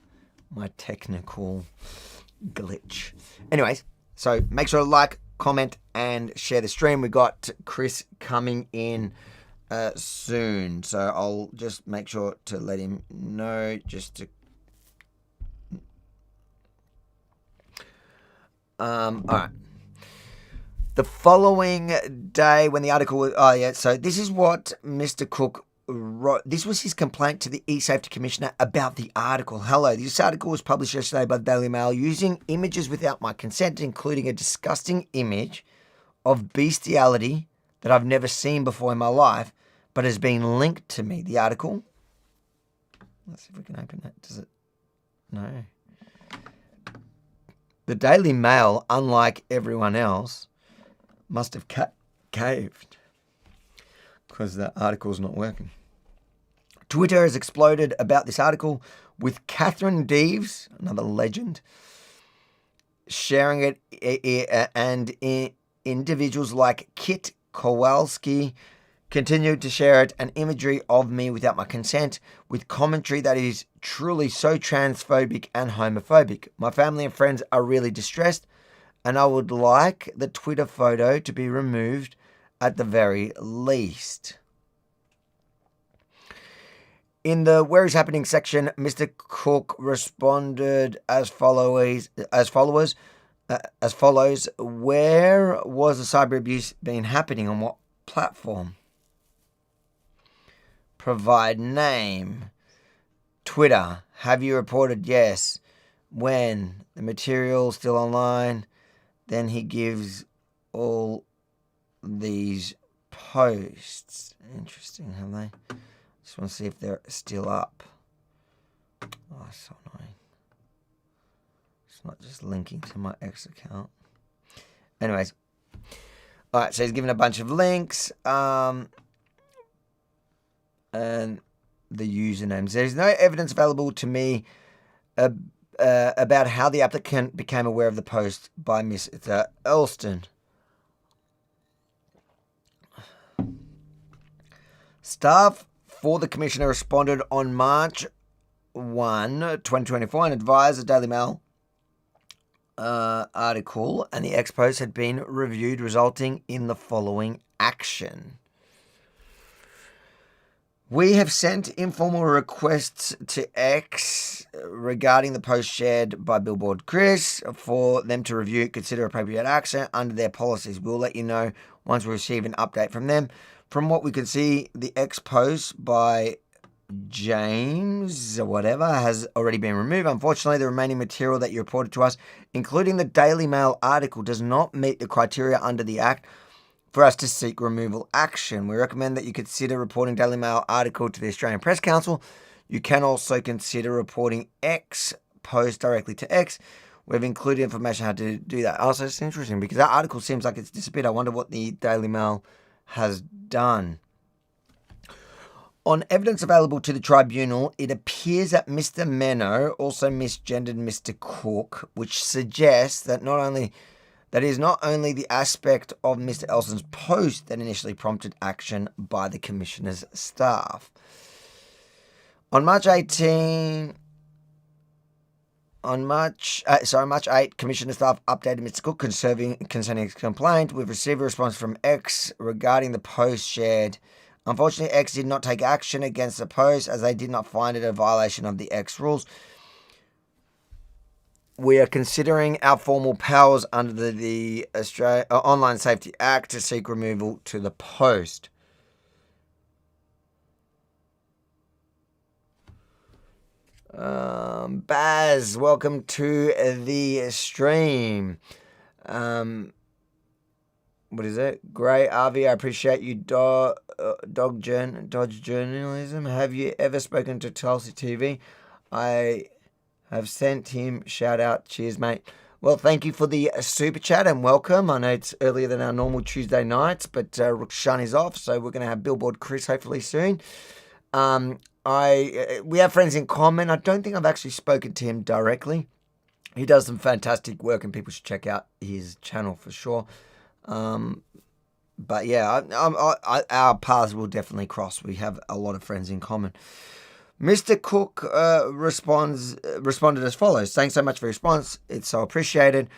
my technical glitch. Anyways, so make sure to like, comment, and share the stream. We got Chris coming in soon, so I'll just make sure to let him know just to. All right. The following day, when the article was, so this is what Mr. Cook wrote. This was his complaint to the eSafety Commissioner about the article. Hello, this article was published yesterday by the Daily Mail using images without my consent, including a disgusting image of bestiality that I've never seen before in my life, but has been linked to me. The article. Let's see if we can open that. Does it? No. The Daily Mail, unlike everyone else, must have caved because the article's not working. Twitter has exploded about this article, with Catherine Deves, another legend, sharing it, and individuals like Kit Kowalski continued to share it, and imagery of me without my consent, with commentary that is truly so transphobic and homophobic. My family and friends are really distressed, and I would like the Twitter photo to be removed at the very least. In the Where is Happening section, Mr. Cook responded as follows. Where was the cyber abuse been happening? On what platform? Provide name. Twitter. Have you reported? Yes. When? The material still online. Then he gives all these posts. Interesting, have they? Just want to see if they're still up. Oh, so annoying. It's not just linking to my X account. Anyways. Alright, so he's given a bunch of links. And the usernames. There is no evidence available to me about how the applicant became aware of the post by Mr. Elston. Staff for the Commissioner responded on March 1, 2024 and advised the Daily Mail article and the X post had been reviewed, resulting in the following action. We have sent informal requests to X regarding the post shared by Billboard Chris for them to review, consider appropriate action under their policies. We'll let you know once we receive an update from them. From what we can see, the X post by James or whatever has already been removed. Unfortunately, the remaining material that you reported to us, including the Daily Mail article, does not meet the criteria under the Act for us to seek removal action. We recommend that you consider reporting Daily Mail article to the Australian Press Council. You can also consider reporting X post directly to X. We've included information how to do that. Also, it's interesting because that article seems like it's disappeared. I wonder what the Daily Mail has done. On evidence available to the tribunal, it appears that Mr. Menno also misgendered Mr. Cook, which suggests that it is not only the aspect of Mr. Elston's post that initially prompted action by the Commissioner's staff. On March 8, Commissioner staff updated Mr. Cook concerning his complaint. We've received a response from X regarding the post shared. Unfortunately, X did not take action against the post as they did not find it a violation of the X rules. We are considering our formal powers under the Australia Online Safety Act to seek removal to the post. Baz, welcome to the stream. What is it? Great, Avi, I appreciate you, Dodge journalism. Have you ever spoken to Tulsi TV? I have sent him shout out. Cheers, mate. Well, thank you for the super chat and welcome. I know it's earlier than our normal Tuesday nights, but Rukshan is off, so we're going to have Billboard Chris hopefully soon. We have friends in common. I don't think I've actually spoken to him directly. He does some fantastic work, and people should check out his channel for sure. But yeah, our paths will definitely cross. We have a lot of friends in common. Mr. Cook responded as follows. Thanks so much for your response. It's so appreciated.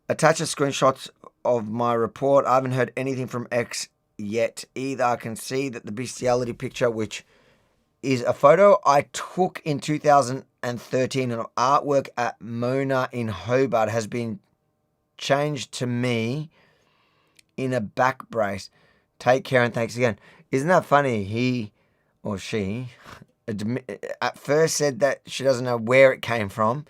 Attach a screenshot of my report. I haven't heard anything from X yet either. I can see that the bestiality picture, which is a photo I took in 2013 an artwork at Mona in Hobart, has been changed to me in a back brace. Take care and thanks again. Isn't that funny? He or she at first said that she doesn't know where it came from.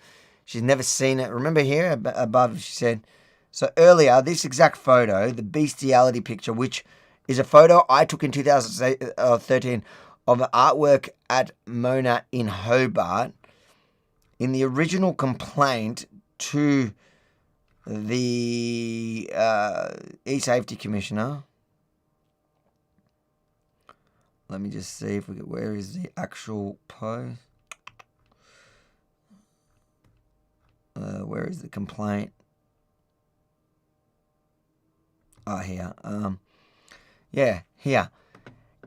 She's never seen it. Remember here above she said, so earlier this exact photo, the bestiality picture, which is a photo I took in 2013 of an artwork at Mona in Hobart. In the original complaint to the eSafety Commissioner. Let me just see if we get, where is the actual post? Where is the complaint? Oh, here. Yeah, here.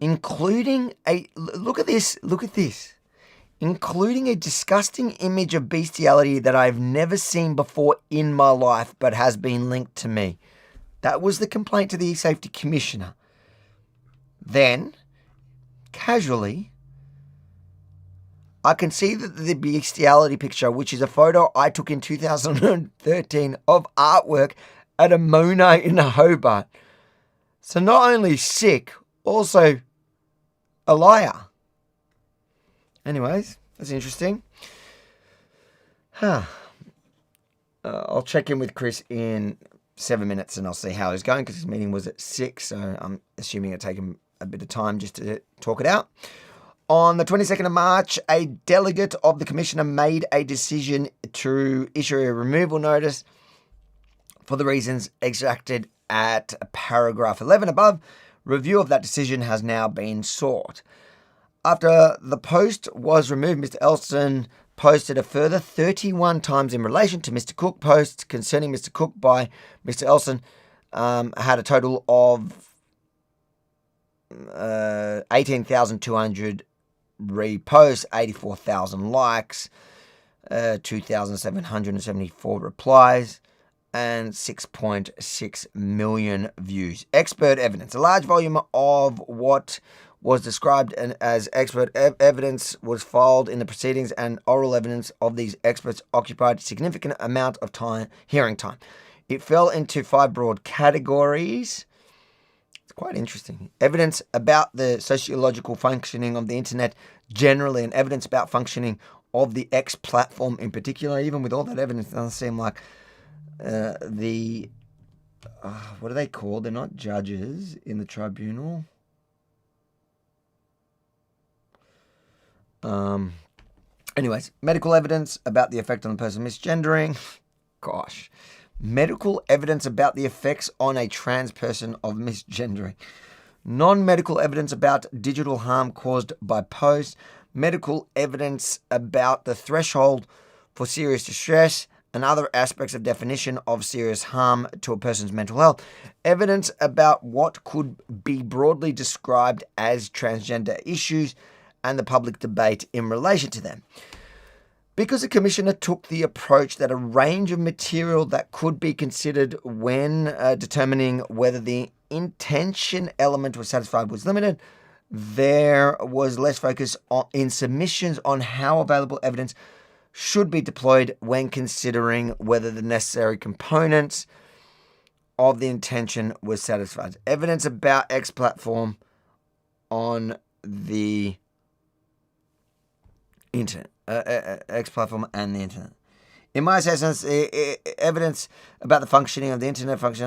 Including a, look at this. Including a disgusting image of bestiality that I've never seen before in my life, but has been linked to me. That was the complaint to the eSafety Commissioner. Then, casually, I can see that the bestiality picture, which is a photo I took in 2013 of artwork at a Mona in Hobart. So not only sick, also a liar. Anyways, that's interesting. I'll check in with Chris in 7 minutes and I'll see how he's going because his meeting was at 6, so I'm assuming it'll take him a bit of time just to talk it out. On the 22nd of March, a delegate of the Commissioner made a decision to issue a removal notice for the reasons extracted at paragraph 11 above. Review of that decision has now been sought. After the post was removed, Mr. Elston posted a further 31 times in relation to Mr. Cook. Posts concerning Mr. Cook by Mr. Elston had a total of 18,200 reposts, 84,000 likes, 2,774 replies, and 6.6 million views. Expert evidence. A large volume of what was described as expert evidence was filed in the proceedings, and oral evidence of these experts occupied a significant amount of hearing time. It fell into 5 broad categories. It's quite interesting. Evidence about the sociological functioning of the internet generally, and evidence about functioning of the X platform in particular. Even with all that evidence, it doesn't seem like what are they called? They're not judges in the tribunal. Anyways, medical evidence about the effect on the person misgendering. Gosh. Medical evidence about the effects on a trans person of misgendering. Non-medical evidence about digital harm caused by posts. Medical evidence about the threshold for serious distress and other aspects of definition of serious harm to a person's mental health. Evidence about what could be broadly described as transgender issues and the public debate in relation to them. Because the Commissioner took the approach that a range of material that could be considered when determining whether the intention element was satisfied was limited, there was less focus in submissions on how available evidence should be deployed when considering whether the necessary components of the intention was satisfied. Evidence about X platform on the internet, X platform and the internet. In my assessments, evidence about the functioning of the internet function,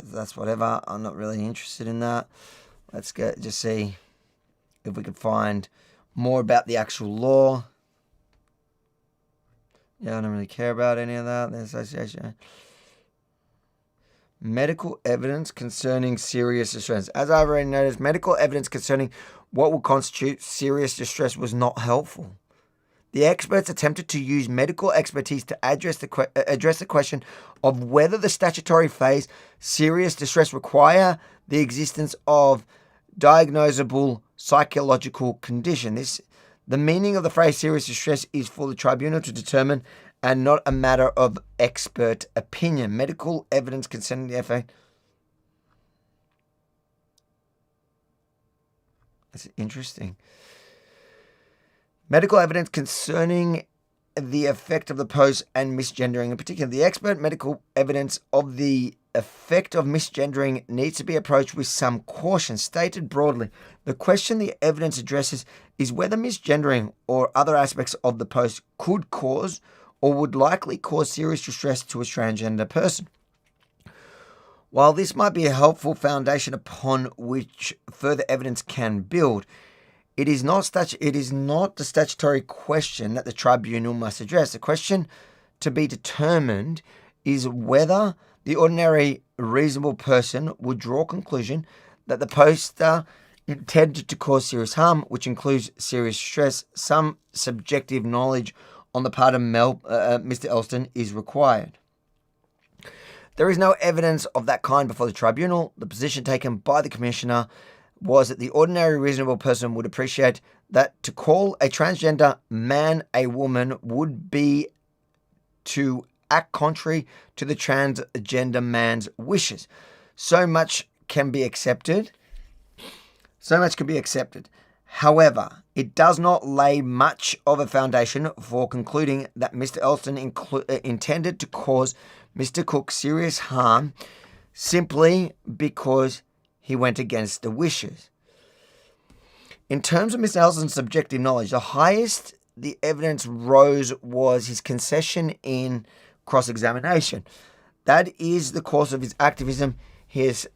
that's whatever. I'm not really interested in that. Let's just see if we can find more about the actual law. Yeah, I don't really care about any of that. The association. Medical evidence concerning serious distress. As I've already noticed, medical evidence concerning what would constitute serious distress was not helpful. The experts attempted to use medical expertise to address the question of whether the statutory phrase serious distress require the existence of diagnosable psychological condition. The meaning of the phrase serious distress is for the tribunal to determine and not a matter of expert opinion. Medical evidence concerning the effect. That's interesting. Medical evidence concerning the effect of the post and misgendering in particular. The expert medical evidence of the effect of misgendering needs to be approached with some caution. Stated broadly, the question the evidence addresses is whether misgendering or other aspects of the post could cause or would likely cause serious distress to a transgender person. While this might be a helpful foundation upon which further evidence can build, it is not the statutory question that the tribunal must address. The question to be determined is whether the ordinary reasonable person would draw a conclusion that the poster intended to cause serious harm, which includes serious stress. Some subjective knowledge on the part of Mr. Elston is required. There is no evidence of that kind before the tribunal. The position taken by the Commissioner was that the ordinary reasonable person would appreciate that to call a transgender man a woman would be to act contrary to the transgender man's wishes. So much can be accepted. However, it does not lay much of a foundation for concluding that Mr. Elston intended to cause Mr. Cook serious harm simply because he went against the wishes. In terms of Mr. Elston's subjective knowledge, the highest the evidence rose was his concession in cross-examination. That is the course of his activism. He has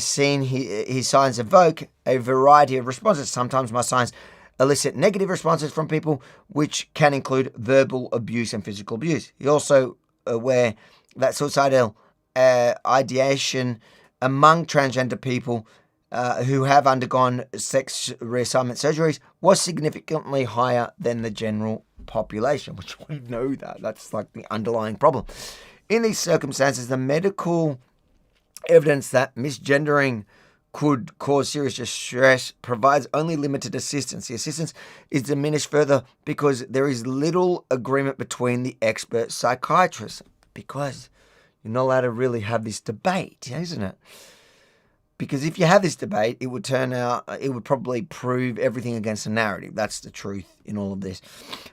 seen his signs evoke a variety of responses. Sometimes my signs elicit negative responses from people, which can include verbal abuse and physical abuse. He also aware that suicidal ideation among transgender people who have undergone sex reassignment surgeries was significantly higher than the general population, which we know that's like the underlying problem. In these circumstances, the medical evidence that misgendering could cause serious distress provides only limited assistance. The assistance is diminished further because there is little agreement between the expert psychiatrists, because you're not allowed to really have this debate, isn't it? Because if you have this debate, it would probably prove everything against the narrative. That's the truth in all of this.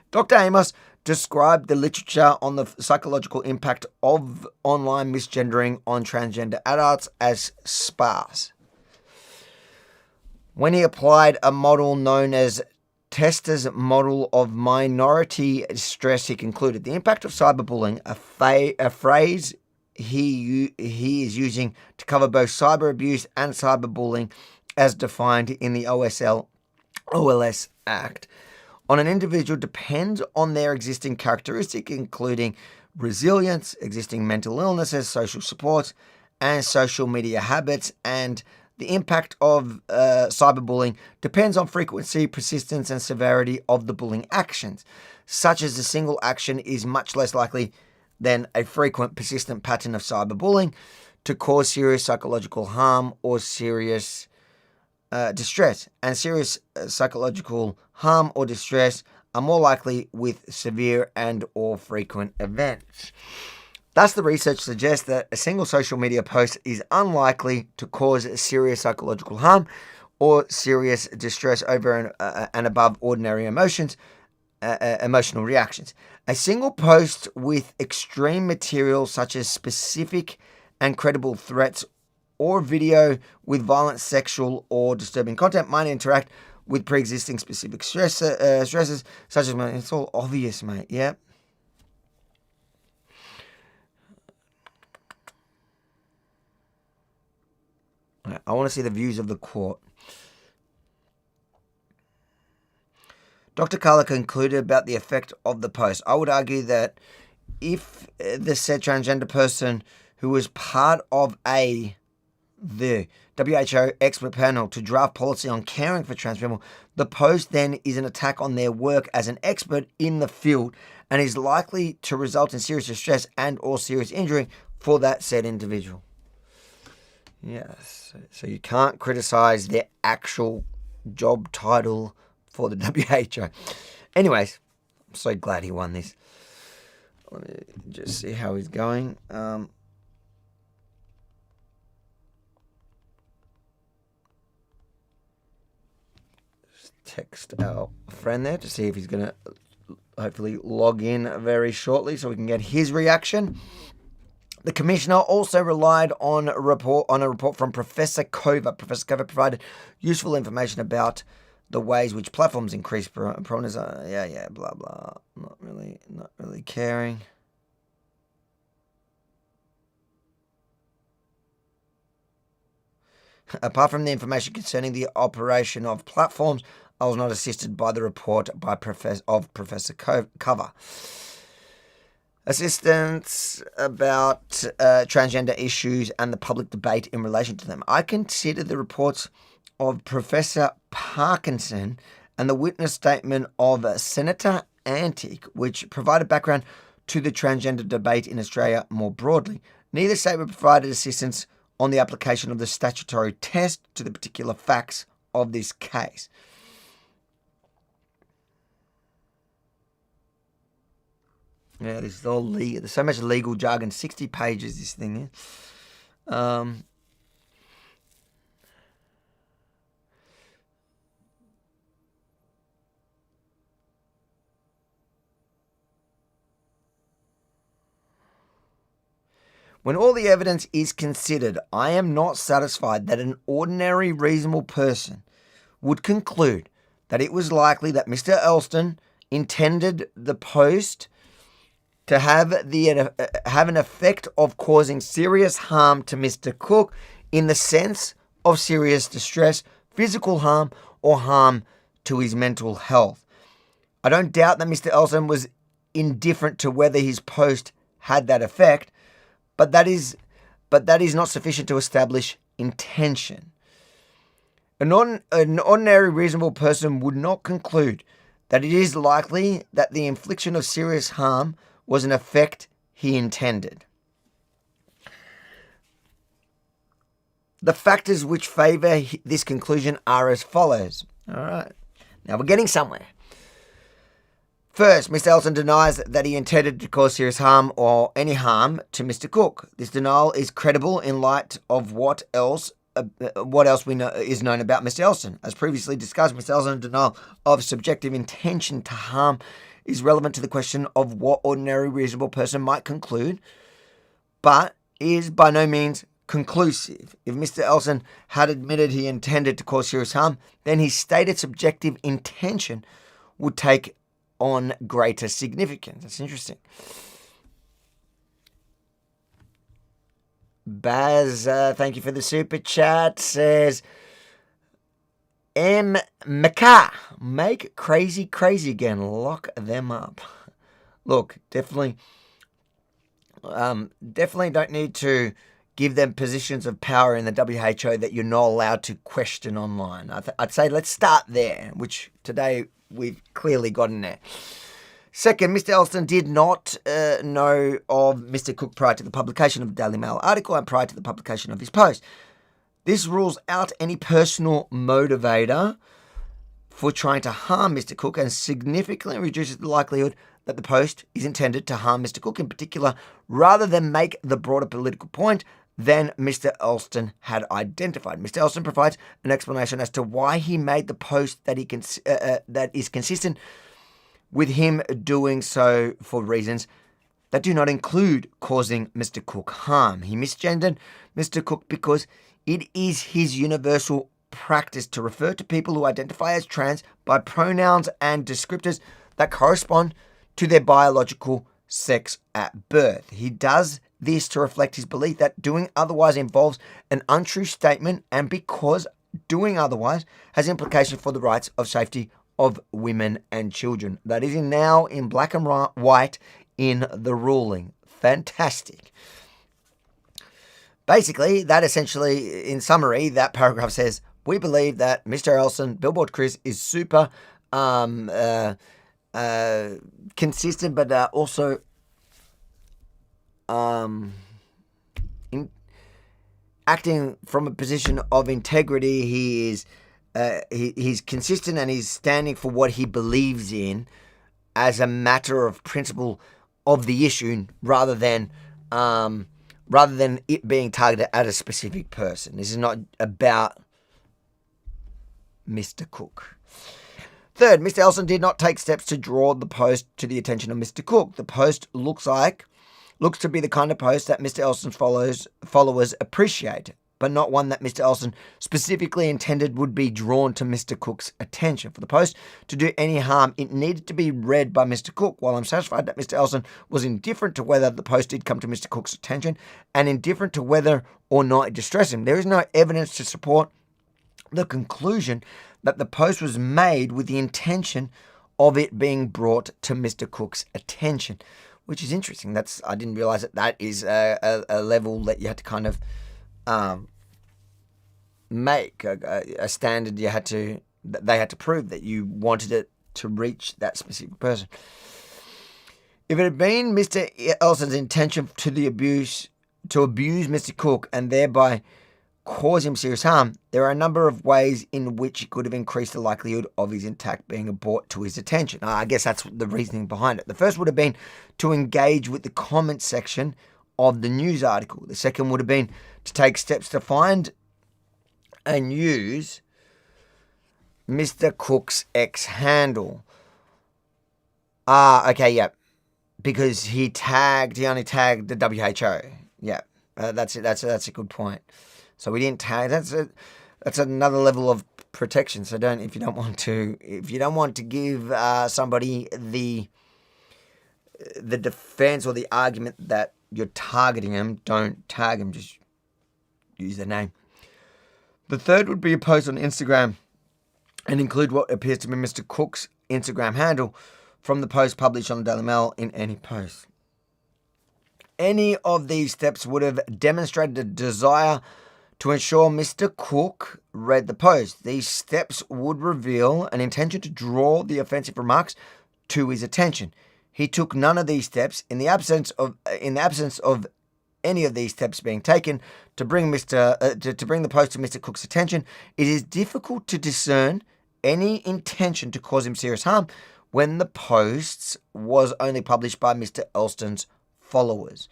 Dr. Amos described the literature on the psychological impact of online misgendering on transgender adults as sparse. When he applied a model known as Tester's model of minority stress, he concluded the impact of cyberbullying, a phrase he is using to cover both cyber abuse and cyberbullying as defined in the OLS Act, on an individual depends on their existing characteristics, including resilience, existing mental illnesses, social supports, and social media habits. And the impact of cyberbullying depends on frequency, persistence, and severity of the bullying actions, such as a single action is much less likely than a frequent, persistent pattern of cyberbullying to cause serious psychological harm or serious distress. And serious psychological harm or distress are more likely with severe and or frequent events. Thus, the research suggests that a single social media post is unlikely to cause serious psychological harm or serious distress over and above ordinary emotional reactions. A single post with extreme material such as specific and credible threats or video with violent, sexual or disturbing content might interact with pre-existing specific stresses such as, it's all obvious, mate, yeah. I want to see the views of the court. Dr. Carla concluded about the effect of the post. I would argue that if the said transgender person who was part of the WHO expert panel to draft policy on caring for trans people, the post then is an attack on their work as an expert in the field and is likely to result in serious distress and or serious injury for that said individual. Yes, so you can't criticize their actual job title for the WHO. Anyways, I'm so glad he won this. Let me just see how he's going. Just text our friend there to see if he's going to hopefully log in very shortly so we can get his reaction. The Commissioner also relied on a report from Professor Kova. Professor Kova provided useful information about the ways which platforms increase prominence. Blah blah. Not really caring. Apart from the information concerning the operation of platforms, I was not assisted by the report by Professor Kova. Assistance about transgender issues and the public debate in relation to them. I consider the reports of Professor Parkinson and the witness statement of Senator Antic, which provided background to the transgender debate in Australia more broadly. Neither statement provided assistance on the application of the statutory test to the particular facts of this case. Yeah, this is all legal. There's so much legal jargon. 60 pages, this thing is. When all the evidence is considered, I am not satisfied that an ordinary reasonable person would conclude that it was likely that Mr. Elston intended the post to have an effect of causing serious harm to Mr. Cook in the sense of serious distress, physical harm, or harm to his mental health. I don't doubt that Mr. Elston was indifferent to whether his post had that effect, but that is not sufficient to establish intention. An ordinary reasonable person would not conclude that it is likely that the infliction of serious harm was an effect he intended. The factors which favour this conclusion are as follows. All right. Now we're getting somewhere. First, Mr. Elston denies that he intended to cause serious harm or any harm to Mr. Cook. This denial is credible in light of what else we know is known about Mr. Elston. As previously discussed, Mr. Elston's denial of subjective intention to harm is relevant to the question of what ordinary reasonable person might conclude, but is by no means conclusive. If Mr. Elston had admitted he intended to cause serious harm, then his stated subjective intention would take on greater significance. That's interesting. Baz, thank you for the super chat, says M. McCar, make crazy again, lock them up. Look, definitely don't need to give them positions of power in the WHO that you're not allowed to question online. I'd say let's start there, which today we've clearly gotten there. Second, Mr. Elston did not know of Mr. Cook prior to the publication of the Daily Mail article and prior to the publication of his post. This rules out any personal motivator for trying to harm Mr. Cook and significantly reduces the likelihood that the post is intended to harm Mr. Cook in particular, rather than make the broader political point than Mr. Elston had identified. Mr. Elston provides an explanation as to why he made the post that is consistent with him doing so for reasons that do not include causing Mr. Cook harm. He misgendered Mr. Cook because it is his universal practice to refer to people who identify as trans by pronouns and descriptors that correspond to their biological sex at birth. He does this to reflect his belief that doing otherwise involves an untrue statement and because doing otherwise has implications for the rights of safety of women and children. That is now in black and white in the ruling. Fantastic. Basically, that essentially, in summary, that paragraph says, we believe that Mr. Elson, Billboard Chris, is super consistent, but also acting from a position of integrity. He is he's consistent and he's standing for what he believes in as a matter of principle of the issue, rather than it being targeted at a specific person. This is not about Mr. Cook. Third, Mr. Elson did not take steps to draw the post to the attention of Mr. Cook. The post looks to be the kind of post that Mr. Elson's followers appreciate, but not one that Mr. Elson specifically intended would be drawn to Mr. Cook's attention. For the post to do any harm, it needed to be read by Mr. Cook. While I'm satisfied that Mr. Elson was indifferent to whether the post did come to Mr. Cook's attention and indifferent to whether or not it distressed him, there is no evidence to support the conclusion that the post was made with the intention of it being brought to Mr. Cook's attention, which is interesting. I didn't realize that is a level that you had to kind of make a standard. They had to prove that you wanted it to reach that specific person. If it had been Mr. Elson's intention to abuse Mr. Cook and thereby cause him serious harm, there are a number of ways in which it could have increased the likelihood of his attack being brought to his attention. I guess that's the reasoning behind it. The first would have been to engage with the comment section of the news article. The second would have been to take steps to find and use Mr. Cook's X handle. Okay, yeah. Because he only tagged the WHO. Yeah, that's it. That's a good point. So we didn't tag. That's another level of protection. So if you don't want to give somebody the defense or the argument that you're targeting them, don't tag them. Just use their name. The third would be a post on Instagram and include what appears to be Mr. Cook's Instagram handle from the post published on the Daily Mail in any post. Any of these steps would have demonstrated a desire to ensure Mr. Cook read the post. These steps would reveal an intention to draw the offensive remarks to his attention. He took none of these steps. In the absence of any of these steps being taken to bring the post to Mr. Cook's attention, it is difficult to discern any intention to cause him serious harm when the post was only published by Mr. Elston's followers.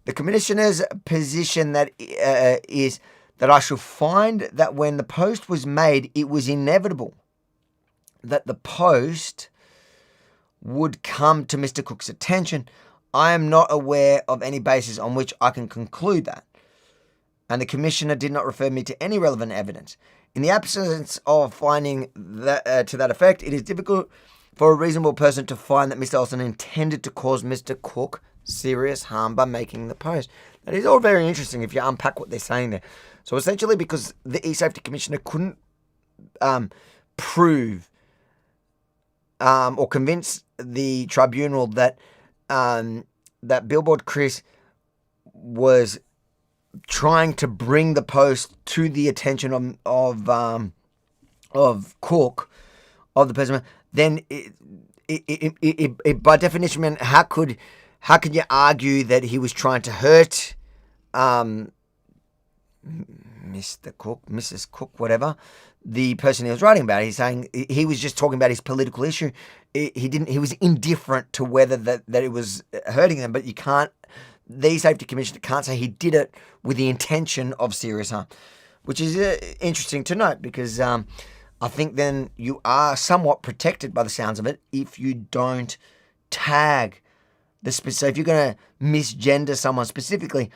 The Commissioner's position is that I shall find that when the post was made, it was inevitable that the post would come to Mr. Cook's attention. I am not aware of any basis on which I can conclude that. And the Commissioner did not refer me to any relevant evidence. In the absence of finding that to that effect, it is difficult for a reasonable person to find that Mr. Elson intended to cause Mr. Cook serious harm by making the post. That is all very interesting if you unpack what they're saying there. So essentially, because the eSafety Commissioner couldn't prove or convince the tribunal that that Billboard Chris was trying to bring the post to the attention of Cook, of the person, then it by definition meant how could you argue that he was trying to hurt Mr. Cook, Mrs. Cook, whatever, the person he was writing about? He's saying he was just talking about his political issue. He was indifferent to whether that it was hurting them, but you can't, the Safety Commissioner can't say he did it with the intention of serious harm, which is interesting to note, because I think then you are somewhat protected by the sounds of it if you don't tag so if you're going to misgender someone specifically,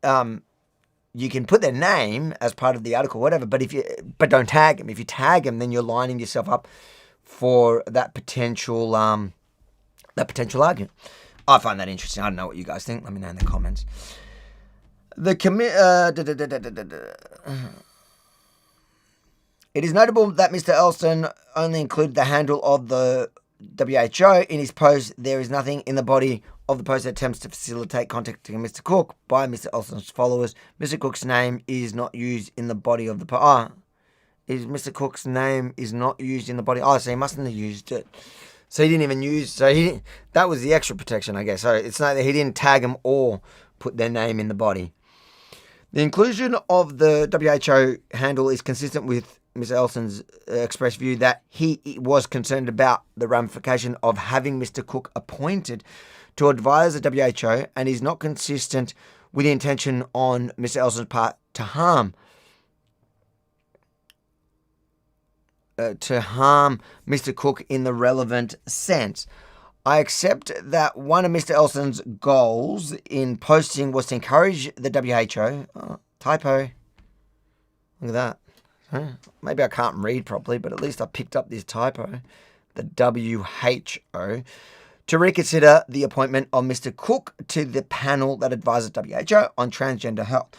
you can put their name as part of the article, whatever, but don't tag them. If you tag them, then you're lining yourself up for that potential argument. I find that interesting. I don't know what you guys think. Let me know in the comments. It is notable that Mr. Elston only included the handle of the WHO in his post. There is nothing in the body of the post that attempts to facilitate contacting Mr. Cook by Mr. Elston's followers. Mr. Cook's name is not used in the body of the post. Mr. Cook's name is not used in the body. Oh, so he mustn't have used it. So he didn't even use. That was the extra protection, I guess. So it's not that he didn't tag them or put their name in the body. The inclusion of the WHO handle is consistent with Mr. Elston's expressed view that he was concerned about the ramification of having Mr. Cook appointed to advise the WHO, and is not consistent with the intention on Mr. Elston's part to harm Mr. Cook in the relevant sense. I accept that one of Mr. Elston's goals in posting was to encourage the WHO. Oh, typo. Look at that. Maybe I can't read properly, but at least I picked up this typo. The WHO. To reconsider the appointment of Mr. Cook to the panel that advises WHO on transgender health.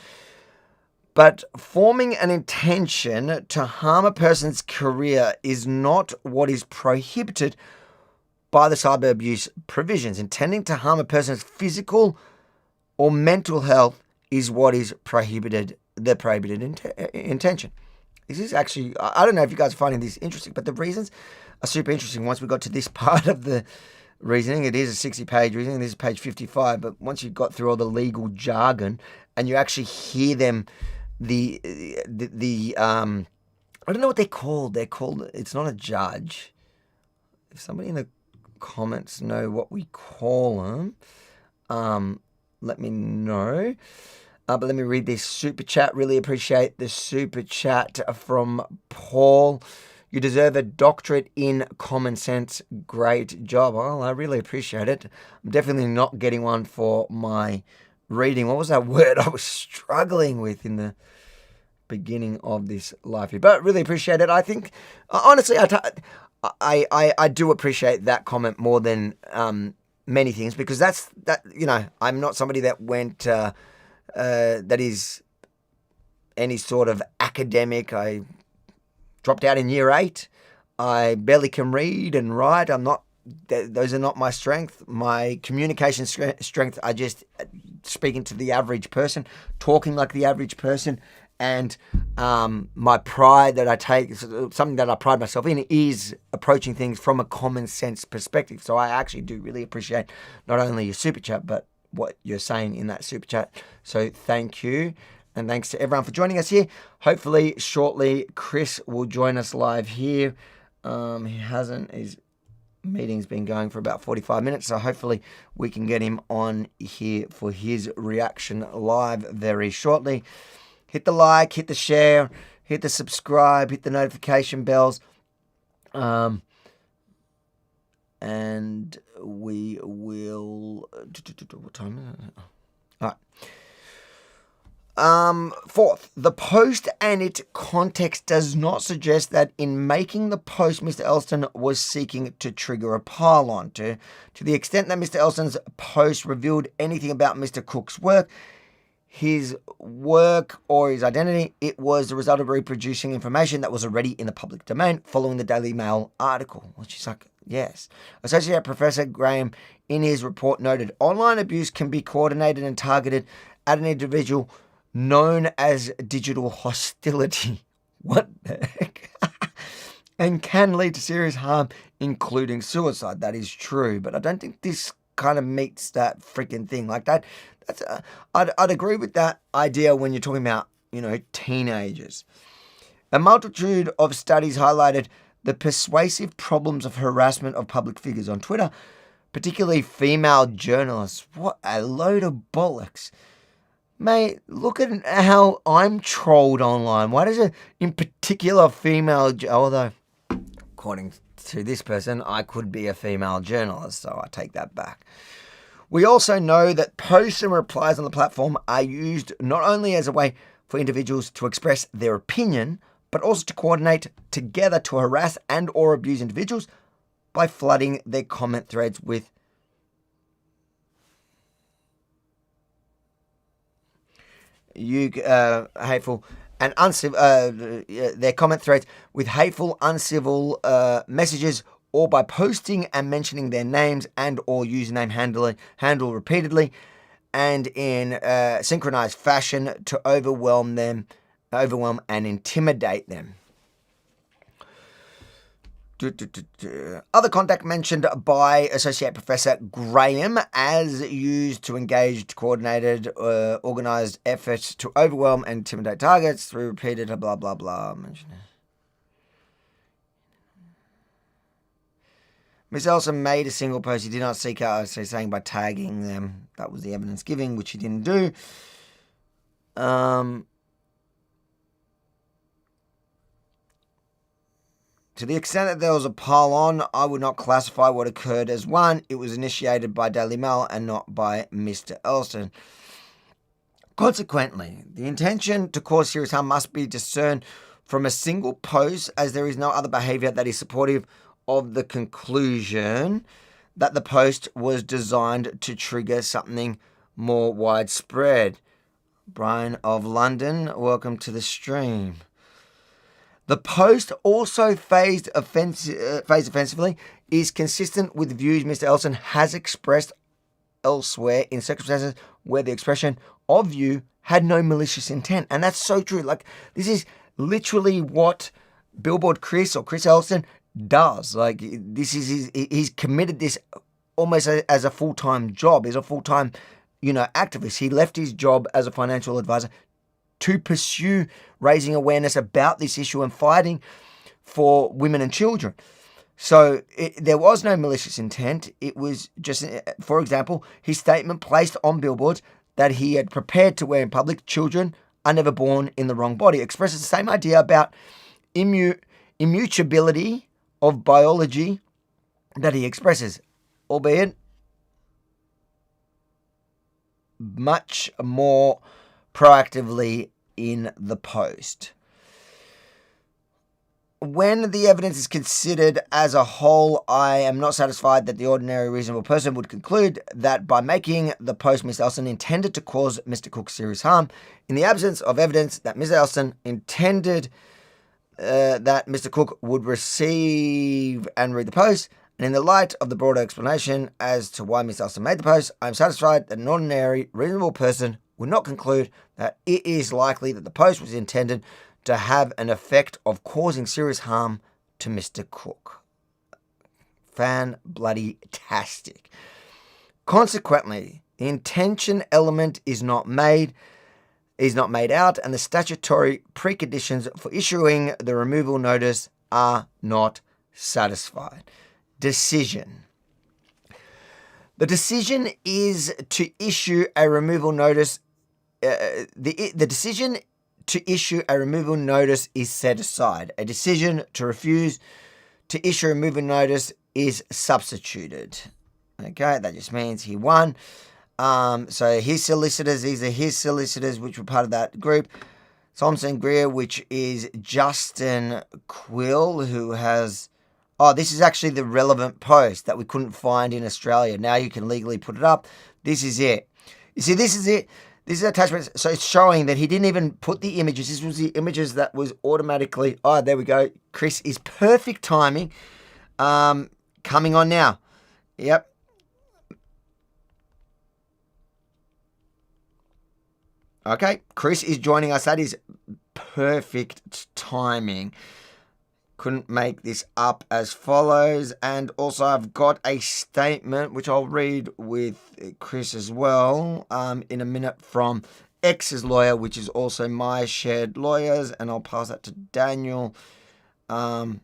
But forming an intention to harm a person's career is not what is prohibited by the cyber abuse provisions. Intending to harm a person's physical or mental health is what is prohibited, the prohibited intention. This is actually, I don't know if you guys are finding this interesting, but the reasons are super interesting. Once we got to this part of the reasoning, it is a 60-page reasoning. This is page 55, but once you've got through all the legal jargon and you actually hear them, I don't know what they're called. It's not a judge. If somebody in the comments know what we call them, let me know. But let me read this super chat. Really appreciate the super chat from Paul. You deserve a doctorate in common sense. Great job. Well, I really appreciate it. I'm definitely not getting one for my reading. What was that word I was struggling with in the beginning of this live here? But really appreciate it. I think, honestly, I do appreciate that comment more than many things, because that I'm not somebody that went that is any sort of academic. I dropped out in year 8. I barely can read and write. Those are not my strength. My communication strength, I just speaking to the average person, talking like the average person. And my pride that I take, something that I pride myself in, is approaching things from a common sense perspective. So I actually do really appreciate not only your super chat, but what you're saying in that super chat. So thank you. And thanks to everyone for joining us here. Hopefully shortly Chris will join us live here. He hasn't. His meeting's been going for about 45 minutes. So hopefully we can get him on here for his reaction live very shortly. Hit the like, hit the share, hit the subscribe, hit the notification bells. And we will... What time is it? All right. Fourth, the post and its context does not suggest that in making the post, Mr. Elston was seeking to trigger a pile-on. To the extent that Mr. Elston's post revealed anything about Mr. Cook's work, his work or his identity, it was the result of reproducing information that was already in the public domain following the Daily Mail article, which is like, yes. Associate Professor Graham, in his report, noted online abuse can be coordinated and targeted at an individual known as digital hostility. What the heck? And can lead to serious harm, including suicide. That is true, but I don't think this kind of meets that freaking thing like that. I'd agree with that idea when you're talking about, teenagers. A multitude of studies highlighted the persuasive problems of harassment of public figures on Twitter, particularly female journalists. What a load of bollocks. Mate, look at how I'm trolled online. Why does it, in particular, although, according to this person, I could be a female journalist, so I take that back. We also know that posts and replies on the platform are used not only as a way for individuals to express their opinion, but also to coordinate together to harass and or abuse individuals by flooding their comment threads with hateful and uncivil. Their comment threads with hateful, uncivil messages, or by posting and mentioning their names and or username handle repeatedly, and in synchronized fashion to overwhelm and intimidate them. Other contact mentioned by Associate Professor Graham as used to engage coordinated, organised efforts to overwhelm and intimidate targets through repeated blah, blah, blah. Ms. Elson made a single post. He did not seek out, saying by tagging them. That was the evidence giving, which he didn't do. To the extent that there was a pile-on, I would not classify what occurred as one. It was initiated by Daily Mail and not by Mr. Elston. Consequently, the intention to cause serious harm must be discerned from a single post, as there is no other behaviour that is supportive of the conclusion that the post was designed to trigger something more widespread. Brian of London, welcome to the stream. The post, also phased offensively, is consistent with views Mr. Elson has expressed elsewhere in circumstances where the expression of view had no malicious intent. And that's so true. Like, this is literally what Billboard Chris or Chris Elson does. Like, this is he's committed this almost as a full-time job. He's a full-time, activist. He left his job as a financial advisor to pursue raising awareness about this issue and fighting for women and children. So there was no malicious intent. It was just, for example, his statement placed on billboards that he had prepared to wear in public, children are never born in the wrong body, expresses the same idea about immutability of biology that he expresses, albeit much more proactively in the post. When the evidence is considered as a whole, I am not satisfied that the ordinary reasonable person would conclude that by making the post, Ms. Elson intended to cause Mr. Cook serious harm. In the absence of evidence that Ms. Elson intended that Mr. Cook would receive and read the post, and in the light of the broader explanation as to why Ms. Elson made the post, I am satisfied that an ordinary reasonable person would not conclude that it is likely that the post was intended to have an effect of causing serious harm to Mr. Cook. Fan-bloody-tastic. Consequently, the intention element is not made out, and the statutory preconditions for issuing the removal notice are not satisfied. Decision. The decision is to issue a removal notice. The decision to issue a removal notice is set aside. A decision to refuse to issue a removal notice is substituted. Okay, that just means he won. So his solicitors, these are his solicitors, which were part of that group. Thompson Greer, which is Justin Quill, who has... Oh, this is actually the relevant post that we couldn't find in Australia. Now you can legally put it up. This is it. You see, this is it. This is attachment. So it's showing that he didn't even put the images. This was the images that was automatically... Oh, there we go. Chris is perfect timing. Coming on now. Yep. Okay, Chris is joining us. That is perfect timing. Couldn't make this up as follows. And also I've got a statement, which I'll read with Chris as well, in a minute, from X's lawyer, which is also my shared lawyers. And I'll pass that to Daniel. So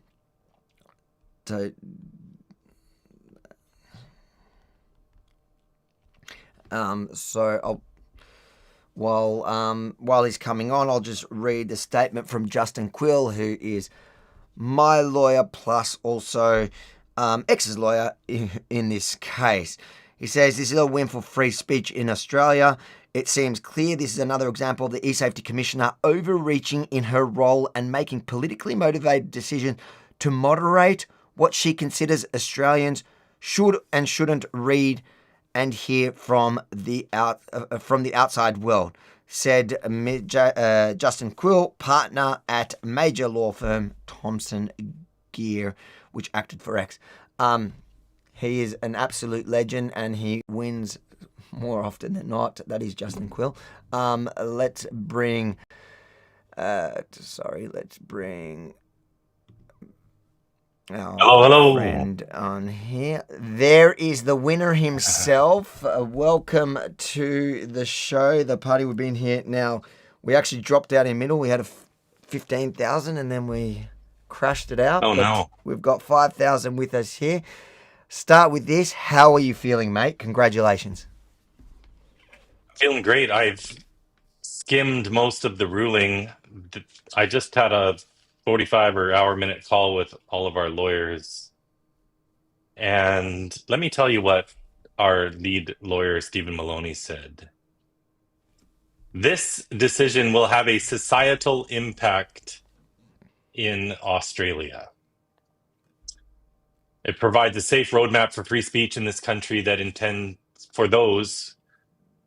I'll... While he's coming on, I'll just read the statement from Justin Quill, who is my lawyer plus also X's lawyer in this case. He says, this is a win for free speech in Australia. It seems clear this is another example of the eSafety Commissioner overreaching in her role and making politically motivated decisions to moderate what she considers Australians should and shouldn't read and hear from the outside world. said Justin Quill, partner at major law firm Thompson Gear, which acted for X. He is an absolute legend, and he wins more often than not. That is Justin Quill. Let's bring... Hello. Friend on here. There is the winner himself. Welcome to the show, the party. We've been here now. We actually dropped out in the middle. We had 15,000 and then we crashed it out. Oh, no. We've got 5,000 with us here. Start with this. How are you feeling, mate? Congratulations. Feeling great. I've skimmed most of the ruling. I just had a 45 or hour-minute call with all of our lawyers. And let me tell you what our lead lawyer, Stephen Maloney, said. This decision will have a societal impact in Australia. It provides a safe roadmap for free speech in this country that intends for those.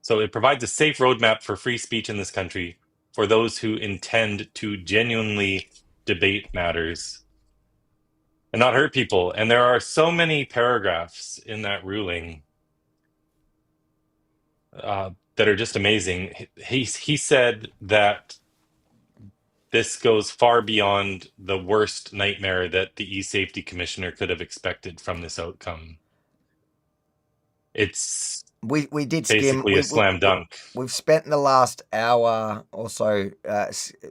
So it provides a safe roadmap for free speech in this country for those who intend to genuinely debate matters and not hurt people. And there are so many paragraphs in that ruling that are just amazing. He said that this goes far beyond the worst nightmare that the eSafety Commissioner could have expected from this outcome. It's we did basically skim. a slam dunk. We've spent the last hour or so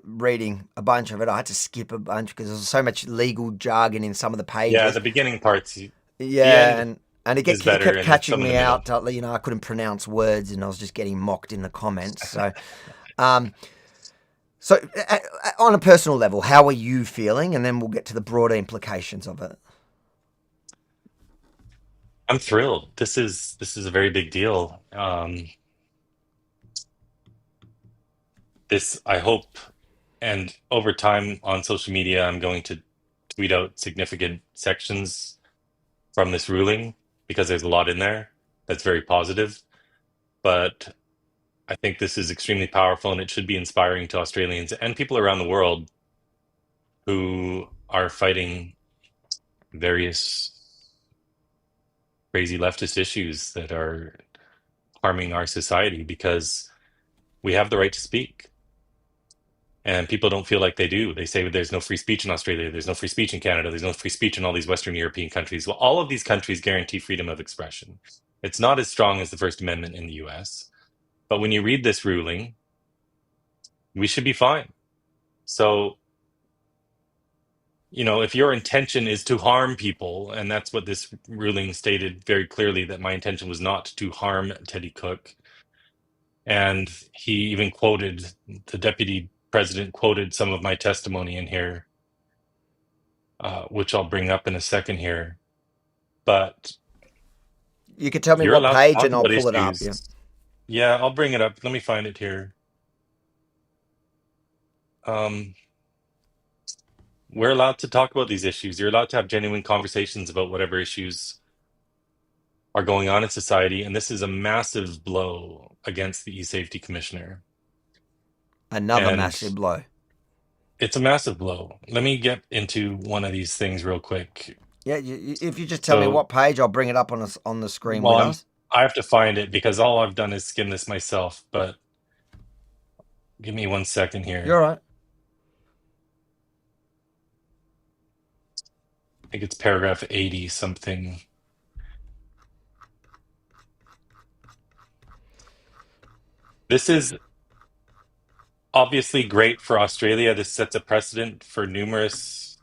reading a bunch of it. I had to skip a bunch because there's so much legal jargon in some of the pages. Yeah, the beginning parts. And it kept catching me out. Middle. I couldn't pronounce words and I was just getting mocked in the comments. So, So, on a personal level, how are you feeling? And then we'll get to the broader implications of it. I'm thrilled. This is a very big deal. I hope, and over time on social media, I'm going to tweet out significant sections from this ruling because there's a lot in there that's very positive. But I think this is extremely powerful and it should be inspiring to Australians and people around the world who are fighting various crazy leftist issues that are harming our society, because we have the right to speak. And people don't feel like they do. They say there's no free speech in Australia, there's no free speech in Canada, there's no free speech in all these Western European countries. Well, all of these countries guarantee freedom of expression. It's not as strong as the First Amendment in the US. But when you read this ruling, we should be fine. So, if your intention is to harm people, and that's what this ruling stated very clearly, that my intention was not to harm Teddy Cook. And he even the deputy president quoted some of my testimony in here, which I'll bring up in a second here. But you can tell me what page and I'll pull it up. Yeah, I'll bring it up. Let me find it here. We're allowed to talk about these issues. You're allowed to have genuine conversations about whatever issues are going on in society. And this is a massive blow against the eSafety Commissioner. Another massive blow. It's a massive blow. Let me get into one of these things real quick. Yeah, if you just tell me what page, I'll bring it up on the screen with us. I have to find it because all I've done is skim this myself, but give me 1 second here. You're all right. I think it's paragraph 80 something. This is obviously great for Australia. This sets a precedent for numerous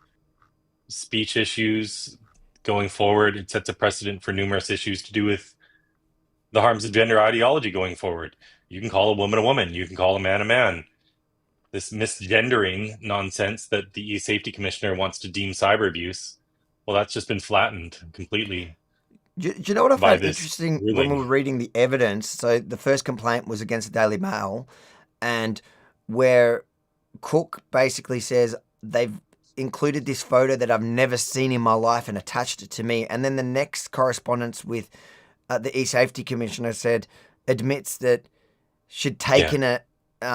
speech issues going forward. It sets a precedent for numerous issues to do with the harms of gender ideology going forward. You can call a woman. You can call a man. This misgendering nonsense that the eSafety Commissioner wants to deem cyber abuse, well, that's just been flattened completely. Do you know what I found interesting when we were reading the evidence? So the first complaint was against the Daily Mail, and where Cook basically says they've included this photo that I've never seen in my life and attached it to me. And then the next correspondence with the eSafety Commissioner admits that she'd taken it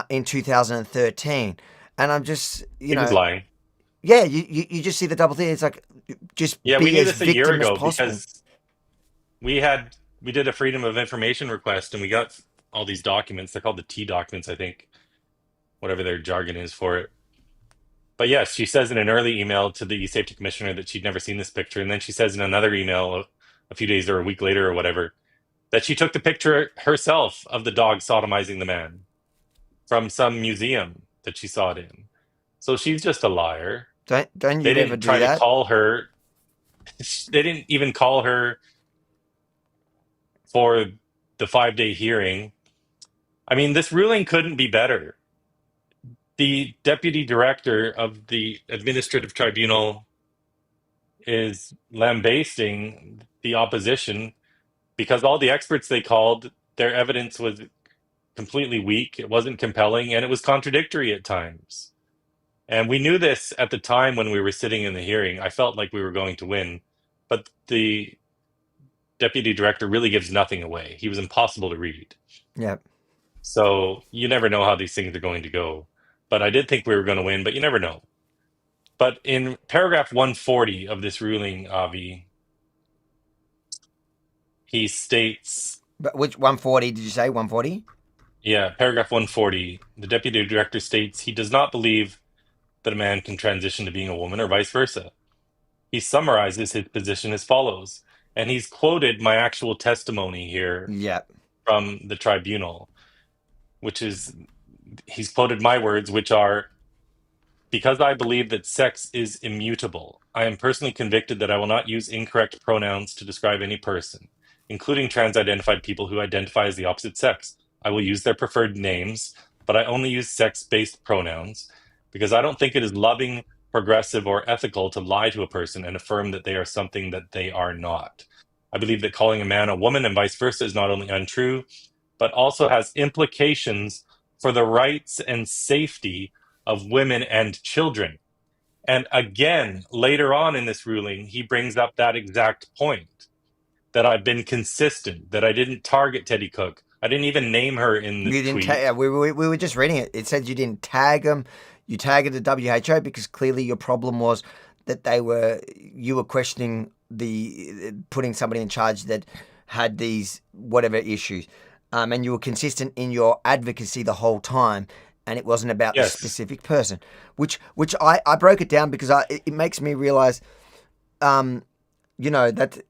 in 2013, and I'm just He was lying. Yeah, you just see the double thing. It's like just Yeah, be we knew as this a year victim as ago possible. because we did a freedom of information request and we got all these documents. They're called the T documents, I think, whatever their jargon is for it. But yes, she says in an early email to the eSafety commissioner that she'd never seen this picture, and then she says in another email a few days or a week later or whatever that she took the picture herself of the dog sodomizing the man from some museum that she saw it in. So she's just a liar. Don't you They ever didn't do try to that? call her. They didn't even call her for the 5-day hearing. I mean, this ruling couldn't be better. The deputy director of the administrative tribunal is lambasting the opposition because all the experts they called, their evidence was completely weak. It wasn't compelling, and it was contradictory at times. And we knew this at the time when we were sitting in the hearing. I felt like we were going to win, but the deputy director really gives nothing away. He was impossible to read. Yep. So you never know how these things are going to go. But I did think we were going to win, but you never know. But in paragraph 140 of this ruling, Avi, he states... But which 140 did you say? 140? Yeah, paragraph 140. The deputy director states he does not believe that a man can transition to being a woman or vice versa. He summarizes his position as follows, and he's quoted my actual testimony here from the tribunal, which is, he's quoted my words, which are, because I believe that sex is immutable, I am personally convicted that I will not use incorrect pronouns to describe any person, including trans-identified people who identify as the opposite sex. I will use their preferred names, but I only use sex-based pronouns because I don't think it is loving, progressive, or ethical to lie to a person and affirm that they are something that they are not. I believe that calling a man a woman and vice versa is not only untrue, but also has implications for the rights and safety of women and children. And again, later on in this ruling, he brings up that exact point, that I've been consistent, that I didn't target Teddy Cook. I didn't even name her in the tweet. We were just reading it. It said you didn't tag them. You tagged the WHO because clearly your problem was that you were questioning putting somebody in charge that had these whatever issues. And you were consistent in your advocacy the whole time. And it wasn't about the specific person, which I broke it down because it makes me realize, that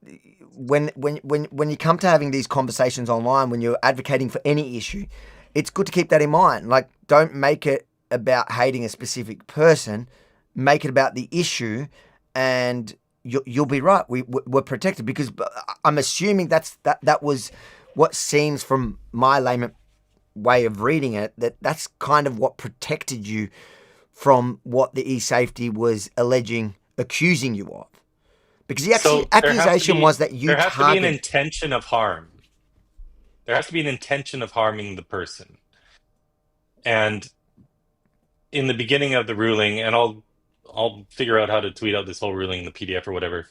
when you come to having these conversations online, when you're advocating for any issue, it's good to keep that in mind. Like, don't make it about hating a specific person, make it about the issue, and you'll be right. We're protected because I'm assuming that was what seems from my layman way of reading it, that's kind of what protected you from what the eSafety was accusing you of. Because the accusation was that you targeted... There has to be an intention of harm. There has to be an intention of harming the person. And in the beginning of the ruling, and I'll figure out how to tweet out this whole ruling in the PDF or whatever,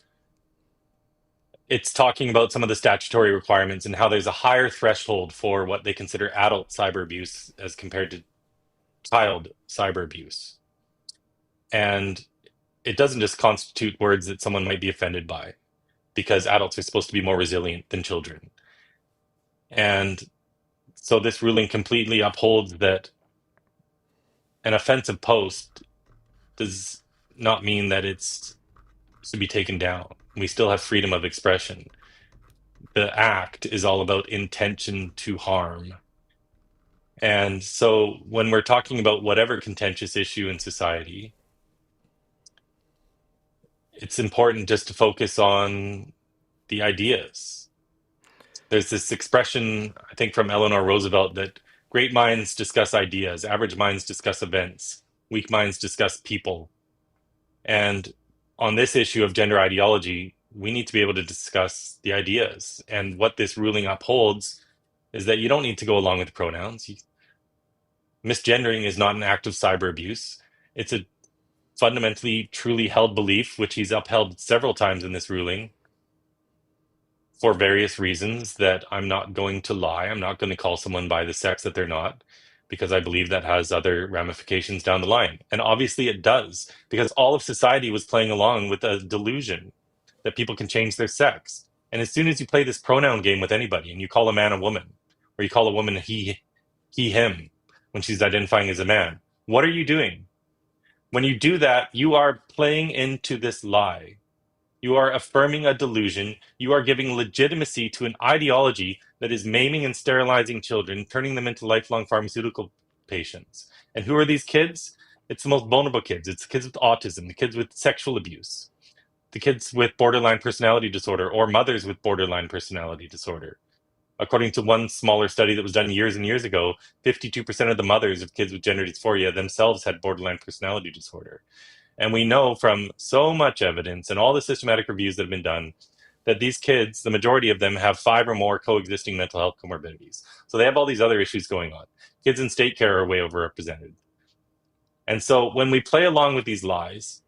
it's talking about some of the statutory requirements and how there's a higher threshold for what they consider adult cyber abuse as compared to child cyber abuse. And it doesn't just constitute words that someone might be offended by, because adults are supposed to be more resilient than children. And so this ruling completely upholds that an offensive post does not mean that it's to be taken down. We still have freedom of expression. The act is all about intention to harm. And so when we're talking about whatever contentious issue in society, it's important just to focus on the ideas. There's this expression, I think, from Eleanor Roosevelt that great minds discuss ideas, average minds discuss events, weak minds discuss people. And on this issue of gender ideology, we need to be able to discuss the ideas. And what this ruling upholds is that you don't need to go along with pronouns. Misgendering is not an act of cyber abuse. It's a fundamentally, truly held belief, which he's upheld several times in this ruling for various reasons, that I'm not going to lie. I'm not going to call someone by the sex that they're not, because I believe that has other ramifications down the line. And obviously it does, because all of society was playing along with a delusion that people can change their sex. And as soon as you play this pronoun game with anybody and you call a man a woman, or you call a woman he, him, when she's identifying as a man, what are you doing? When you do that, you are playing into this lie. You are affirming a delusion. You are giving legitimacy to an ideology that is maiming and sterilizing children, turning them into lifelong pharmaceutical patients. And who are these kids? It's the most vulnerable kids. It's the kids with autism, the kids with sexual abuse, the kids with borderline personality disorder, or mothers with borderline personality disorder. According to one smaller study that was done years and years ago, 52% of the mothers of kids with gender dysphoria themselves had borderline personality disorder. And we know from so much evidence and all the systematic reviews that have been done that these kids, the majority of them, have 5 or more coexisting mental health comorbidities. So they have all these other issues going on. Kids in state care are way overrepresented. And so when we play along with these lies,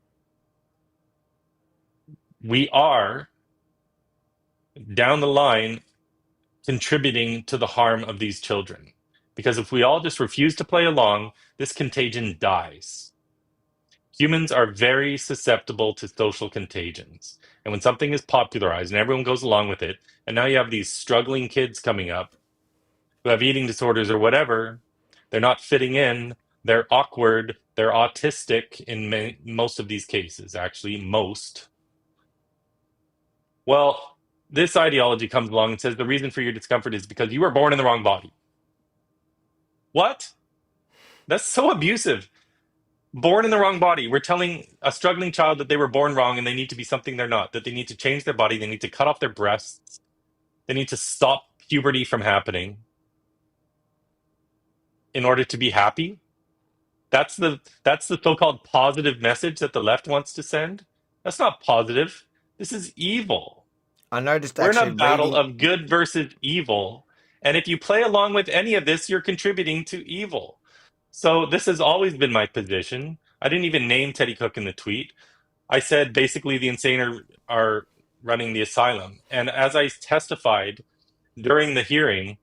we are, down the line, contributing to the harm of these children. Because if we all just refuse to play along, this contagion dies. Humans are very susceptible to social contagions. And when something is popularized and everyone goes along with it, and now you have these struggling kids coming up who have eating disorders or whatever, they're not fitting in, they're awkward, they're autistic in most of these cases, actually, most. Well, this ideology comes along and says the reason for your discomfort is because you were born in the wrong body. What? That's so abusive. Born in the wrong body. We're telling a struggling child that they were born wrong and they need to be something they're not, that they need to change their body, they need to cut off their breasts, they need to stop puberty from happening in order to be happy. That's the so-called positive message that the left wants to send. That's not positive. This is evil. I noticed We're in actually a battle reading- of good versus evil. And if you play along with any of this, you're contributing to evil. So this has always been my position. I didn't even name Teddy Cook in the tweet. I said basically the insane are running the asylum. And as I testified during the hearing,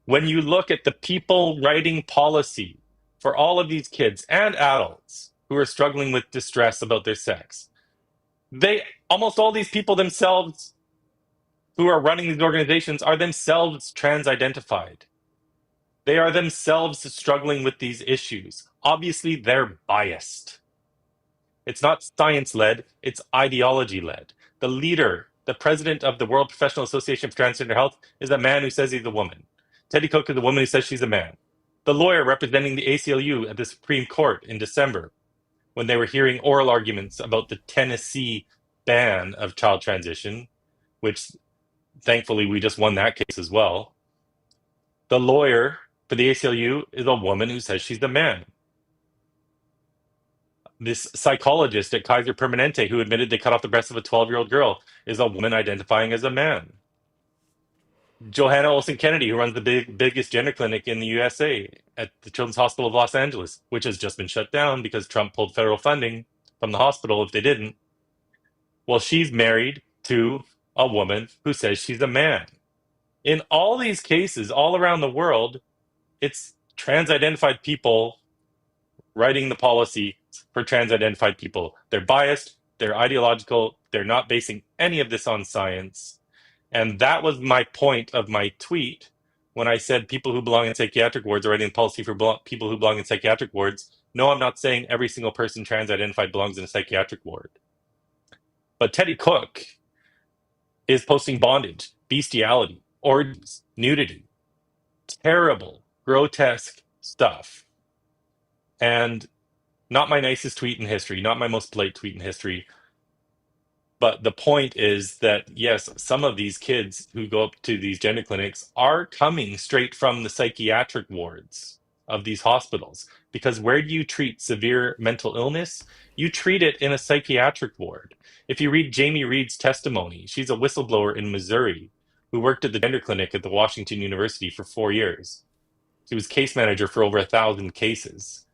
when you look at the people writing policy for all of these kids and adults who are struggling with distress about their sex, almost all these people themselves who are running these organizations are themselves trans-identified. They are themselves struggling with these issues. Obviously, they're biased. It's not science-led, it's ideology-led. The leader, the president of the World Professional Association for Transgender Health, is a man who says he's a woman. Teddy Cook is a woman who says she's a man. The lawyer representing the ACLU at the Supreme Court in December, when they were hearing oral arguments about the Tennessee ban of child transition, which thankfully we just won that case as well. The lawyer for the ACLU is a woman who says she's a man. This psychologist at Kaiser Permanente who admitted they cut off the breast of a 12-year-old girl is a woman identifying as a man. Johanna Olsen Kennedy, who runs the biggest gender clinic in the USA at the Children's Hospital of Los Angeles, which has just been shut down because Trump pulled federal funding from the hospital if they didn't. Well, she's married to a woman who says she's a man. In all these cases, all around the world, it's trans-identified people writing the policy for trans-identified people. They're biased, they're ideological, they're not basing any of this on science. And that was my point of my tweet when I said people who belong in psychiatric wards are writing policy for people who belong in psychiatric wards. No, I'm not saying every single person trans-identified belongs in a psychiatric ward. But Teddy Cook is posting bondage, bestiality, orgies, nudity, terrible, grotesque stuff. And not my nicest tweet in history, not my most polite tweet in history. But the point is that, yes, some of these kids who go up to these gender clinics are coming straight from the psychiatric wards of these hospitals. Because where do you treat severe mental illness? You treat it in a psychiatric ward. If you read Jamie Reed's testimony, she's a whistleblower in Missouri who worked at the gender clinic at the Washington University for 4 years. She was case manager for over 1,000 cases.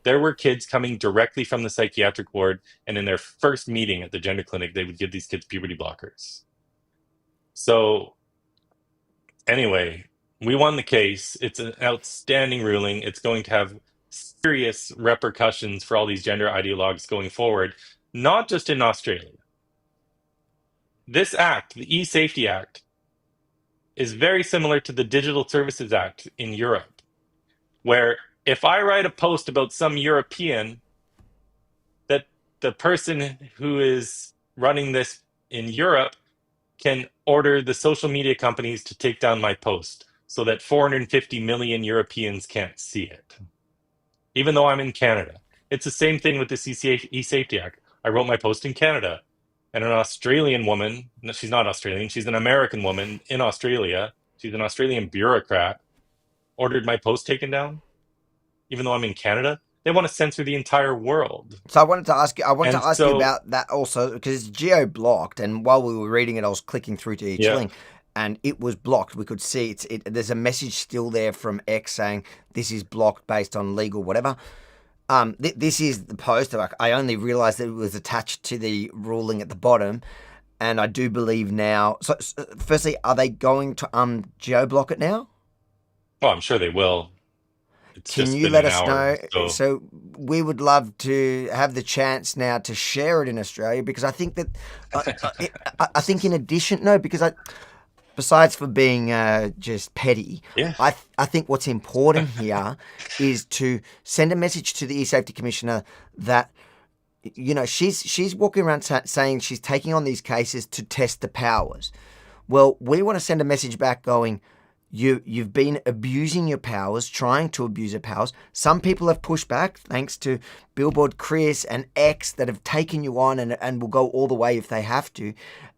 There were kids coming directly from the psychiatric ward, and in their first meeting at the gender clinic, they would give these kids puberty blockers. So, anyway, We won the case. It's an outstanding ruling. It's going to have serious repercussions for all these gender ideologues going forward, not just in Australia. This act, the eSafety Act, is very similar to the Digital Services Act in Europe, where if I write a post about some European, that the person who is running this in Europe can order the social media companies to take down my post so that 450 million Europeans can't see it, even though I'm in Canada. It's the same thing with this eSafety Act. I wrote my post in Canada, and an Australian woman, no, she's not Australian, she's an American woman in Australia, she's an Australian bureaucrat, ordered my post taken down, even though I'm in Canada. They want to censor the entire world. So I wanted to ask you about that also, because it's geo-blocked, and while we were reading it, I was clicking through to each link, and it was blocked. We could see there's a message still there from X saying this is blocked based on legal whatever. This is the post. I only realised that it was attached to the ruling at the bottom, and I do believe now. So firstly, are they going to geo-block it now? Oh, I'm sure they will. Can you let us know? So we would love to have the chance now to share it in Australia, because I think that I think in addition, besides for being just petty, I think what's important here is to send a message to the eSafety Commissioner that, you know, she's walking around saying she's taking on these cases to test the powers. Well, we want to send a message back going, You've been abusing your powers, trying to abuse your powers. Some people have pushed back, thanks to Billboard Chris and X, that have taken you on and will go all the way if they have to.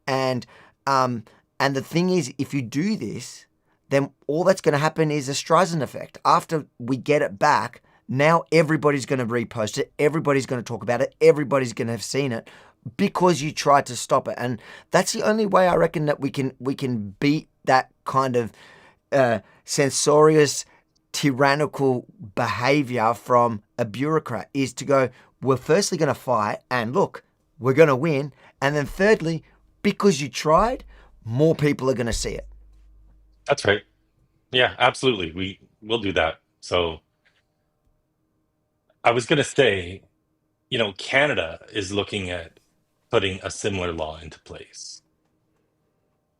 And the thing is, if you do this, then all that's going to happen is a Streisand effect. After we get it back, now everybody's going to repost it. Everybody's going to talk about it. Everybody's going to have seen it because you tried to stop it. And that's the only way I reckon that we can beat that kind of censorious, tyrannical behavior from a bureaucrat, is to go, we're firstly going to fight, and look, we're going to win. And then thirdly, because you tried, more people are going to see it. That's right. Yeah, absolutely. We'll do that. So I was going to say, you know, Canada is looking at putting a similar law into place.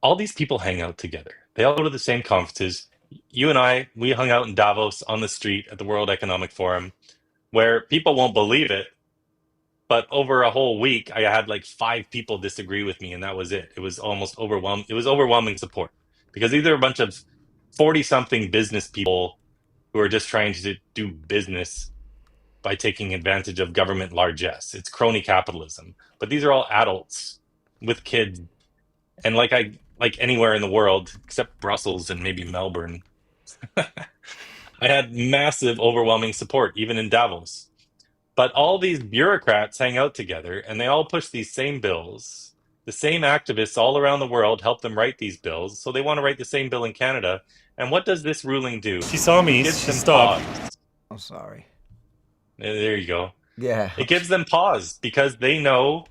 All these people hang out together. They all go to the same conferences. You and I, we hung out in Davos on the street at the World Economic Forum, where people won't believe it, but over a whole week, I had like 5 people disagree with me, and that was it. It was almost overwhelming. It was overwhelming support, because these are a bunch of 40-something business people who are just trying to do business by taking advantage of government largesse. It's crony capitalism. But these are all adults with kids, and like anywhere in the world, except Brussels and maybe Melbourne, I had massive, overwhelming support, even in Davos. But all these bureaucrats hang out together, and they all push these same bills. The same activists all around the world help them write these bills, so they want to write the same bill in Canada. And what does this ruling do? She saw me, she stopped. I'm sorry. There you go. Yeah. It gives them pause, because they know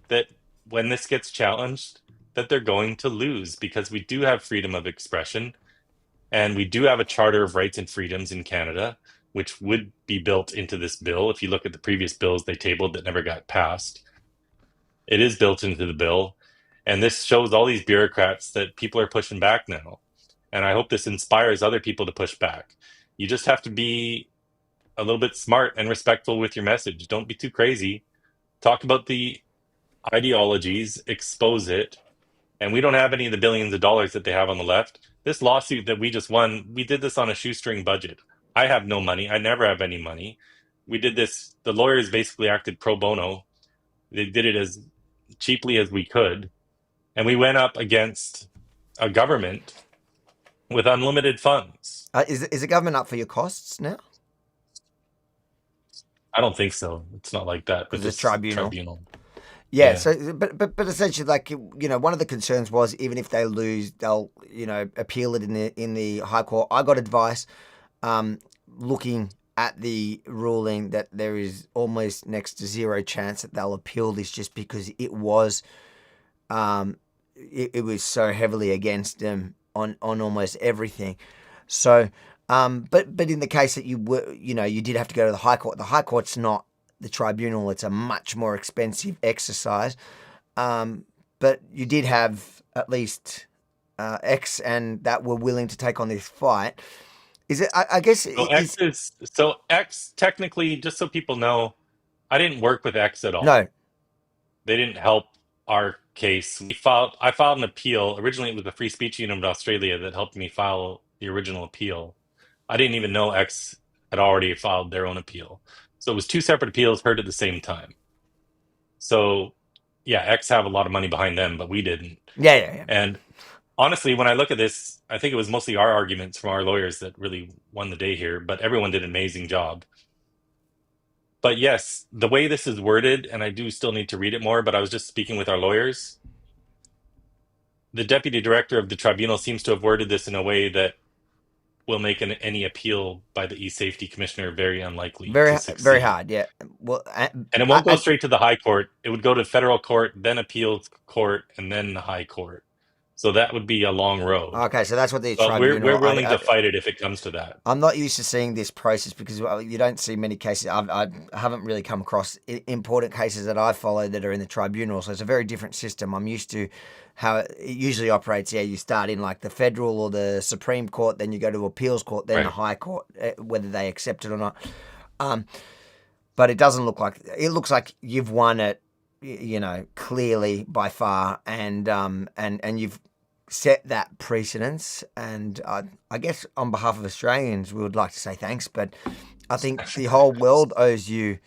that when this gets challenged, that they're going to lose, because we do have freedom of expression, and we do have a Charter of Rights and Freedoms in Canada, which would be built into this bill. If you look at the previous bills they tabled that never got passed, it is built into the bill. And this shows all these bureaucrats that people are pushing back now. And I hope this inspires other people to push back. You just have to be a little bit smart and respectful with your message. Don't be too crazy. Talk about the ideologies, expose it. And we don't have any of the billions of dollars that they have on the left. This lawsuit that we just won, we did this on a shoestring budget. I have no money. I never have any money. We did this. The lawyers basically acted pro bono. They did it as cheaply as we could. And we went up against a government with unlimited funds. Is the government up for your costs now? I don't think so. It's not like that. With the tribunal. Yeah. Yeah. So, but essentially, like, you know, one of the concerns was, even if they lose, they'll, you know, appeal it in the High Court. I got advice, looking at the ruling, that there is almost next to zero chance that they'll appeal this, just because it was so heavily against them on almost everything. So, but in the case that you were, you did have to go to the High Court. The High Court's not the tribunal. It's a much more expensive exercise. But you did have at least X and that were willing to take on this fight. Is it? I guess. So X technically, just so people know, I didn't work with X at all. No. They didn't help our case. I filed an appeal. Originally, it was the Free Speech Unit of Australia that helped me file the original appeal. I didn't even know X had already filed their own appeal. So it was two separate appeals heard at the same time. So, yeah, X have a lot of money behind them, but we didn't. Yeah. And honestly, when I look at this, I think it was mostly our arguments from our lawyers that really won the day here, but everyone did an amazing job. But yes, the way this is worded, and I do still need to read it more, but I was just speaking with our lawyers. The deputy director of the tribunal seems to have worded this in a way that will make any appeal by the eSafety commissioner very unlikely to succeed. Very hard, yeah. Well, and it won't go straight to the High Court. It would go to federal court, then appeals court, and then the High Court. So that would be a long road. Okay, so that's what the but tribunal... We're willing to fight it if it comes to that. I'm not used to seeing this process because you don't see many cases. I haven't really come across important cases that I follow that are in the tribunal. So it's a very different system. I'm used to how it usually operates. Yeah, you start in like the federal or the Supreme Court, then you go to appeals court, then the High Court, whether they accept it or not. But it doesn't look like... It looks like you've won it, clearly by far, and you've set that precedence. And I guess on behalf of Australians, we would like to say thanks, but I think the whole world owes you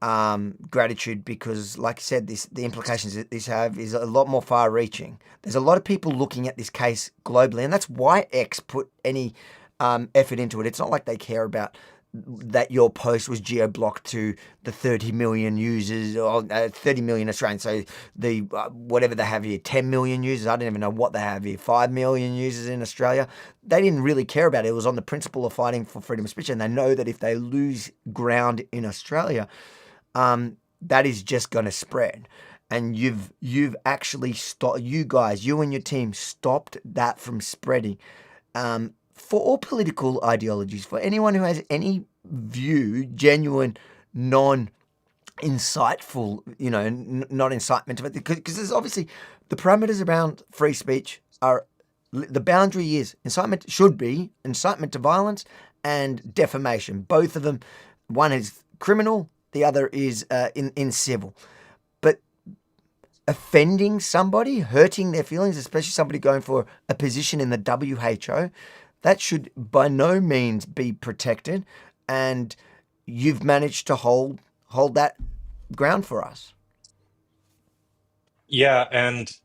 gratitude because, like I said, the implications that this have is a lot more far-reaching. There's a lot of people looking at this case globally, and that's why X put any effort into it. It's not like they care about that your post was geo-blocked to the 30 million users or 30 million Australians. So the whatever they have here, 10 million users. I don't even know what they have here. 5 million users in Australia. They didn't really care about it. It was on the principle of fighting for freedom of speech, and they know that if they lose ground in Australia, that is just going to spread. And you've actually stopped. You guys, you and your team stopped that from spreading. For all political ideologies, for anyone who has any view, genuine, non-insightful, not incitement, because there's obviously the parameters around free speech are, the boundary is should be incitement to violence and defamation. Both of them, one is criminal, the other is in civil. But offending somebody, hurting their feelings, especially somebody going for a position in the WHO, that should by no means be protected, and you've managed to hold that ground for us. Yeah, and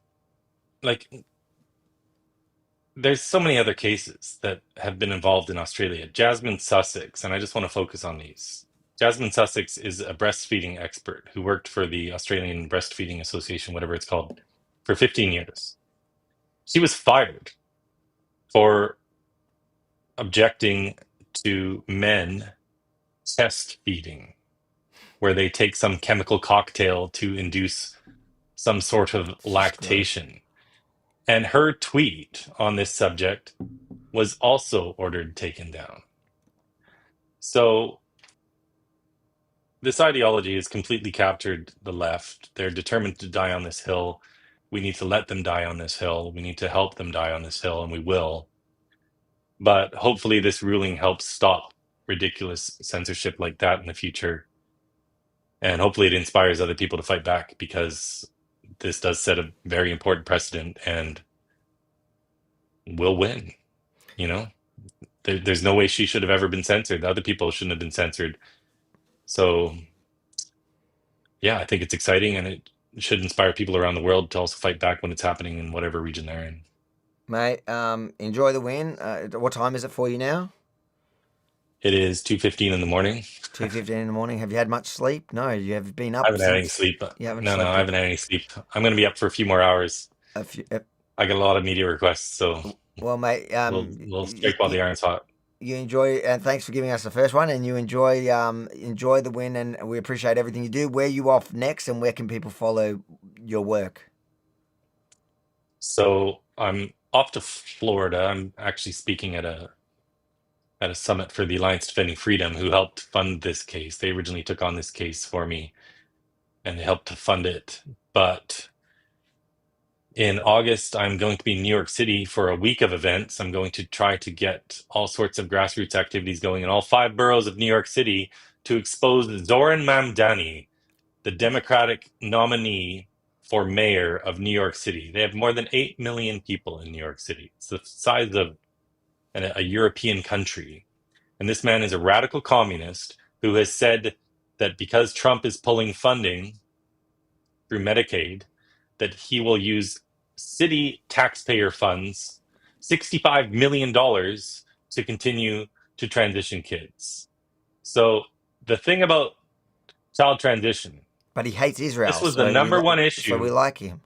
there's so many other cases that have been involved in Australia. Jasmine Sussex, and I just want to focus on these. Jasmine Sussex is a breastfeeding expert who worked for the Australian Breastfeeding Association, whatever it's called, for 15 years. She was fired for objecting to men chest feeding, where they take some chemical cocktail to induce some sort of lactation. And her tweet on this subject was also ordered taken down. So this ideology has completely captured the left. They're determined to die on this hill. We need to let them die on this hill. We need to help them die on this hill, and we will. But hopefully this ruling helps stop ridiculous censorship like that in the future. And hopefully it inspires other people to fight back, because this does set a very important precedent and we'll win. There's no way she should have ever been censored. The other people shouldn't have been censored. So, yeah, I think it's exciting, and it should inspire people around the world to also fight back when it's happening in whatever region they're in. Mate, enjoy the win. What time is it for you now? It is 2:15 in the morning. 2:15 in the morning. Have you had much sleep? No, you have been up. I haven't had any sleep. I haven't had any sleep. I'm going to be up for a few more hours. I get a lot of media requests, so well, mate, we'll strike while the iron's hot. You enjoy, and thanks for giving us the first one. And you enjoy the win, and we appreciate everything you do. Where are you off next, and where can people follow your work? So I'm off to Florida. I'm actually speaking at a at a summit for the Alliance Defending Freedom who helped fund this case. They originally took on this case for me and they helped to fund it. But in August, I'm going to be in New York City for a week of events. I'm going to try to get all sorts of grassroots activities going in all 5 boroughs of New York City to expose Zoran Mamdani, the Democratic nominee for mayor of New York City. They have more than 8 million people in New York City. It's the size of a European country. And this man is a radical communist who has said that because Trump is pulling funding through Medicaid, that he will use city taxpayer funds, $65 million, to continue to transition kids. So the thing about child transition, but he hates Israel. This was the number one issue. So we like him.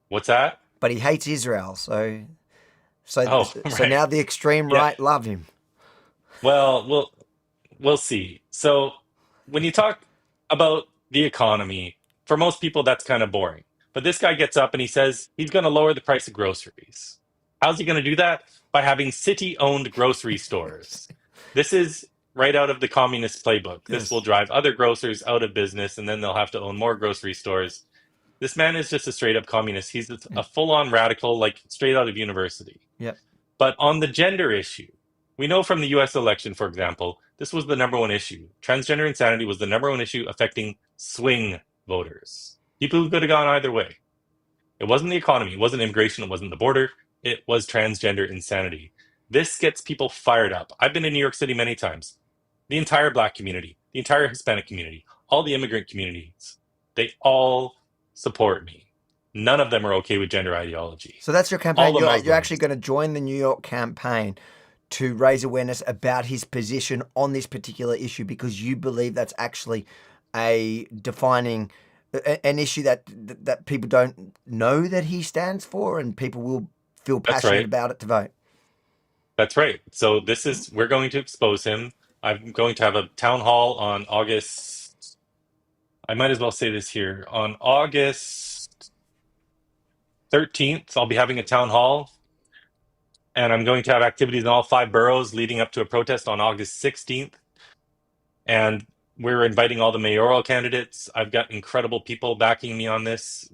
What's that? But he hates Israel. So right. now the extreme right love him. Well, we'll see. So when you talk about the economy, for most people, that's kind of boring. But this guy gets up and he says he's going to lower the price of groceries. How's he going to do that? By having city-owned grocery stores. This is right out of the communist playbook. Yes. This will drive other grocers out of business, and then they'll have to own more grocery stores. This man is just a straight-up communist. He's a full-on radical, like straight out of university. Yep. But on the gender issue, we know from the U.S. election, for example, this was the number one issue. Transgender insanity was the number one issue affecting swing voters. People who could have gone either way. It wasn't the economy. It wasn't immigration. It wasn't the border. It was transgender insanity. This gets people fired up. I've been in New York City many times. The entire Black community, the entire Hispanic community, all the immigrant communities, they all support me. None of them are okay with gender ideology. So that's your campaign. You're actually going to join the New York campaign to raise awareness about his position on this particular issue because you believe that's actually a defining an issue that people don't know that he stands for, and people will feel passionate about it to vote. That's right. So we're going to expose him. I'm going to have a town hall on August. I might as well say this here. On August 13th, I'll be having a town hall, and I'm going to have activities in all 5 boroughs leading up to a protest on August 16th. And we're inviting all the mayoral candidates. I've got incredible people backing me on this.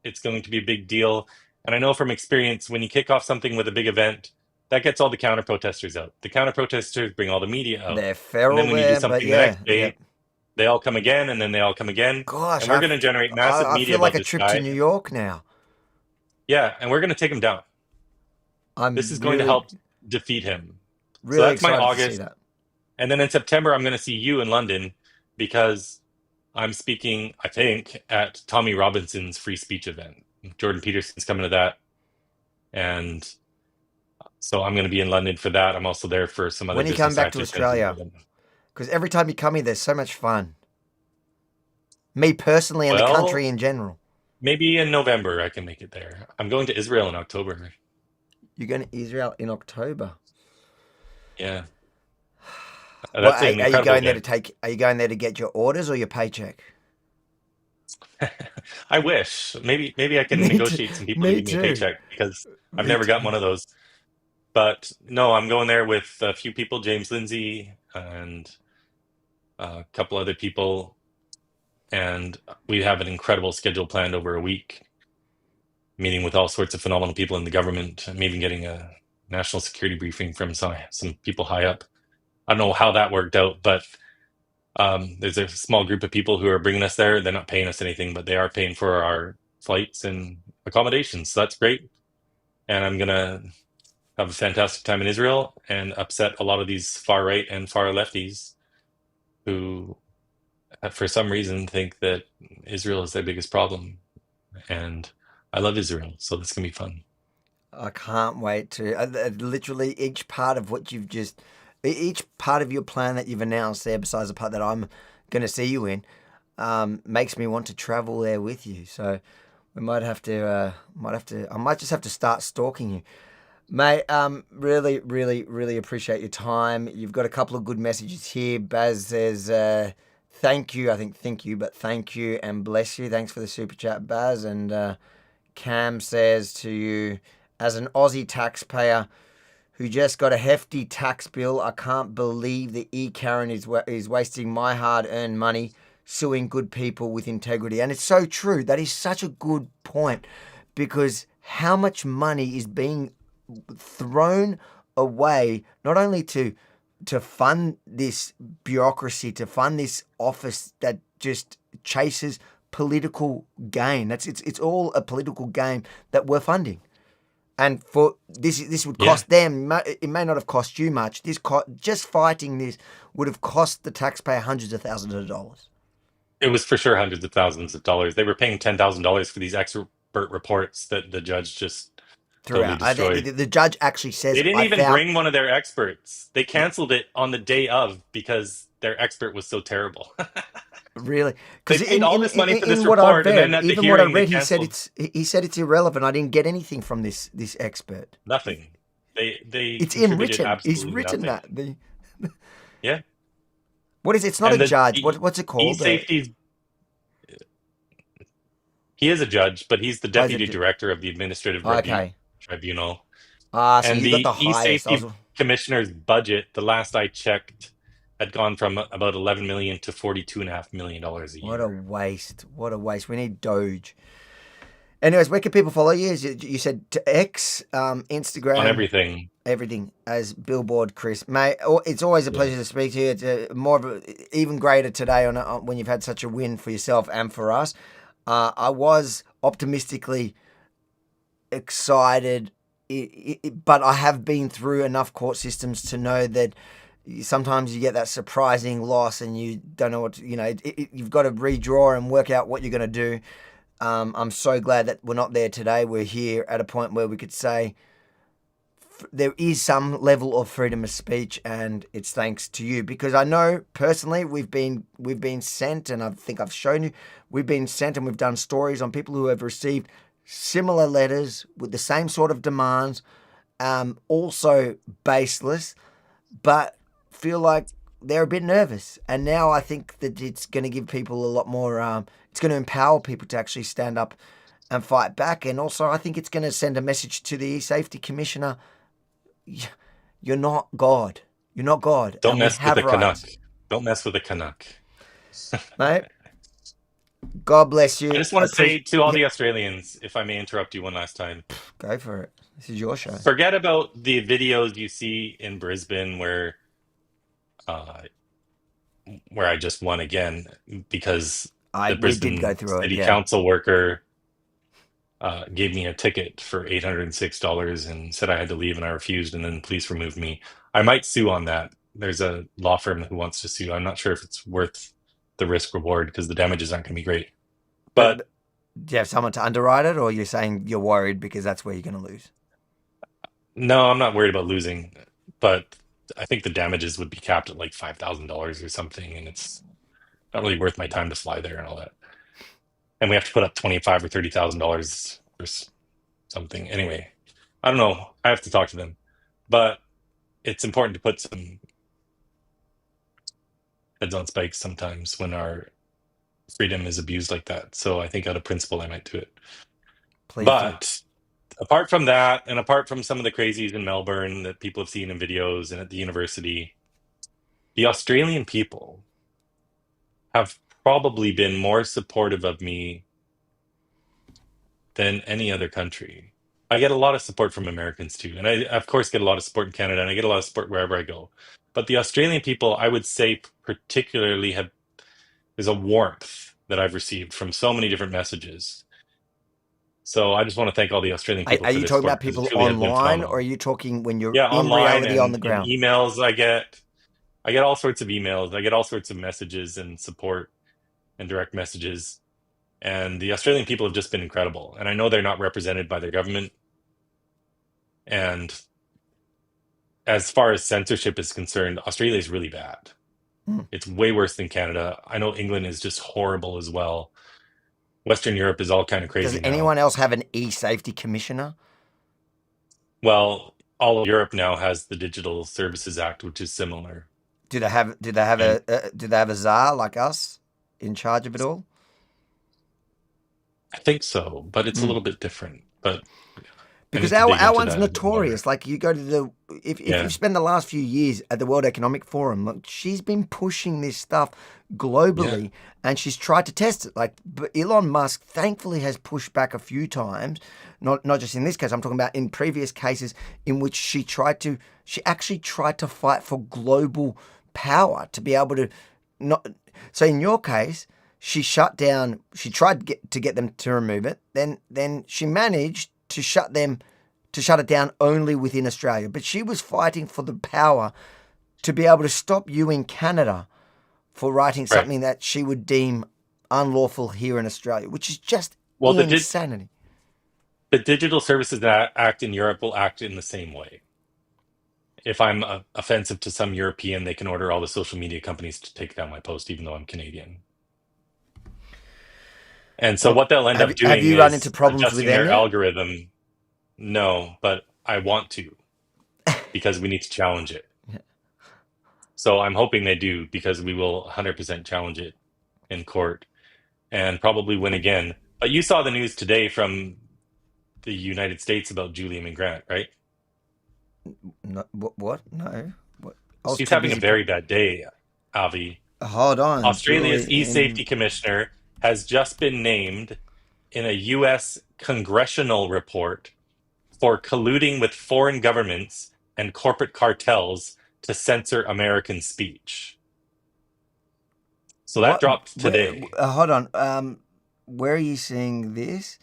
It's going to be a big deal. And I know from experience, when you kick off something with a big event, that gets all the counter-protesters out. The counter-protesters bring all the media out. They're feral, and then when you do something the next day, they all come again, and then they all come again. Gosh, and we're going to generate massive media. I feel like a trip to New York now. Yeah, and we're going to take him down. This is going to help defeat him. Really so that's my excited August. to see that. And then in September, I'm going to see you in London because I'm speaking, I think, at Tommy Robinson's free speech event. Jordan Peterson's coming to that. And so I'm going to be in London for that. I'm also there for some other When are you coming back to business Australia? Because every time you come here, there's so much fun. Me personally and the country in general. Maybe in November I can make it there. I'm going to Israel in October. You're going to Israel in October? Yeah. Well, are you going there Are you going there to get your orders or your paycheck? I wish. Maybe I can negotiate some people to give me a paycheck because I've never gotten one of those. But no, I'm going there with a few people, James Lindsay and a couple other people, and we have an incredible schedule planned over a week, meeting with all sorts of phenomenal people in the government. I'm even getting a national security briefing from some people high up. I don't know how that worked out, but there's a small group of people who are bringing us there. They're not paying us anything, but they are paying for our flights and accommodations. So that's great. And I'm going to have a fantastic time in Israel and upset a lot of these far right and far lefties who, for some reason, think that Israel is their biggest problem. And I love Israel, so this can be fun. I can't wait to. Literally, each part of your plan that you've announced there, besides the part that I'm going to see you in, makes me want to travel there with you. So we might have to. I might just have to start stalking you, mate. Really, really, really appreciate your time. You've got a couple of good messages here. Baz says, "Thank you." I think thank you, but thank you and bless you. Thanks for the super chat, Baz. And Cam says to you, as an Aussie taxpayer who just got a hefty tax bill. I can't believe the Karen is wasting my hard-earned money suing good people with integrity. And it's so true. That is such a good point, because how much money is being thrown away, not only to fund this bureaucracy, to fund this office that just chases political gain. It's all a political game that we're funding. And for this would cost them. It may not have cost you much. Just fighting this would have cost the taxpayer hundreds of thousands of dollars. It was for sure hundreds of thousands of dollars. They were paying $10,000 for these expert reports that the judge just totally destroyed. The judge actually says they didn't even bring one of their experts. They canceled it on the day of because their expert was so terrible. Really? They paid all this money for this report, and then at the hearing, he said it's irrelevant. I didn't get anything from this expert. Nothing. It's in written. He's written nothing. that. Yeah. What is it? It's not a judge. What's it called? eSafety. He is a judge, but he's the deputy director of the Administrative Review Tribunal. So and you the got the highest. eSafety commissioner's budget, the last I checked, had gone from about $11 million to $42.5 million a year. What a waste! What a waste! We need Doge. Anyways, where can people follow you? You said to X, Instagram, on everything. Everything as Billboard Chris. Mate, it's always a pleasure to speak to you. It's more of even greater today on when you've had such a win for yourself and for us. I was optimistically excited, but I have been through enough court systems to know that sometimes you get that surprising loss and you don't know what you've got to redraw and work out what you're going to do. I'm so glad that we're not there today. We're here at a point where we could say there is some level of freedom of speech, and it's thanks to you, because I know personally we've been sent, and I think I've shown you, we've been sent and we've done stories on people who have received similar letters with the same sort of demands, also baseless, but feel like they're a bit nervous. And now I think that it's going to give people a lot more, it's going to empower people to actually stand up and fight back. And also I think it's going to send a message to the eSafety Commissioner. You're not God. You're not God. Don't mess with the Canuck. Don't mess with the Canuck. Mate, God bless you. I just want to say to all the Australians, if I may interrupt you one last time. Go for it. This is your show. Forget about the videos you see in Brisbane where I just won again because the Brisbane City Council worker gave me a ticket for $806 and said I had to leave, and I refused, and then the police removed me. I might sue on that. There's a law firm who wants to sue. I'm not sure if it's worth the risk reward because the damages aren't going to be great. But do you have someone to underwrite it, or you're saying you're worried because that's where you're going to lose? No, I'm not worried about losing, but I think the damages would be capped at like $5,000 or something, and it's not really worth my time to fly there and all that. And we have to put up $25,000 or $30,000 or something. Anyway, I don't know. I have to talk to them, but it's important to put some heads on spikes sometimes when our freedom is abused like that. So I think out of principle, I might do it. But apart from that, and apart from some of the crazies in Melbourne that people have seen in videos and at the university, the Australian people have probably been more supportive of me than any other country. I get a lot of support from Americans too. And I, of course, get a lot of support in Canada, and I get a lot of support wherever I go. But the Australian people, I would say particularly there's a warmth that I've received from so many different messages. So I just want to thank all the Australian people. Are you talking about people online, or are you talking when you're in online reality on the ground? Emails I get all sorts of emails. I get all sorts of messages and support and direct messages. And the Australian people have just been incredible. And I know they're not represented by their government. And as far as censorship is concerned, Australia is really bad. It's way worse than Canada. I know England is just horrible as well. Western Europe is all kind of crazy. Does anyone else have an eSafety commissioner? Well, all of Europe now has the Digital Services Act, which is similar. Do they have a czar like us in charge of it all? I think so, but it's a little bit different. But Because need to dig our into one's that a bit more. notorious. Like you go to the if you spend the last few years at the World Economic Forum, look, she's been pushing this stuff globally, and she's tried to test it. Like but Elon Musk, thankfully, has pushed back a few times. Not just in this case. I'm talking about in previous cases in which she actually tried to fight for global power to be able to not. So in your case, she shut down. She tried to get them to remove it. Then she managed to shut it down only within Australia. But she was fighting for the power to be able to stop you in Canada for writing something that she would deem unlawful here in Australia, which is just insanity. The Digital Services Act in Europe will act in the same way. If I'm offensive to some European, they can order all the social media companies to take down my post, even though I'm Canadian. And so what they'll end up doing is run into problems adjusting with them their yet? algorithm. No, but I want to because we need to challenge it. So I'm hoping they do because we will 100% challenge it in court and probably win again. But you saw the news today from the United States about Julia Grant, right? No, what? No. What? She's having a very bad day, Avi. Hold on. Australia's Julie, eSafety commissioner has just been named in a U.S. congressional report for colluding with foreign governments and corporate cartels to censor American speech. So that dropped today. Hold on. Where are you seeing this?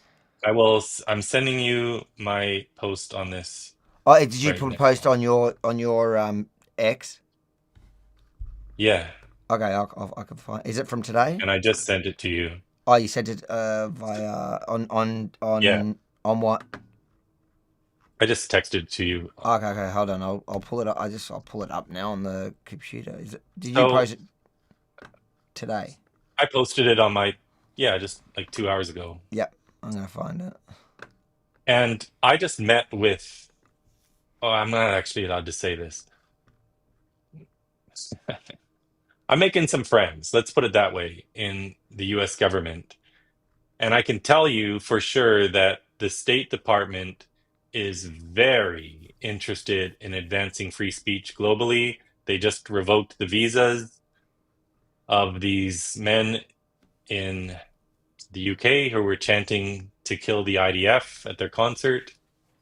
I'm sending you my post on this. Oh, did you post on your X? Yeah. Okay, I can find. Is it from today? And I just sent it to you. Oh, you sent it via on what? I just texted to you. Okay, hold on. I'll pull it up. I'll pull it up now on the computer. Did you post it today? I posted it on my just like 2 hours ago. Yep, I'm gonna find it. And I just met with. Oh, I'm not actually allowed to say this. I'm making some friends, let's put it that way, in the US government. And I can tell you for sure that the State Department is very interested in advancing free speech globally. They just revoked the visas of these men in the UK who were chanting to kill the IDF at their concert.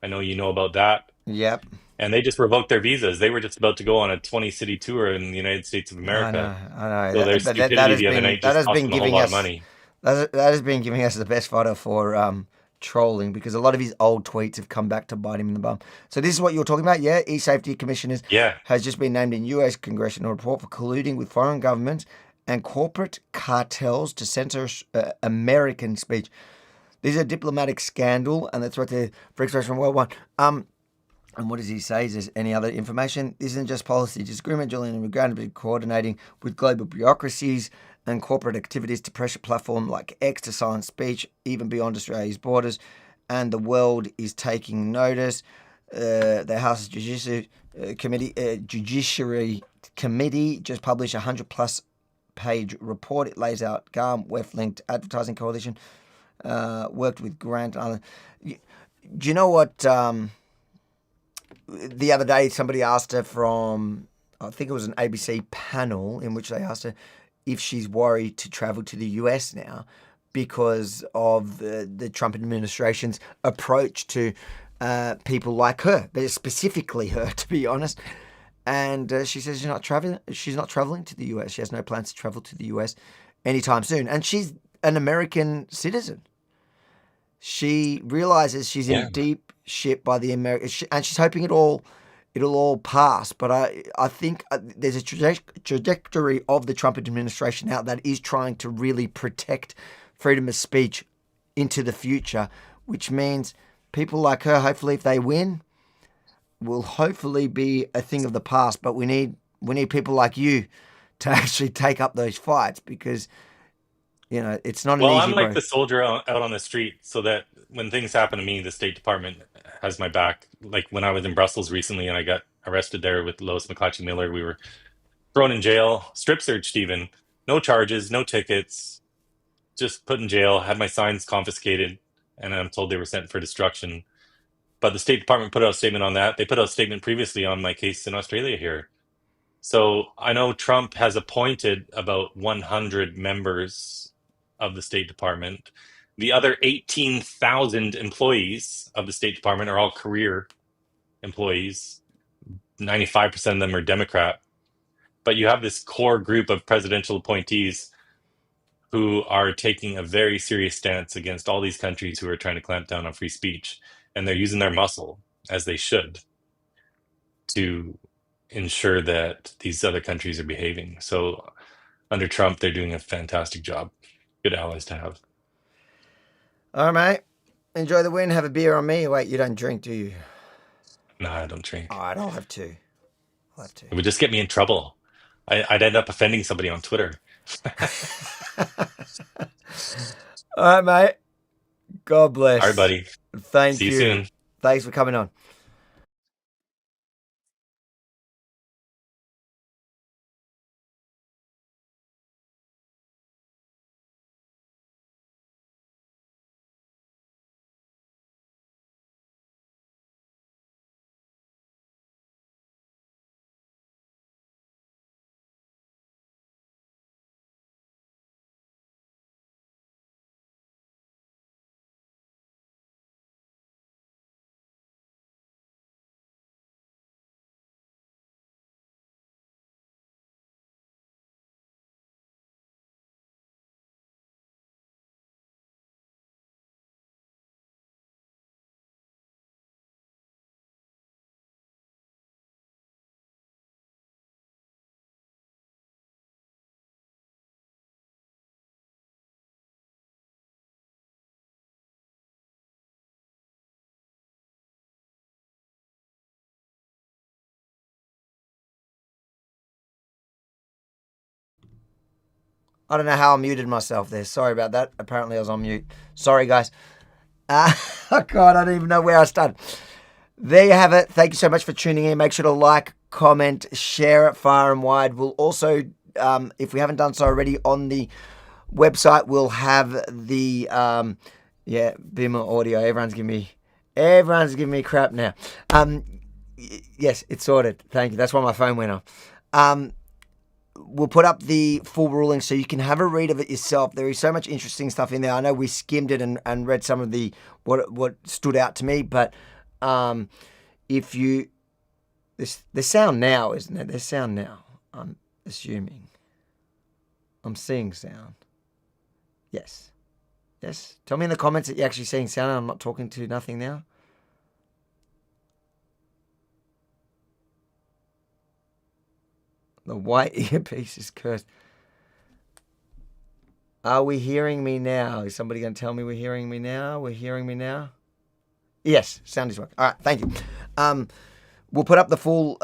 I know you know about that. Yep. And they just revoked their visas. They were just about to go on a 20-city tour in the United States of America. I know. So their stupidity the other night just cost them a whole lot of money. That has been giving us the best fodder for trolling because a lot of his old tweets have come back to bite him in the bum. So this is what you're talking about, yeah? eSafety commissioners has just been named in US congressional report for colluding with foreign governments and corporate cartels to censor American speech. This is a diplomatic scandal, and that's what they're for expression worldwide. And what does he say? Is there any other information? This isn't just policy disagreement. Julian and Grant have been coordinating with global bureaucracies and corporate activities to pressure platform like X to silence speech, even beyond Australia's borders. And the world is taking notice. The House's Judiciary Committee just published a 100-plus page report. It lays out GARM, Weft-linked Advertising Coalition, worked with Grant and other. Do you know what? The other day, somebody asked her from, I think it was an ABC panel, in which they asked her if she's worried to travel to the US now because of the Trump administration's approach to people like her, but specifically her, to be honest. And she says she's not traveling to the US. She has no plans to travel to the US anytime soon. And she's an American citizen. She realizes she's in deep shit by the American, and she's hoping it'll all pass. But I think there's a trajectory of the Trump administration now that is trying to really protect freedom of speech into the future, which means people like her, hopefully, if they win, will hopefully be a thing of the past. But we need people like you to actually take up those fights because. You know, it's not an easy I'm like road. the soldier out on the street so that when things happen to me, the State Department has my back. Like when I was in Brussels recently and I got arrested there with Lois McClatchy Miller, we were thrown in jail, strip searched even, no charges, no tickets, just put in jail, had my signs confiscated, and I'm told they were sent for destruction. But the State Department put out a statement on that. They put out a statement previously on my case in Australia here. So I know Trump has appointed about 100 members of the State Department. The other 18,000 employees of the State Department are all career employees. 95% of them are Democrat. But you have this core group of presidential appointees who are taking a very serious stance against all these countries who are trying to clamp down on free speech. And they're using their muscle, as they should, to ensure that these other countries are behaving. So under Trump, they're doing a fantastic job. Good allies to have. All right, mate. Enjoy the win. Have a beer on me. Wait, you don't drink, do you? No, I don't drink. All right, I'll have two. It would just get me in trouble. I'd end up offending somebody on Twitter. All right, mate. God bless. All right, buddy. Thank See you. you soon. Thanks for coming on. I don't know how I muted myself there. Sorry about that. Apparently I was on mute. Sorry, guys. Oh, God, I don't even know where I started. There you have it. Thank you so much for tuning in. Make sure to like, comment, share it far and wide. We'll also, if we haven't done so already, on the website, we'll have the, Bimmer audio. Everyone's giving me crap now. Yes, it's sorted. Thank you. That's why my phone went off. We'll put up the full ruling so you can have a read of it yourself. There is so much interesting stuff in there. I know we skimmed it and read some of the what stood out to me, but if you there's sound now, isn't there? There's sound now. I'm assuming. I'm seeing sound. Yes. Yes. Tell me in the comments that you're actually seeing sound and I'm not talking to nothing now. The white earpiece is cursed. Are we hearing me now? Is somebody going to tell me we're hearing me now? We're hearing me now? Yes, sound is working. All right, thank you. We'll put up the full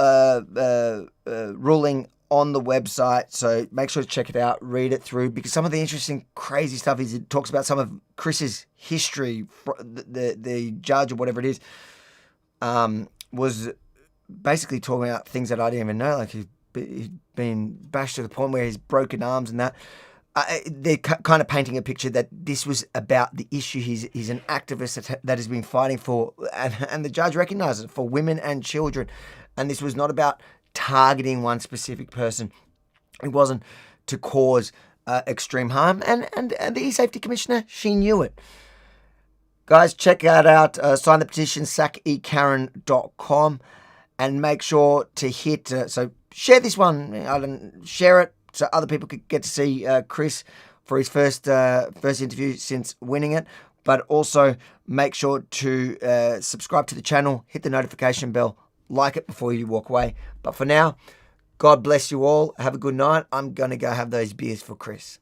ruling on the website, so make sure to check it out, read it through, because some of the interesting, crazy stuff is it talks about some of Chris's history. The judge or whatever it is was basically talking about things that I didn't even know, like he's been bashed to the point where he's broken arms and that. They're kind of painting a picture that this was about the issue. He's an activist that has been fighting for, and the judge recognises it, for women and children. And this was not about targeting one specific person. It wasn't to cause extreme harm. And the eSafety Commissioner, she knew it. Guys, check that out. Sign the petition, sackeKaren.com, and make sure to hit... so share this one. Share it so other people could get to see Chris for his first interview since winning it. But also make sure to subscribe to the channel, hit the notification bell, like it before you walk away. But for now, God bless you all. Have a good night. I'm going to go have those beers for Chris.